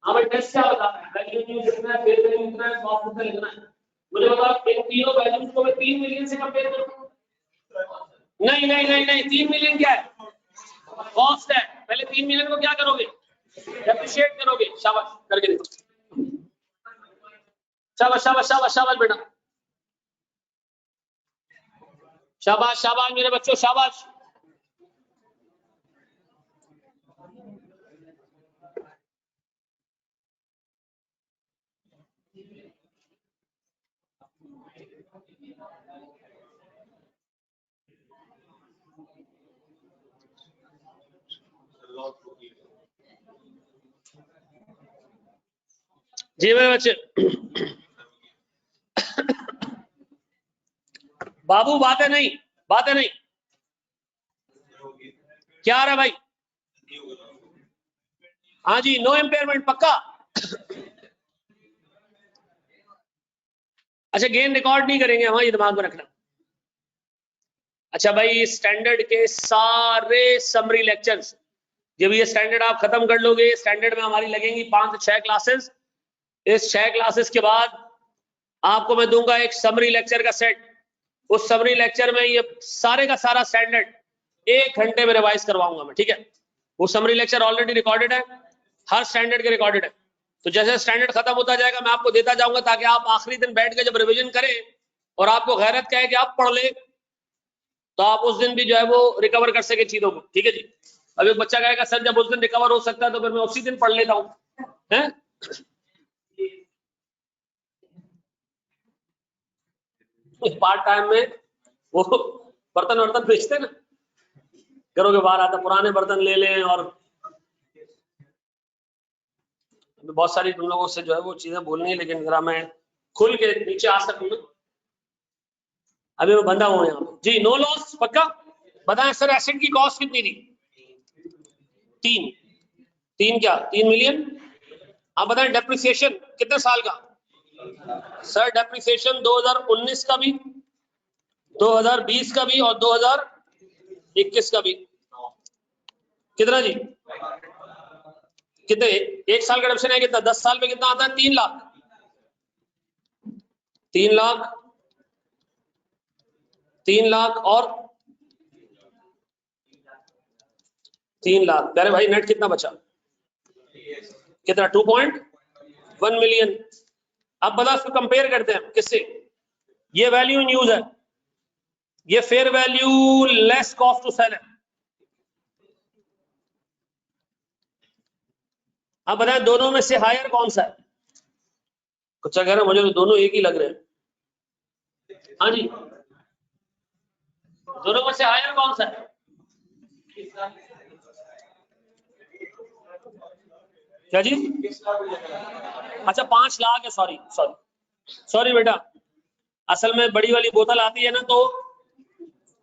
हाँ भाई टेस्ट क्या बता रहा है, वैल्यू न्यूज लिखना है, फेयर वैल्यू लिखना है, कॉस्ट का लिखना है। मुझे बताओ इन तीनों वैल्यूज को मैं 3 मिलियन से कंपेयर करूं, नहीं नहीं नहीं नहीं, 3 मिलियन क्या है, कॉस्ट है। पहले 3 मिलियन को क्या करोगे, डेप्रिशिएट करोगे। शाबाश करके देखो, शाबाश शाबाश शाबाश शाबाश बेटा, शाबाश शाबाश मेरे बच्चों, शाबाश। जी मेरे बच्चे, बाबू बातें नहीं, बातें नहीं, क्या आ रहा है भाई, हाँ जी, नो इम्पेयरमेंट पक्का। अच्छा गेन रिकॉर्ड नहीं करेंगे, हाँ ये दिमाग में रखना। अच्छा भाई स्टैंडर्ड के सारे समरी लेक्चर्स, जब ये स्टैंडर्ड आप खत्म कर लोगे, स्टैंडर्ड में हमारी लगेंगी 5 से 6 क्लासेस। इस 6 क्लासेस के बाद आपको मैं दूंगा एक समरी लेक्चर का सेट। उस समरी लेक्चर में ये सारे का सारा स्टैंडर्ड 1 घंटे में रिवाइज करवाऊंगा मैं, ठीक है। वो समरी लेक्चर ऑलरेडी रिकॉर्डेड है, हर स्टैंडर्ड के रिकॉर्डेड है। तो जैसे स्टैंडर्ड खत्म होता जाएगा मैं आपको देता जाऊंगा, ताकि आप आखिरी दिन बैठ के जब रिवीजन करें और आपको गैरत कहे कि आप पढ़ ले, तो आप उस दिन भी जो है वो रिकवर कर सके चीजों को, ठीक है जी। अब एक बच्चा कहेगा सर जब उस दिन रिकवर हो सकता है तो फिर मैं उसी दिन पढ़ लेता हूँ, हैं? पार्ट टाइम में वो बर्तन वर्तन बेचते ना, करोगे बाहर आता पुराने बर्तन ले लें, और बहुत सारी तुम लोगों से जो है वो चीजें बोलनी है, लेकिन जरा मैं खुल के नीचे आ सकूं ना, अभी मैं बंदा हूं यहाँ पे जी। नो लॉस पक्का, बताएं सर एसेट की कॉस्ट कितनी थी, 3 क्या 3 मिलियन। आप बताएं डेप्रिसिएशन कितने साल का, सर डेप्रिसिएशन 2019 का भी, 2020 का भी और 2021 का भी। कितना जी, कितने, 1 साल का डेप्रिसिएशन है कितना, 10 साल में कितना आता है, 3 लाख, 3 लाख, 3 लाख और 3 लाख। अरे भाई नेट कितना बचा, कितना 2.1 मिलियन। अब बता इसको कंपेयर करते हैं किससे, ये वैल्यू इन यूज है, ये fair value less cost to sell है। अब बताएं दोनों में से हायर कौन सा है, कुछ कह रहे हैं मुझे तो दोनों एक ही लग रहे हैं। हाँ जी दोनों में से हायर कौन सा है? क्या जी? अच्छा 5 लाख है, सॉरी सॉरी सॉरी बेटा, असल में बड़ी वाली बोतल आती है ना तो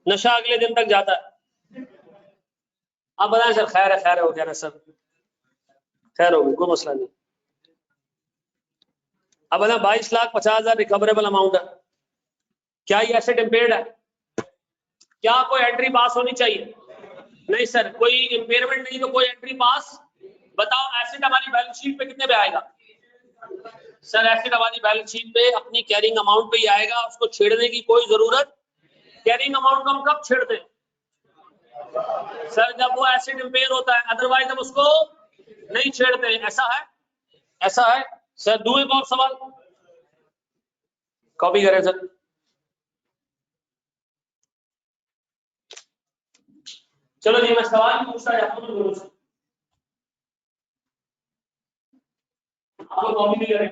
नशा अगले दिन तक जाता है। आप बताएं सर, खैर है हो गया ना सर, खैर हो गई, कोई मसला नहीं। अब बताएं 22,50,000 रिकवरेबल अमाउंट है, क्या ये एसेट इम्पेयर्ड है? क्या कोई एंट्री पास होनी चाहिए? नहीं सर, कोई इम्पेयरमेंट नहीं तो कोई एंट्री पास। बताओ एसेट हमारी बैलेंस शीट पे कितने पे आएगा? सर एसेट हमारी बैलेंस शीट पे अपनी कैरिंग अमाउंट पे ही आएगा, उसको छेड़ने की कोई जरूरत। कैरिंग अमाउंट को हम कब छेड़ते हैं? सर जब वो एसेट इम्पेयर होता है, अदरवाइज हम उसको नहीं छेड़ते हैं। ऐसा है, ऐसा है सर। दो एक और सवाल, कॉपी करें सर। चलो जी मैं सवाल पूछता जाता हूँ, आप लोग कॉपी भी करें।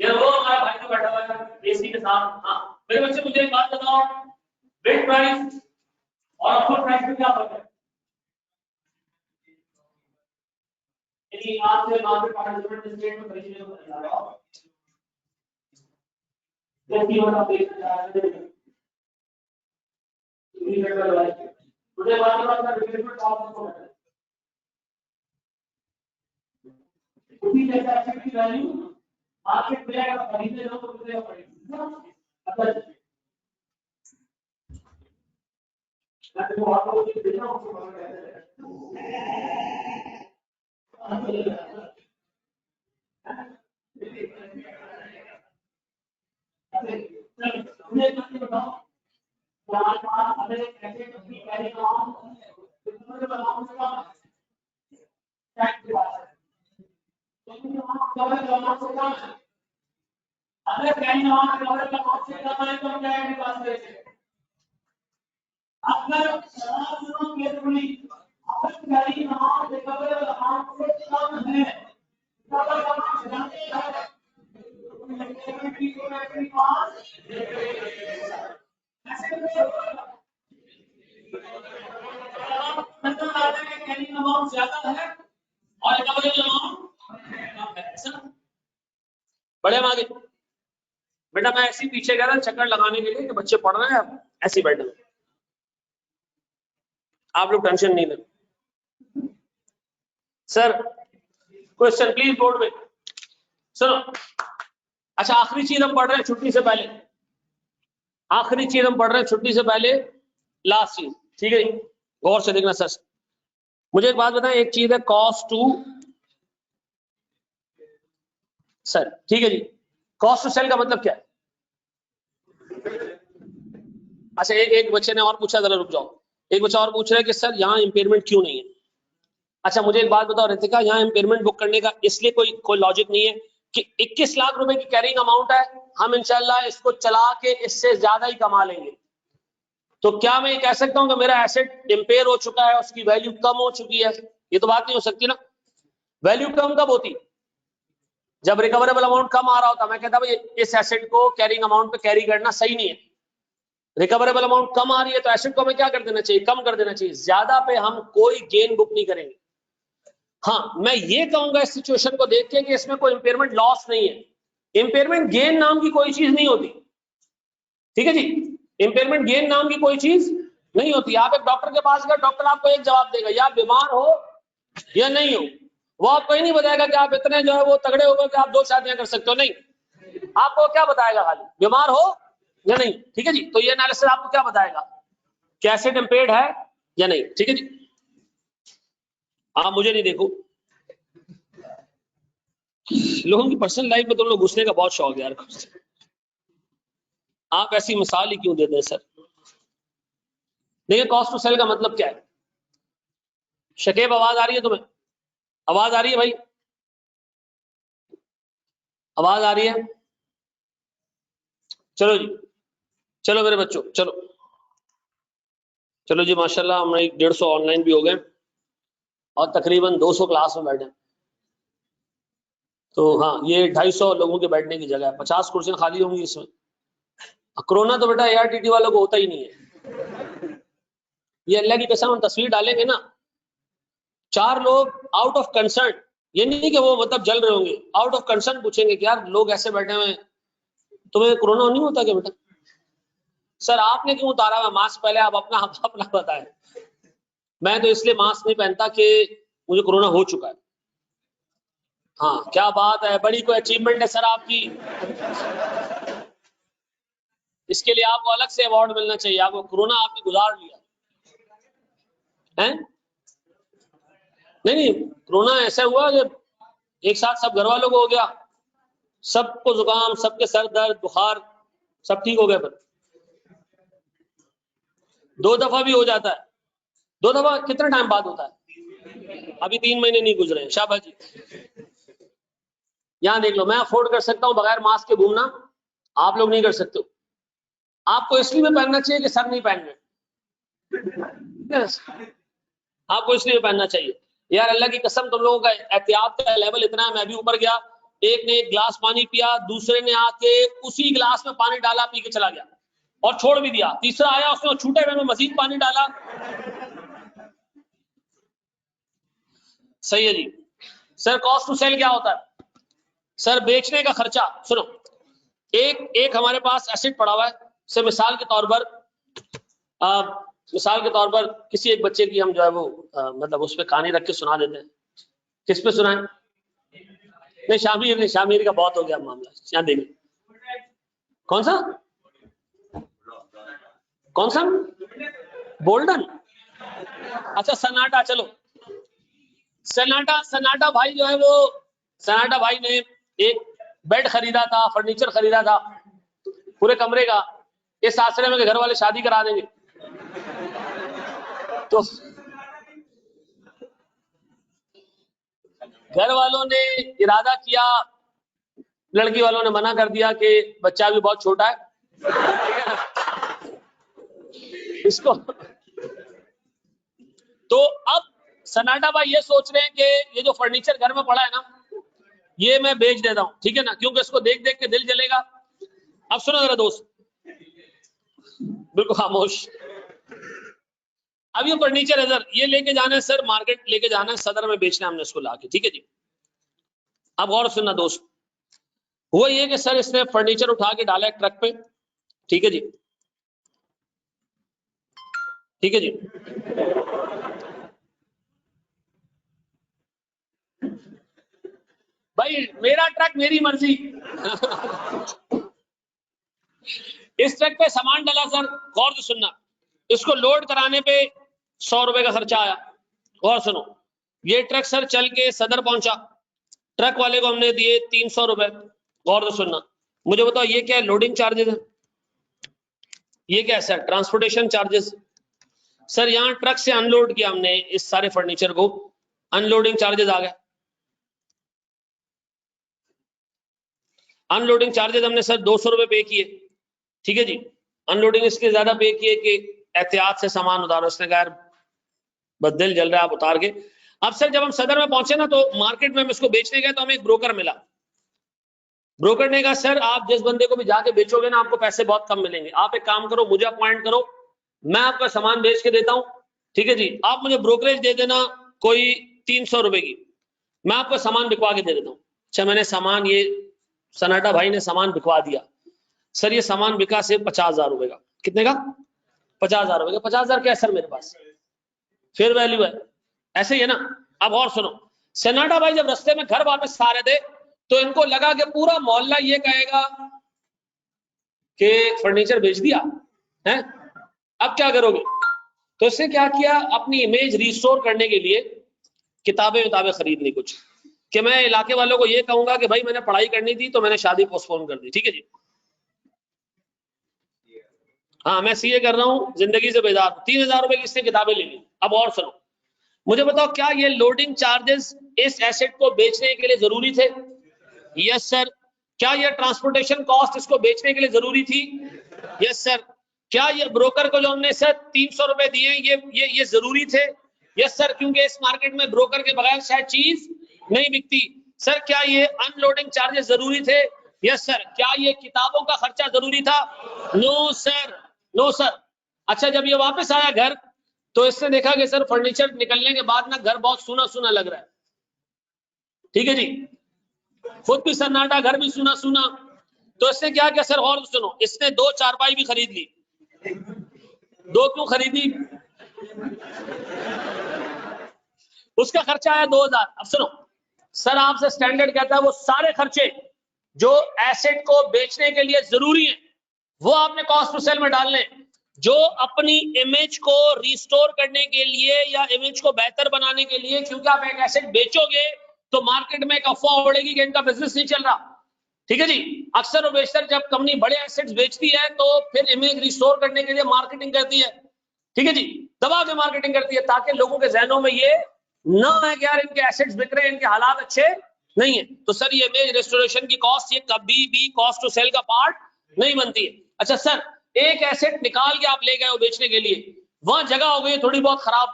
ये वो हमारा भाई जो बैठा हुआ है एसी के साथ। हाँ मेरे बच्चे मुझे एक बात बताओ, बिड प्राइस और ऑफर प्राइस में क्या फर्क है? यदि आज से मार्केट पार्टिसिपेंट स्टेट में खरीदने को तैयार हो, जैसी वाला पेज जा रहा है मुझे बात का रिप्लेसमेंट कॉस्ट को है उसी जैसा एसेट की वैल्यू मार्केट में अगर खरीदने जाओ तो कितने का पड़ेगा? अच्छा मैं तो आपको ये देना उसको बात कहते हैं। मुझे एक बताओ, हमारे पास अगर एक एसेट की कैरी अमाउंट कितने अमाउंट का टैक्स हुआ है, लेकिन वहां कवर अमाउंट से कम है। अगर कैरी अमाउंट कवर अमाउंट से कम है तो क्या है पास है? अगर सुनो केयरफुली, अगर कैरी अमाउंट रिकवरेबल अमाउंट से कम है, कवर अमाउंट जानते हैं पेमेंट की पेमेंट पास ऐसे मतलब आता है कि कैरी अमाउंट ज्यादा है और रिकवरेबल अमाउंट कम है। ऐसा बड़े हम आगे बेटा, मैं ऐसे पीछे गया था चक्कर लगाने के लिए कि बच्चे पढ़ रहे हैं, ऐसे बैठे आप लोग टेंशन नहीं लें। सर क्वेश्चन प्लीज बोर्ड में सुनो। अच्छा आखिरी चीज हम पढ़ रहे हैं छुट्टी से पहले, आखिरी चीज हम पढ़ रहे हैं छुट्टी से पहले, लास्ट चीज, ठीक है जी, गौर से देखना सर। मुझे एक बात बताएं, एक चीज है कॉस्ट टू सर, ठीक है जी, कॉस्ट टू सेल का मतलब क्या है? अच्छा एक बच्चे ने और पूछा, जरा रुक जाओ, एक बच्चा और पूछ रहा है कि सर यहाँ इंपेयरमेंट क्यों नहीं है? अच्छा मुझे एक बात बताओ रितिका, यहाँ इंपेयरमेंट बुक करने का इसलिए कोई लॉजिक नहीं है कि 21 लाख रुपए की कैरिंग अमाउंट है, हम इंशाल्लाह इसको चला के इससे ज्यादा ही कमा लेंगे, तो क्या मैं ये कह सकता हूँ कि मेरा एसेट इंपेयर हो चुका है, उसकी वैल्यू कम हो चुकी है? ये तो बात नहीं हो सकती ना। वैल्यू कम कब होती? जब रिकवरेबल अमाउंट कम आ रहा होता, मैं कहता भाई इस एसेट को कैरिंग अमाउंट पे कैरी करना सही नहीं है। रिकवरेबल अमाउंट कम आ रही है तो एसेट को हमें क्या कर देना चाहिए? कम कर देना चाहिए, ज्यादा पे हम कोई गेन बुक नहीं करेंगे। हाँ मैं ये कहूंगा इस सिचुएशन को देख के कि इसमें कोई इंपेयरमेंट लॉस नहीं है, इंपेयरमेंट गेन नाम की कोई चीज नहीं होती, ठीक है जी, इंपेयरमेंट गेन नाम की कोई चीज नहीं होती। आप एक डॉक्टर के पास गए, डॉक्टर आपको एक जवाब देगा, या आप बीमार हो या नहीं हो, वो आपको ही नहीं बताएगा कि आप इतने जो है वो तगड़े हो गए कि आप 2 शादियां कर सकते हो, नहीं, आपको क्या बताएगा? खाली बीमार हो या नहीं, ठीक है जी। तो ये एनालिसिस आपको क्या बताएगा कि एसेट इंपेयर्ड है या नहीं, ठीक है जी। आप मुझे नहीं देखो, लोगों की पर्सनल लाइफ में तुम लोग घुसने का बहुत शौक है यार, आप ऐसी मिसाल ही क्यों देते हैं सर? देखिए कॉस्ट टू सेल का मतलब क्या है? शकीब आवाज आ रही है तुम्हें? आवाज आ रही है भाई? आवाज आ रही है? चलो जी, चलो मेरे बच्चों, चलो चलो जी, माशाल्लाह हम 150 ऑनलाइन भी हो गए और तकरीबन 200 क्लास में बैठे, तो हाँ ये 250 लोगों के बैठने की जगह है, 50 कुर्सियां खाली होंगी इसमें। कोरोना तो बेटा ARTT वालों को होता ही नहीं है, ये अल्लाह की कसम हम तस्वीर डालेंगे ना, 4 लोग आउट ऑफ कंसर्न, ये नहीं कि वो मतलब जल रहे होंगे, आउट ऑफ कंसर्न पूछेंगे कि यार लोग ऐसे बैठे हुए हैं, तुम्हें कोरोना नहीं होता क्या बेटा? सर आपने क्यों उतारा हुआ मास्क? पहले आप अपना बताएं। मैं तो इसलिए मास्क नहीं पहनता कि मुझे कोरोना हो चुका है। हाँ क्या बात है, बड़ी कोई अचीवमेंट है सर आपकी। इसके लिए आपको अलग से अवार्ड मिलना चाहिए, आपको कोरोना आपने गुजार लिया है। नहीं कोरोना ऐसा हुआ कि एक साथ सब घर वालों को हो गया, सबको जुकाम, सबके सर दर्द, बुखार, सब ठीक हो गया। फिर 2 दफा भी हो जाता है। 2 दफा कितना टाइम बाद होता है? अभी 3 महीने नहीं गुजरे हैं। शाबाश जी। यहाँ देख लो, मैं अफोर्ड कर सकता हूँ बगैर मास्क के घूमना, आप लोग नहीं कर सकते हो। आपको इसलिए पहनना चाहिए कि सब नहीं पहन रहे। आपको इसलिए पहनना चाहिए। यार अल्लाह की कसम, तुम लोगों का एहतियात का लेवल इतना है, मैं भी ऊपर गया, एक ने 1 गिलास पानी पिया, दूसरे ने आके उसी गिलास में पानी डाला, पी के चला गया और छोड़ भी दिया, तीसरा आया उसने छूटे हुए में मजीद पानी डाला। सही है जी। सर कॉस्ट टू सेल क्या होता है? सर बेचने का खर्चा। सुनो, एक हमारे पास एसेट पड़ा हुआ है। सर मिसाल के तौर पर किसी एक बच्चे की हम जो है वो मतलब उस पर कहानी रख के सुना देते हैं। किस पे सुनाएं? नहीं शामिर का बहुत हो गया मामला। यहाँ देखिए, कौन सा बोल्डन? अच्छा सन्नाटा। चलो सन्नाटा भाई जो है वो, सन्नाटा भाई ने एक बेड खरीदा था, फर्नीचर खरीदा था पूरे कमरे का। इस आश्रय में घर वाले शादी करा देंगे, तो घर वालों ने इरादा किया, लड़की वालों ने मना कर दिया कि बच्चा भी बहुत छोटा है इसको। तो अब सन्नाटा भाई ये सोच रहे हैं कि ये जो फर्नीचर घर में पड़ा है ना, ये मैं बेच देता हूं, ठीक है ना, क्योंकि इसको देख देख के दिल जलेगा। अब सुनो जरा दोस्त, बिल्कुल खामोश। अब ये फर्नीचर है सर, ये लेके जाना है सर, मार्केट लेके जाना है, सदर में बेचना है हमने इसको लाके, ठीक है जी। अब और सुनना दोस्त, हुआ ये कि सर इसने फर्नीचर उठा के डाला एक ट्रक पे, ठीक है जी, ठीक है जी। भाई मेरा ट्रक मेरी मर्जी इस ट्रक पे सामान डाला सर, गौर से सुनना, इसको लोड कराने पे 100 रुपए का खर्चा आया। गौर सुनो, ये ट्रक सर चल के सदर पहुंचा, ट्रक वाले को हमने दिए 300 रुपए। गौर से सुनना, मुझे बताओ ये क्या है? लोडिंग चार्जेस है। ये क्या है सर? Transportation charges. सर यहाँ ट्रक से अनलोड किया हमने इस सारे फर्नीचर को, अनलोडिंग चार्जेस आ गए। अनलोडिंग चार्जेस हमने सर 200 रुपए पे किए, ठीक है जी। अनलोडिंग इसके ज्यादा पे किए कि एहतियात से सामान उतारो, उसने कहा बस दिल जल रहा है आप उतार के। अब सर जब हम सदर में पहुंचे ना, तो मार्केट में हम इसको बेचने गए तो हमें एक ब्रोकर मिला। ब्रोकर ने कहा सर आप जिस बंदे को भी जाके बेचोगे ना, आपको पैसे बहुत कम मिलेंगे, आप एक काम करो, मुझे अपॉइंट करो, मैं आपका सामान बेच के देता हूं, ठीक है जी, आप मुझे ब्रोकरेज दे देना कोई 300 रुपए की, मैं आपको सामान बिकवा के दे देता हूँ। अच्छा मैंने सामान, ये सन्नाटा भाई ने सामान बिकवा दिया। सर ये सामान बिका से 50,000 रुपए का। कितने का? 50,000 रुपए का। 50,000 क्या है सर मेरे पास, फेयर वैल्यू है, ऐसे ही है ना। अब और सुनो, सन्नाटा भाई जब रास्ते में घर वापस आ रहे थे तो इनको लगा कि पूरा मोहल्ला ये कहेगा कि फर्नीचर बेच दिया है, अब क्या करोगे? तो इसने क्या किया, अपनी इमेज रिस्टोर करने के लिए किताबें खरीद ली कुछ, कि मैं इलाके वालों को ये कहूंगा कि भाई मैंने पढ़ाई करनी थी तो मैंने शादी पोस्टपोन कर दी, ठीक है जी। हाँ मैं सीए कर रहा हूँ, जिंदगी से बेजार। 3,000 रुपए की इससे किताबें ले ली। अब और सुनो, मुझे बताओ क्या ये लोडिंग चार्जेस इस एसेट को बेचने के लिए जरूरी थे? Yes sir. क्या ये ट्रांसपोर्टेशन कॉस्ट इसको बेचने के लिए जरूरी थी? Yes sir. क्या ये ब्रोकर को जो हमने सर 300 रुपए दिए ये जरूरी थे? यस सर, क्योंकि इस मार्केट में ब्रोकर के बगैर शायद चीज नहीं बिकती। सर क्या ये अनलोडिंग चार्जेस जरूरी थे? Yes sir. क्या ये किताबों का खर्चा जरूरी था? No sir, no sir. अच्छा जब ये वापस आया घर तो इसने देखा कि सर फर्नीचर निकलने के बाद ना घर बहुत सूना सूना लग रहा है, ठीक है जी, खुद भी सन्नाटा, घर भी सूना सूना। तो इसने क्या किया सर, और सुनो, इसने 2 चारपाई भी खरीद ली। 2 क्यों खरीदी? उसका खर्चा आया 2000। अब सुनो सर, आपसे स्टैंडर्ड कहता है वो सारे खर्चे जो एसेट को बेचने के लिए जरूरी है वो आपने कॉस्ट टू सेल में डालने। जो अपनी इमेज को रिस्टोर करने के लिए या इमेज को बेहतर बनाने के लिए, क्योंकि आप एक एसेट बेचोगे तो मार्केट में एक अफवाह उड़ेगी कि इनका बिजनेस नहीं चल रहा, ठीक है जी। अक्सर और बेशतर जब कंपनी बड़े एसेट्स बेचती है तो फिर इमेज रिस्टोर करने के लिए मार्केटिंग करती है, ठीक है जी, दबा के मार्केटिंग करती है ताकि लोगों के जहनों में ये ना है कि यार इनके एसेट्स बिक रहे हैं, इनके हालात अच्छे नहीं है। तो सर ये इमेज रेस्टोरेशन की कॉस्ट ये कभी भी कॉस्ट टू सेल का पार्ट नहीं बनती है। अच्छा सर, एक एसेट निकाल के आप ले गए हो बेचने के लिए, वहां जगह हो गई थोड़ी बहुत खराब,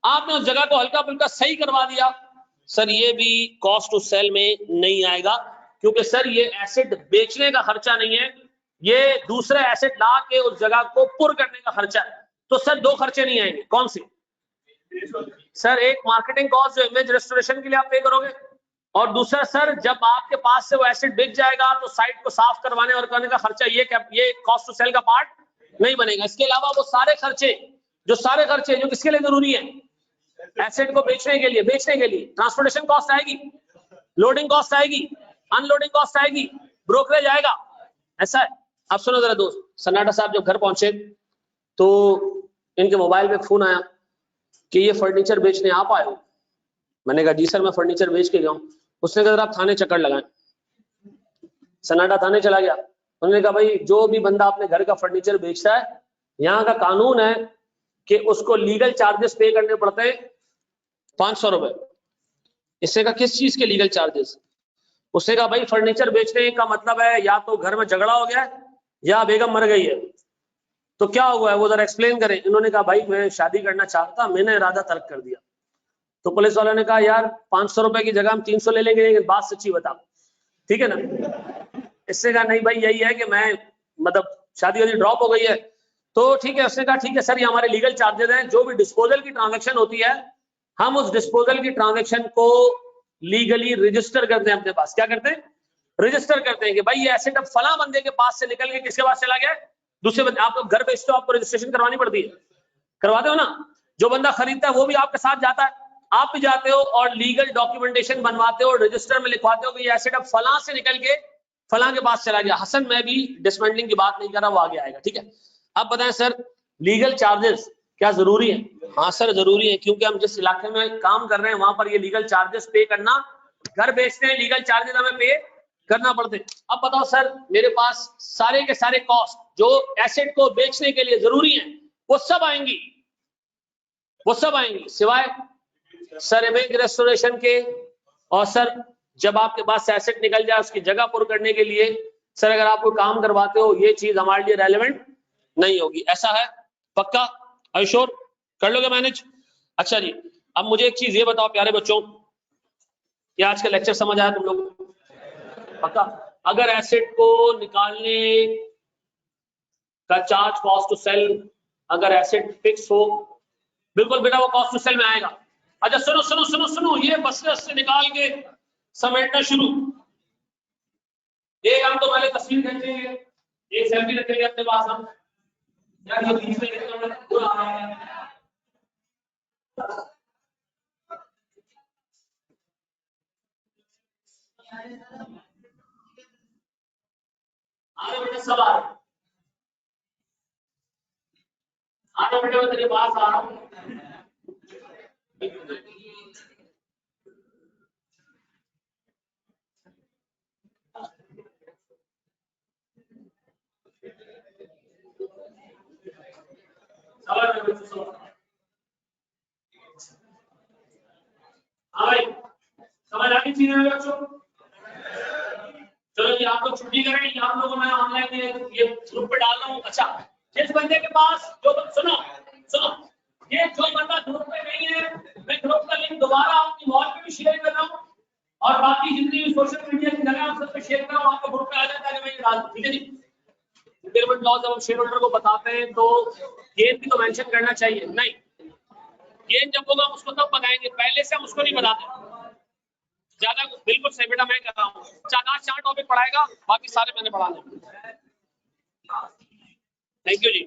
आपने उस जगह को हल्का फुल्का सही करवा दिया, सर ये भी कॉस्ट टू सेल में नहीं आएगा, क्योंकि सर ये एसेट बेचने का खर्चा नहीं है, ये दूसरे एसेट ला के उस जगह को पुर करने का खर्चा है। तो सर 2 खर्चे नहीं आएंगे, कौन से? सर एक मार्केटिंग कॉस्ट जो इमेज रेस्टोरेशन के लिए आप पे करोगे, और दूसरा सर जब आपके पास से वो एसेट बिक जाएगा तो साइट को साफ करवाने और करने का खर्चा, ये कॉस्ट टू सेल का पार्ट नहीं बनेगा। इसके अलावा वो सारे खर्चे जो किसके लिए जरूरी है, एसेट को बेचने के लिए ट्रांसपोर्टेशन कॉस्ट आएगी, लोडिंग कॉस्ट आएगी, अनलोडिंग कॉस्ट आएगी, ब्रोकरेज आएगा, ऐसा है। अब सुनो जरा दोस्त, सन्नाटा साहब जब घर पहुंचे तो इनके मोबाइल पे फोन आया कि ये फर्नीचर बेचने आप आए हो। मैंने कहा जी सर मैं फर्नीचर बेच के गया हूँ। उसने कहा आप थाने चक्कर लगाएं। सन्नाटा थाने चला गया। उन्होंने कहा भाई जो भी बंदा अपने घर का फर्नीचर बेचता है, यहाँ का कानून है कि उसको लीगल चार्जेस पे करने पड़ते हैं 500 रुपए। इसने कहा किस चीज के लीगल चार्जेस? उसने कहा भाई फर्नीचर बेचने का मतलब है या तो घर में झगड़ा हो गया है या बेगम मर गई है, तो क्या हुआ है वो जरा एक्सप्लेन करें। इन्होंने कहा भाई मैं शादी करना चाहता, मैंने इरादा तर्क कर दिया। तो पुलिस वालों ने कहा यार 500 रुपए की जगह हम 300 ले लेंगे, लेकिन बात सच्ची बता, ठीक है ना। इससे कहा नहीं भाई यही है कि मैं मतलब शादी वादी ड्रॉप हो गई है। तो ठीक है, उसने कहा ठीक है सर ये हमारे लीगल चार्जेस हैं, जो भी डिस्पोजल की ट्रांजेक्शन होती है हम उस डिस्पोजल की ट्रांजेक्शन को लीगली रजिस्टर करते हैं अपने पास। क्या करते हैं? रजिस्टर करते हैं कि भाई ये एसेट अब फला बंदे के पास से निकल के किसके पास चला गया, दूसरे बंदे। आप लोग घर बेचते हो, आपको रजिस्ट्रेशन करवानी पड़ती है, करवाते हो ना। जो बंदा खरीदता है वो भी आपके साथ जाता है, आप भी जाते हो और लीगल डॉक्यूमेंटेशन बनवाते हो, रजिस्टर में लिखवाते हो कि ये एसेट अब फला से निकल के फला के पास चला गया। हसन मैं भी डिसमेंटलिंग की बात नहीं कर रहा, वो आगे आएगा, ठीक है। अब बताएं सर लीगल चार्जेस क्या जरूरी है? हाँ सर जरूरी है, क्योंकि हम जिस इलाके में काम कर रहे हैं वहां पर ये लीगल चार्जेस पे करना, घर बेचते हैं लीगल चार्जेस हमें पे करना पड़ते हैं। अब बताओ सर मेरे पास सारे के सारे कॉस्ट जो एसेट को बेचने के लिए जरूरी है वो सब आएंगी, सिवाय सर इमेज रेस्टोरेशन के। और सर जब आपके पास से एसेट निकल जाए उसकी जगह पुर करने के लिए सर अगर आप कोई काम करवाते हो ये चीज हमारे लिए रेलेवेंट नहीं होगी। ऐसा है? पक्का? अश्योर? कर लोगे मैनेज? अच्छा जी, अब मुझे एक चीज ये बताओ प्यारे बच्चों, क्या आज का लेक्चर समझ आया तुम लोग? पक्का? अगर एसेट को निकालने का चार्ज कॉस्ट टू सेल, अगर एसेट फिक्स हो, बिल्कुल बेटा वो कॉस्ट टू सेल में आएगा। अच्छा सुनो सुनो सुनो सुनो, ये बस से निकाल के समेटना शुरू। एक हम तो पहले तस्वीर खींचेंगे, एक सेल्फी रखेंगे अपने पास हम, यार ये बीच में कितना बुरा आ रहा है। आगे बेटा सब आ रहे, आगे बेटा मैं तेरे पास आ रहा हूँ। हाँ भाई समझ आ गई चीजें बच्चों? चलो ये आप लोग छुट्टी करें, ये आप लोगों को मैं ऑनलाइन ये ग्रुप पे डाल रहा हूँ। अच्छा जिस बंदे के पास जो सुनो सुनो, ये जो बंदा ग्रुप पे नहीं है मैं ग्रुप का लिंक दोबारा आपकी वॉल पे भी शेयर कर रहा हूँ और बाकी जितनी भी सोशल मीडिया की जगह आप सब पे शेयर कर रहा हूँ, आपको ग्रुप पे आ जाता है मैं ये डाल, ठीक है जी। इम्पेयरमेंट लॉ जब हम शेयर होल्डर को बताते हैं तो गेन भी तो मेंशन करना चाहिए, नहीं गेम जब होगा हम उसको तब बताएंगे, पहले से हम उसको नहीं बताते। ज्यादा बिल्कुल सही बेटा, मैं कर रहा हूँ। 4 टॉपिक पढ़ाएगा, बाकी सारे मैंने पढ़ाने। Thank you ji.